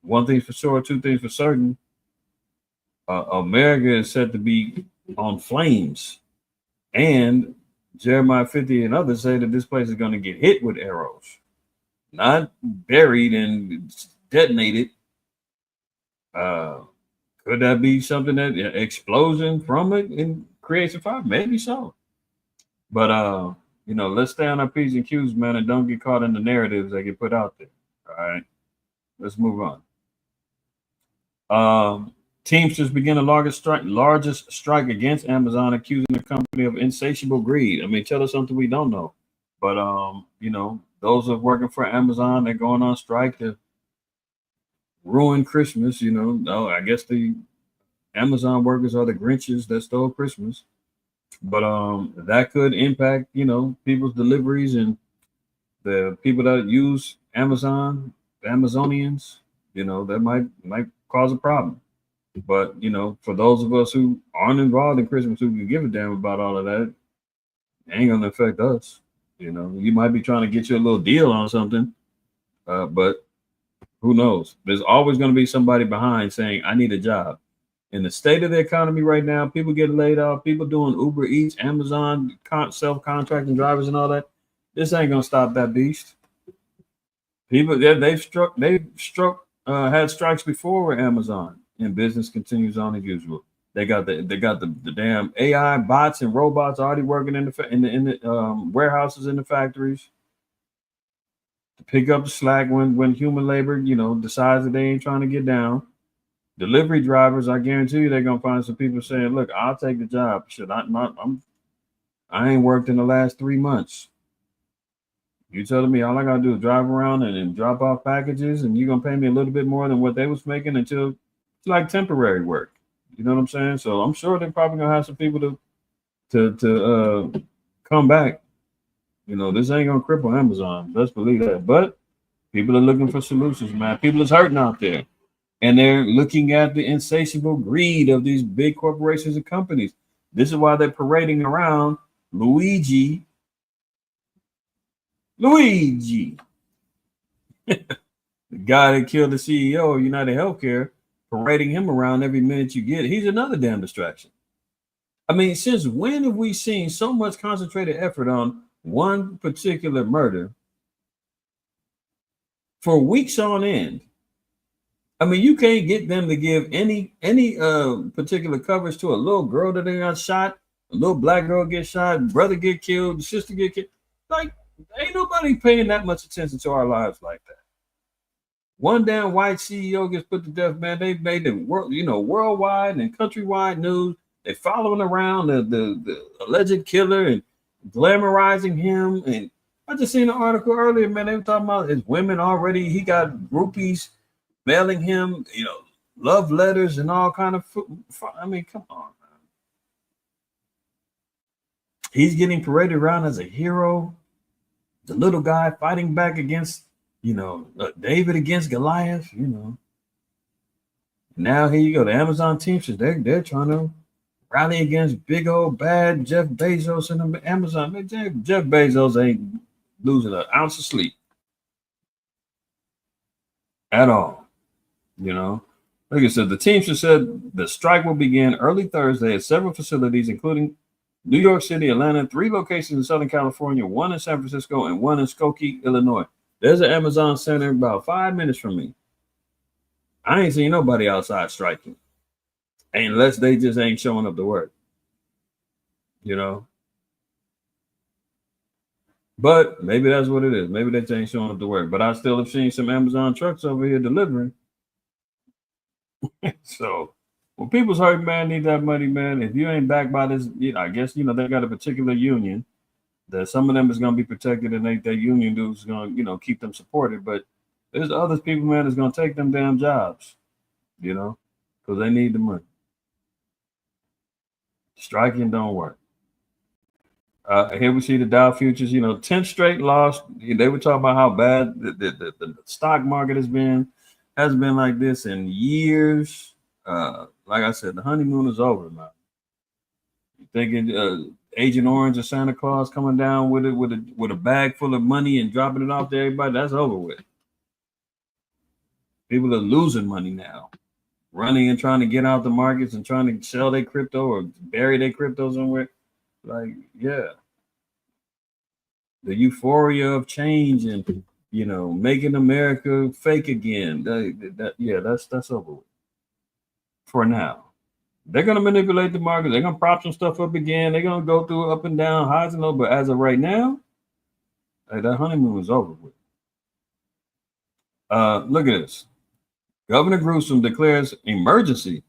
One thing for sure, two things for certain. America is said to be on flames, and Jeremiah 50 and others say that this place is going to get hit with arrows, not buried and detonated. Could that be something that explosion from it and creates a fire? Maybe so. But let's stay on our P's and Q's, man, and don't get caught in the narratives that get put out there. All right, let's move on. Teamsters begin the largest strike against Amazon, accusing the company of insatiable greed. I mean, tell us something we don't know. But those of working for Amazon, they're going on strike to ruin Christmas. I guess the Amazon workers are the Grinches that stole Christmas. But that could impact, people's deliveries and the people that use Amazon, the Amazonians. That might cause a problem. But, for those of us who aren't involved in Christmas, who can give a damn about all of that, it ain't going to affect us. You might be trying to get you a little deal on something, but who knows? There's always going to be somebody behind saying, I need a job. In the state of the economy right now, people getting laid off, people doing Uber Eats, Amazon, self-contracting drivers and all that. This ain't going to stop that beast. People, had strikes before with Amazon. And business continues on as usual. They got the damn AI bots and robots already working in the warehouses in the factories to pick up the slack when human labor decides that they ain't trying to get down. Delivery drivers, I guarantee you, they're gonna find some people saying, "Look, I'll take the job. Shit, I ain't worked in the last 3 months. You telling me all I gotta do is drive around and drop off packages, and you're gonna pay me a little bit more than what they was making until." Like temporary work, you know what I'm saying? So I'm sure they're probably gonna have some people to come back. This ain't gonna cripple Amazon. Let's believe that. But people are looking for solutions, man. People is hurting out there, and they're looking at the insatiable greed of these big corporations and companies. This is why they're parading around Luigi, the guy that killed the CEO of United Healthcare. Parading him around every minute you get. He's another damn distraction. I mean, since when have we seen so much concentrated effort on one particular murder for weeks on end? I mean, you can't get them to give any particular coverage to a little girl that they got shot, a little black girl get shot, brother get killed, sister get killed. Like, ain't nobody paying that much attention to our lives like that. One damn white CEO gets put to death, man. They made it worldwide and countrywide news. They following around the alleged killer and glamorizing him. And I just seen an article earlier, man. They were talking about his women already. He got groupies mailing him, love letters and all kind of. I mean, come on, man. He's getting paraded around as a hero. The little guy fighting back against, David against Goliath. Now here you go. The Amazon Teamsters, they're trying to rally against big old bad Jeff Bezos and the Amazon. Man, Jeff Bezos ain't losing an ounce of sleep at all. Like I said, the Teamsters said the strike will begin early Thursday at several facilities, including New York City, Atlanta, 3 locations in Southern California, 1 in San Francisco, and 1 in Skokie, Illinois. There's an Amazon center about 5 minutes from me. I ain't seen nobody outside striking, unless they just ain't showing up to work. But maybe that's what it is. Maybe they ain't showing up to work. But I still have seen some Amazon trucks over here delivering. So when people's hurt, man, need that money, man. If you ain't backed by this, I guess they got a particular union that some of them is gonna be protected, and that union dude's gonna keep them supported. But there's other people, man, that's gonna take them damn jobs, because they need the money. Striking don't work. Here we see the Dow futures, 10th straight loss. They were talking about how bad the stock market has been like this in years. Like I said, the honeymoon is over now. You thinking Agent Orange or Santa Claus coming down with a bag full of money and dropping it off to everybody? That's over with. People are losing money now, running and trying to get out the markets and trying to sell their crypto or bury their crypto somewhere. Like, yeah, the euphoria of change and making America fake again. That's over with for now. They're gonna manipulate the market. They're gonna prop some stuff up again. They're gonna go through up and down, highs and lows. But as of right now, that honeymoon is over with. Look at this. Governor Newsom declares emergency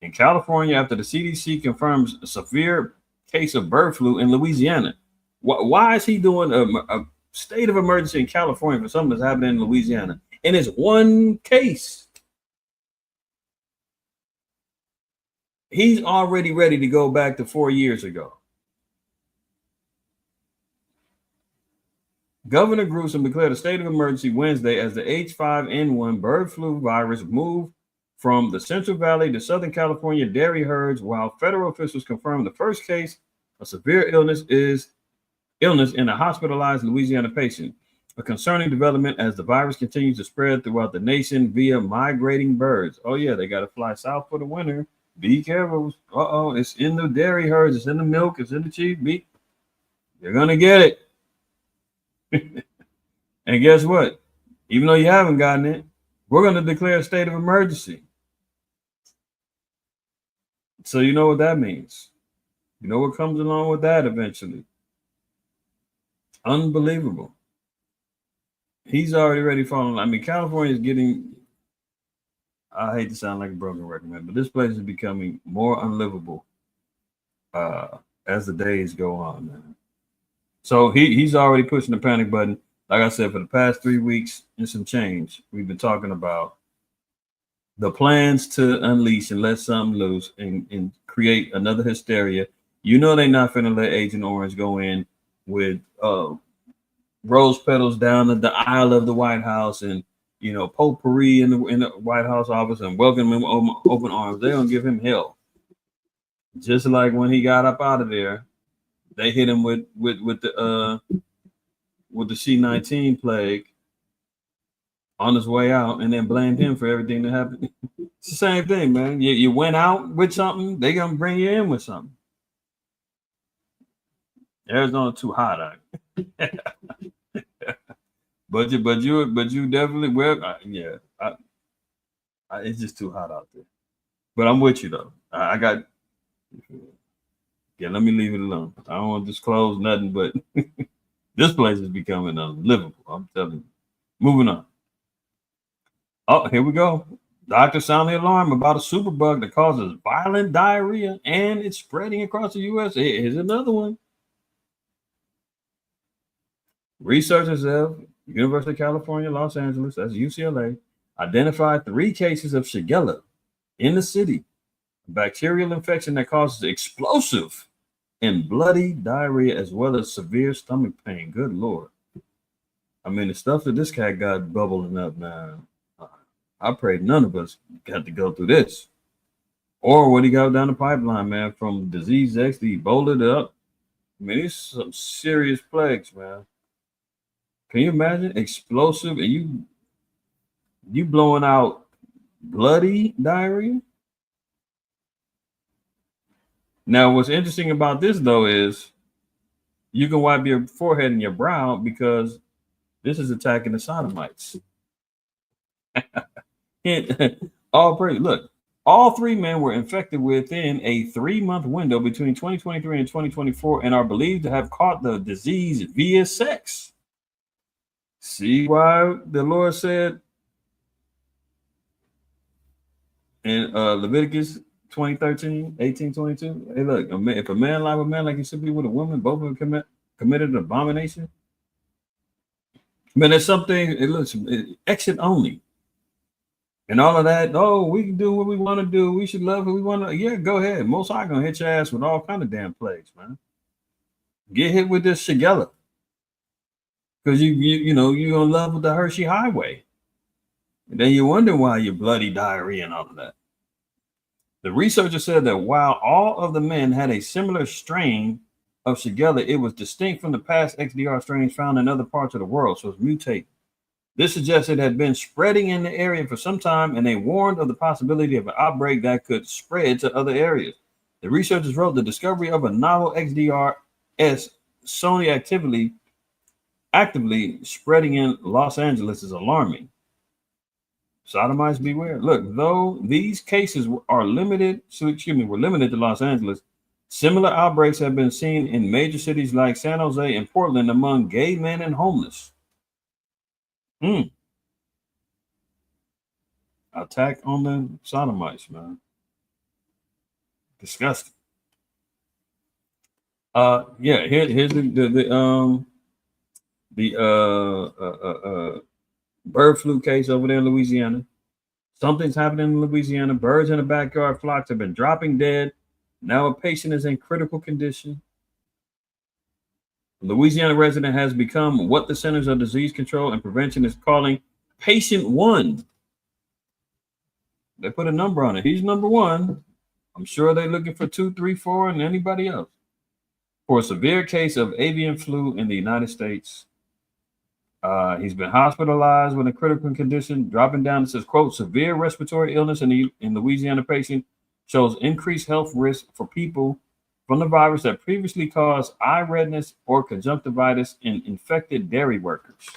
in California after the CDC confirms a severe case of bird flu in Louisiana. Why is he doing a state of emergency in California for something that's happening in Louisiana? And it's one case. He's already ready to go back to 4 years ago. Governor Newsom declared a state of emergency Wednesday as the H5N1 bird flu virus moved from the Central Valley to Southern California dairy herds, while federal officials confirmed the first case of severe illness in a hospitalized Louisiana patient, a concerning development as the virus continues to spread throughout the nation via migrating birds. Oh yeah, they got to fly south for the winter. Be careful. It's in the dairy herds. It's in the milk. It's in the cheese meat. You're going to get it. And guess what? Even though you haven't gotten it, we're going to declare a state of emergency. So you know what that means. You know what comes along with that eventually. Unbelievable. He's already ready for. I mean, California is getting. I hate to sound like a broken record, man, but this place is becoming more unlivable as the days go on, man. So he's already pushing the panic button. Like I said, for the past 3 weeks and some change, we've been talking about the plans to unleash and let something loose and create another hysteria. They're not going to let Agent Orange go in with rose petals down the aisle of the White House and potpourri in the White House office and welcome him open arms. They're gonna give him hell. Just like when he got up out of there, they hit him with the C-19 plague on his way out, and then blamed him for everything that happened. It's the same thing, man. You went out with something, they gonna bring you in with something. Arizona too hot. But you definitely it's just too hot out there. But I'm with you though. I got Let me leave it alone. I don't want to disclose nothing, but this place is becoming unlivable. I'm telling you. Moving on. Oh, here we go. Doctors sound the alarm about a superbug that causes violent diarrhea and it's spreading across the U.S. Here's another one. Researchers of University of California, Los Angeles, that's UCLA, identified 3 cases of Shigella in the city, a bacterial infection that causes explosive and bloody diarrhea as well as severe stomach pain. Good Lord. I mean, the stuff that this cat got bubbling up now, I pray none of us got to go through this. Or what he got down the pipeline, man, from disease X to Ebola to up. I mean, it's some serious plagues, man. Can you imagine explosive and you blowing out bloody diarrhea? Now, what's interesting about this though is you can wipe your forehead and your brow because this is attacking the sodomites. Look, all 3 men were infected within a 3-month window between 2023 and 2024 and are believed to have caught the disease via sex. See why the Lord said in Leviticus 20:13, 18:22, hey, look, if a man lie with a man like he should be with a woman, both of them committed an abomination. Man, there's something, it looks exit only. And all of that, oh, we can do what we want to do. We should love who we want to. Yeah, go ahead. Most High gonna hit your ass with all kind of damn plagues, man. Get hit with this Shigella. Because you're gonna love with the Hershey Highway. And then you wonder why you're bloody diarrhea and all of that. The researcher said that while all of the men had a similar strain of Shigella, it was distinct from the past XDR strains found in other parts of the world, so it's mutated. This suggests it had been spreading in the area for some time, and they warned of the possibility of an outbreak that could spread to other areas. The researchers wrote the discovery of a novel XDRS Sony actively spreading in Los Angeles is alarming. Sodomites beware. Look, though these cases were limited to Los Angeles, similar outbreaks have been seen in major cities like San Jose and Portland among gay men and homeless. Attack on the sodomites, man. Disgusting. Here's the bird flu case over there in Louisiana. Something's happening in Louisiana. Birds in the backyard flocks have been dropping dead. Now a patient is in critical condition. A Louisiana resident has become what the Centers of Disease Control and Prevention is calling patient 1. They put a number on it. He's number 1. I'm sure they're looking for 2, 3, 4, and anybody else for a severe case of avian flu in the United States. He's been hospitalized with a critical condition, dropping down. It says, quote, severe respiratory illness in Louisiana patient shows increased health risk for people from the virus that previously caused eye redness or conjunctivitis in infected dairy workers.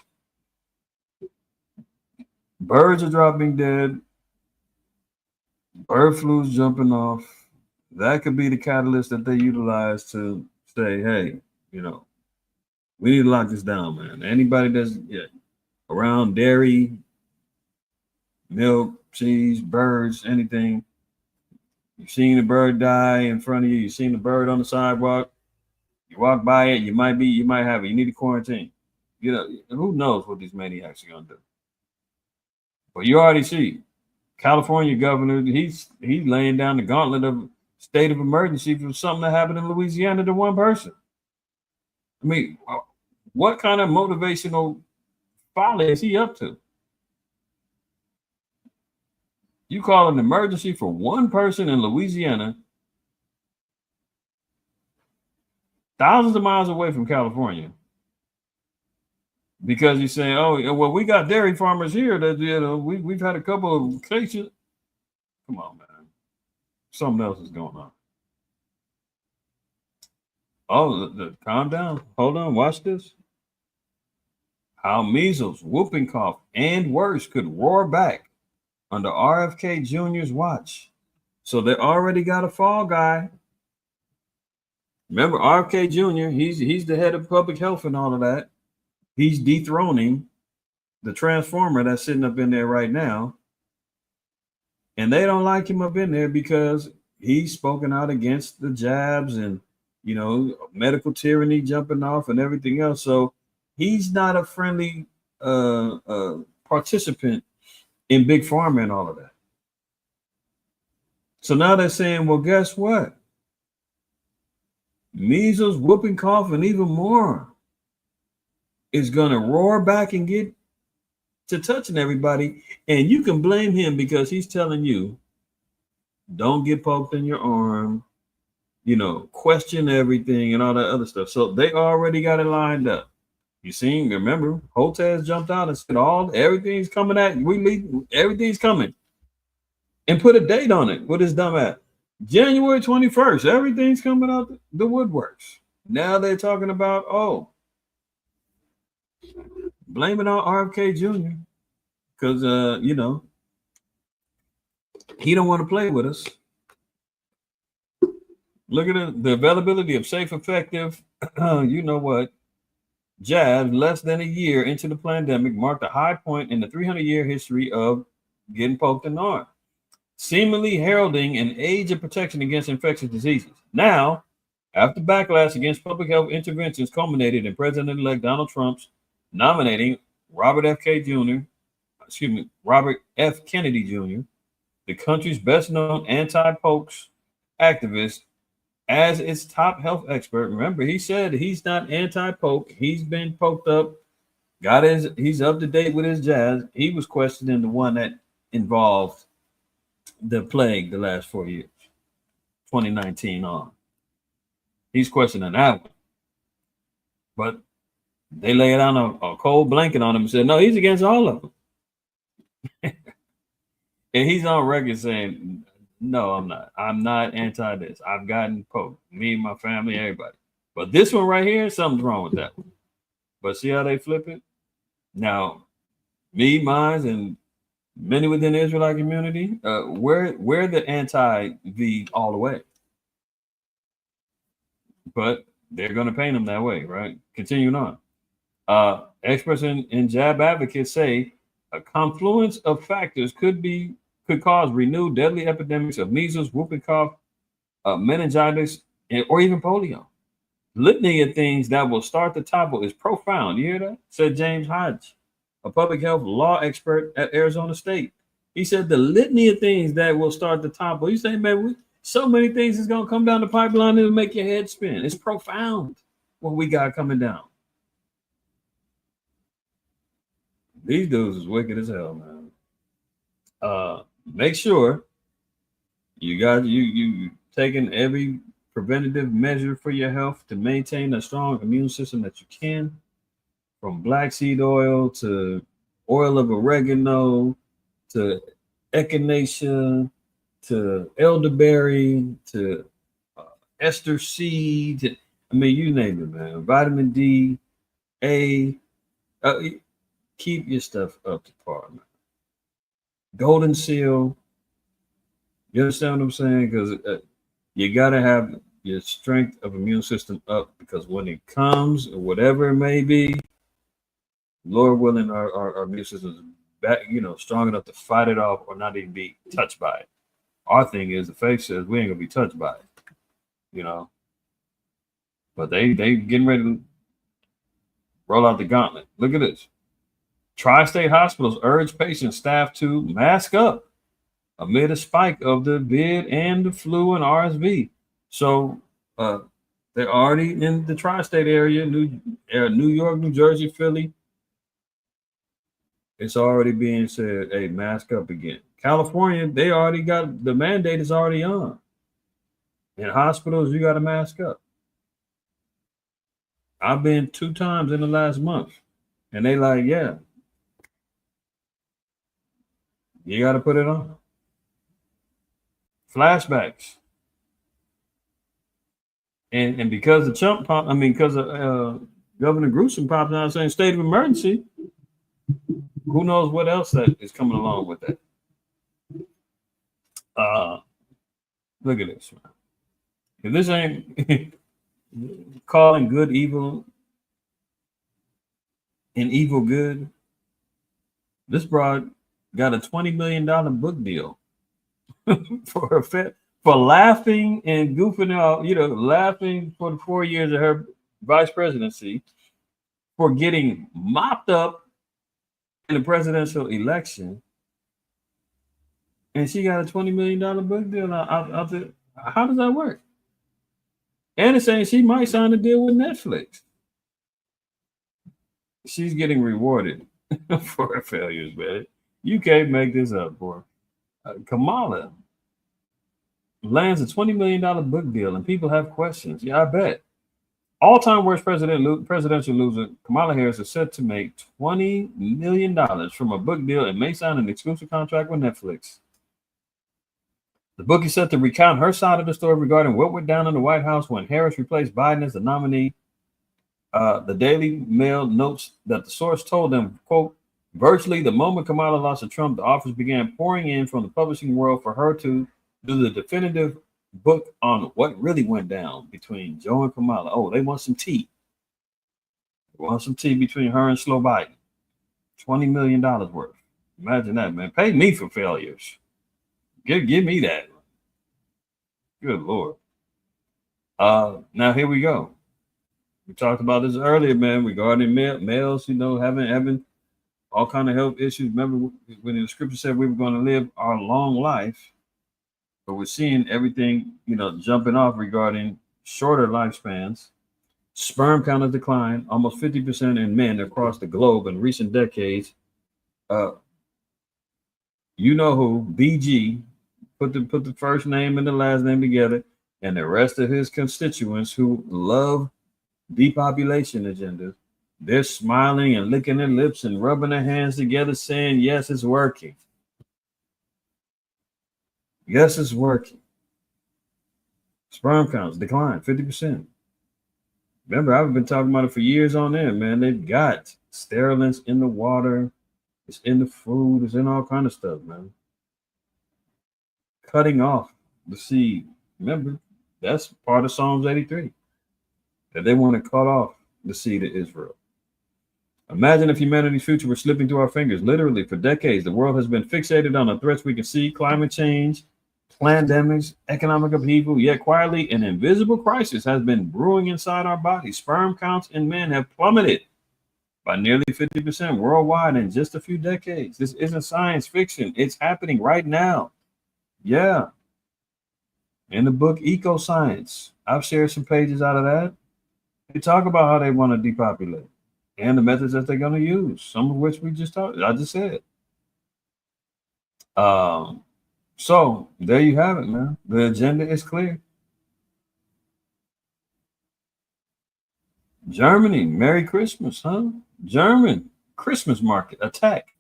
Birds are dropping dead. Bird flu's jumping off. That could be the catalyst that they utilize to say, hey, we need to lock this down, man. Anybody that's around dairy, milk, cheese, birds, anything. You've seen a bird die in front of you. You've seen a bird on the sidewalk. You walk by it. You might have it. You need to quarantine. Who knows what these maniacs are gonna do? But you already see, California governor, he's laying down the gauntlet of state of emergency for something that happened in Louisiana to one person. I mean, what kind of motivational folly is he up to? You call an emergency for one person in Louisiana, thousands of miles away from California, because he's saying, oh, well, we got dairy farmers here that, we've had a couple of cases. Come on, man. Something else is going on. Oh, calm down. Hold on. Watch this. How measles, whooping cough, and worse could roar back under RFK Jr.'s watch. So they already got a fall guy. Remember, RFK Jr., he's the head of public health and all of that. He's dethroning the transformer that's sitting up in there right now. And they don't like him up in there because he's spoken out against the jabs and, medical tyranny jumping off and everything else. So he's not a friendly participant in big pharma and all of that. So now they're saying, well, guess what? Measles, whooping cough, and even more is going to roar back and get to touching everybody. And you can blame him because he's telling you, don't get poked in your arm, question everything and all that other stuff. So they already got it lined up. You seen, remember, Hotez jumped out and said, everything's coming at you. Everything's coming. And put a date on it. What is dumb at? January 21st. Everything's coming out the woodworks. Now they're talking about, blame it on RFK Jr. Because, he don't want to play with us. Look at the availability of safe, effective, jabs less than a year into the pandemic marked a high point in the 300-year history of getting poked in the arm, seemingly heralding an age of protection against infectious diseases. Now, after backlash against public health interventions culminated in President-elect Donald Trump's nominating Robert F. Kennedy Jr., the country's best-known anti-pokes activist, as its top health expert. Remember, he said he's not anti-poke. He's been poked up. He's up to date with his jabs. He was questioning the one that involved the plague the last 4 years, 2019 on. He's questioning that one. But they lay down a cold blanket on him and said, no, he's against all of them. And he's on record saying, no, I'm not. I'm not anti this. I've gotten poked. Me and my family, everybody. But this one right here, something's wrong with that one. But see how they flip it? Now, me, mine, and many within the Israelite community, we're the anti-V all the way. But they're going to paint them that way, right? Continuing on. Experts and jab advocates say a confluence of factors could cause renewed deadly epidemics of measles, whooping cough, meningitis, or even polio. Litany of things that will start to topple is profound. You hear that? Said James Hodge, a public health law expert at Arizona State. He said the litany of things that will start to topple. He said, man, so many things is going to come down the pipeline and make your head spin. It's profound what we got coming down. These dudes is wicked as hell, man. Make sure you taking every preventative measure for your health to maintain a strong immune system that you can, from black seed oil to oil of oregano to echinacea to elderberry to ester seed. I mean, you name it, man. Vitamin D, A. Keep your stuff up to par, man. Golden seal. You understand what I'm saying? Because you got to have your strength of immune system up, because when it comes, or whatever it may be, Lord willing, our immune system is back, strong enough to fight it off or not even be touched by it. Our thing is, the faith says we ain't gonna be touched by it, But they getting ready to roll out the gauntlet. Look at this. Tri-state hospitals urge patient staff to mask up amid a spike of the vid and the flu and RSV. So they're already in the tri-state area, New York, New Jersey, Philly. It's already being said, hey, mask up again. California, they already got, the mandate is already on. In hospitals, you got to mask up. I've been 2 times in the last month, and they like, yeah, you got to put it on. Flashbacks. And because the Trump pop, I mean, because Governor Gruesome popped out saying state of emergency, who knows what else that is coming along with that? Look at this, man. If this ain't calling good evil and evil good, this broad got a $20 million book deal for laughing and goofing out, laughing for the 4 years of her vice presidency, for getting mopped up in the presidential election, and she got a $20 million book deal out there. How does that work? And it's saying she might sign a deal with Netflix. She's getting rewarded for her failures, man. You can't make this up, boy. Kamala lands a $20 million book deal, and people have questions. Yeah, I bet. All-time worst presidential loser, Kamala Harris is set to make $20 million from a book deal and may sign an exclusive contract with Netflix. The book is set to recount her side of the story regarding what went down in the White House when Harris replaced Biden as the nominee. The Daily Mail notes that the source told them, quote, virtually the moment Kamala lost to Trump, the offers began pouring in from the publishing world for her to do the definitive book on what really went down between Joe and Kamala. Oh, they want some tea. They want some tea between her and Slow Biden. $20 million worth. Imagine that, man. Pay me for failures. Give me that. Good Lord. Now here we go. We talked about this earlier, man, regarding males, having all kind of health issues. Remember when the scripture said we were going to live our long life, but we're seeing everything, jumping off regarding shorter lifespans. Sperm count has declined almost 50% in men across the globe in recent decades. You know who, BG, put the first name and the last name together, and the rest of his constituents who love depopulation agendas, they're smiling and licking their lips and rubbing their hands together, saying, yes, it's working. Yes, it's working. Sperm counts declined 50%. Remember, I've been talking about it for years on end, man. They've got sterilants in the water, it's in the food, it's in all kind of stuff, man. Cutting off the seed. Remember, that's part of Psalms 83. That they want to cut off the seed of Israel. Imagine if humanity's future were slipping through our fingers. Literally, for decades, the world has been fixated on the threats we can see: climate change, pandemics, economic upheaval. Yet quietly, an invisible crisis has been brewing inside our bodies. Sperm counts in men have plummeted by nearly 50% worldwide in just a few decades. This isn't science fiction. It's happening right now. Yeah. In the book Eco Science, I've shared some pages out of that. They talk about how they want to depopulate and the methods that they're going to use, some of which I just said. So there you have it, man. The agenda is clear. Germany, Merry Christmas, huh? German Christmas market attack.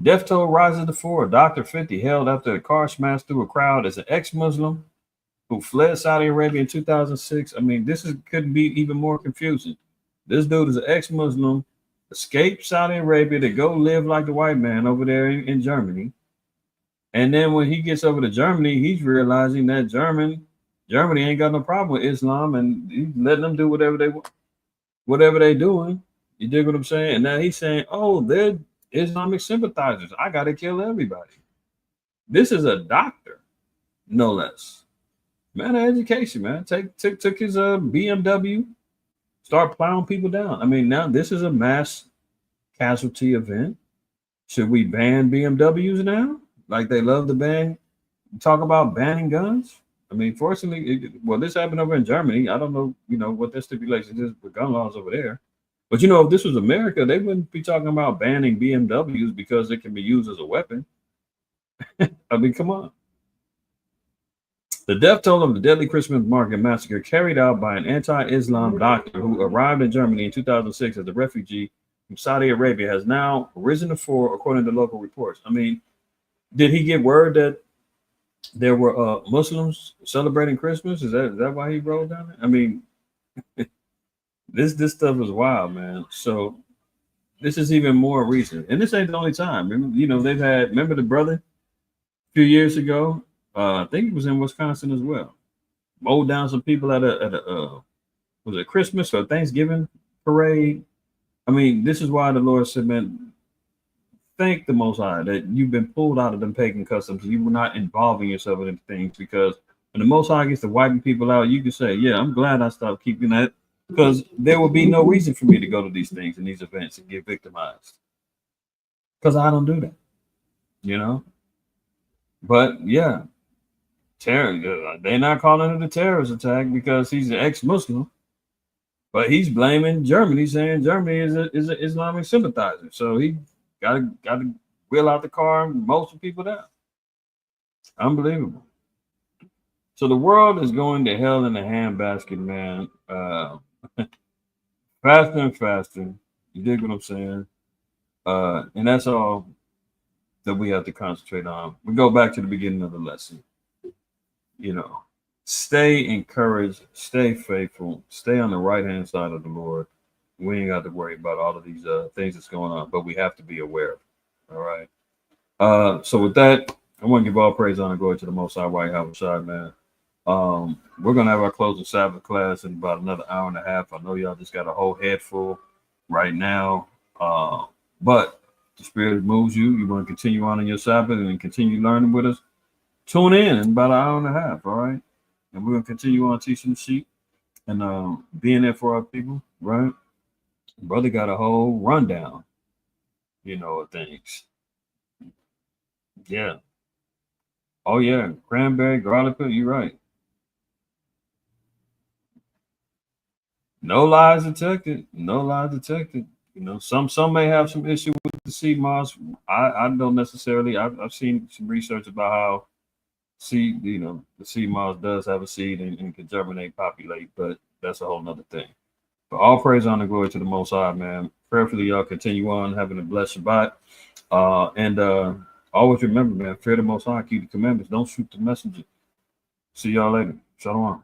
Death toll rises to 4. Dr. 50 held after a car smashed through a crowd as an ex-Muslim who fled Saudi Arabia in 2006. I mean, couldn't be even more confusing. This dude is an ex-Muslim, escaped Saudi Arabia to go live like the white man over there in Germany. And then when he gets over to Germany, he's realizing that Germany ain't got no problem with Islam, and he's letting them do whatever they want, whatever they doing. You dig what I'm saying? And now he's saying, oh, they're Islamic sympathizers. I got to kill everybody. This is a doctor, no less. Man of education, man. Took his BMW, start plowing people down. I mean, now this is a mass casualty event. Should we ban BMWs now? Like they love to talk about banning guns? I mean, fortunately, this happened over in Germany. I don't know, what their stipulations is with gun laws over there. But, if this was America, they wouldn't be talking about banning BMWs because it can be used as a weapon. I mean, come on. The death toll of the deadly Christmas market massacre carried out by an anti-Islam doctor who arrived in Germany in 2006 as a refugee from Saudi Arabia has now risen to 4, according to local reports. I mean, did he get word that there were Muslims celebrating Christmas. Is that why he rolled down it? I mean, this stuff is wild, man. So this is even more reason, and this ain't the only time. They've had. Remember the brother a few years ago? I think it was in Wisconsin as well. Mowed down some people at a was it Christmas or Thanksgiving parade? I mean, this is why the Lord said, man, thank the Most High that you've been pulled out of them pagan customs. You were not involving yourself in things, because when the Most High gets to wiping people out, you can say, yeah, I'm glad I stopped keeping that, because there will be no reason for me to go to these things and these events and get victimized, because I don't do that, you know. But yeah, terror. They're not calling it a terrorist attack because he's an ex-Muslim, but he's blaming Germany, saying Germany is an Islamic sympathizer. So he gotta wheel out the car and mow some people down. Unbelievable. So the world is going to hell in a handbasket, man. Faster and faster. You dig what I'm saying? And that's all that we have to concentrate on. We go back to the beginning of the lesson. Stay encouraged, stay faithful, stay on the right hand side of the Lord. We ain't got to worry about all of these things that's going on, but we have to be aware of it. All right. So with that, I want to give all praise, honor, glory to the Most High, White House side, man. We're gonna have our closing Sabbath class in about another hour and a half. I know y'all just got a whole head full right now. But the Spirit moves you. You want to continue on in your Sabbath and continue learning with us. Tune in about an hour and a half. All right. And we're gonna continue on teaching the sheep and being there for our people, right? Brother got a whole rundown, of things. Yeah. Oh yeah, cranberry, garlic. You're right. No lies detected. No lies detected. Some may have some issue with the sea moss. I don't necessarily. I've seen some research about how the sea moss does have a seed and can germinate, populate, but that's a whole nother thing. But all praise, honor, glory to the Most High, man. Prayerfully, y'all continue on having a blessed Shabbat. And always remember, man, fear the Most High, keep the commandments, don't shoot the messenger. See y'all later. Shalom.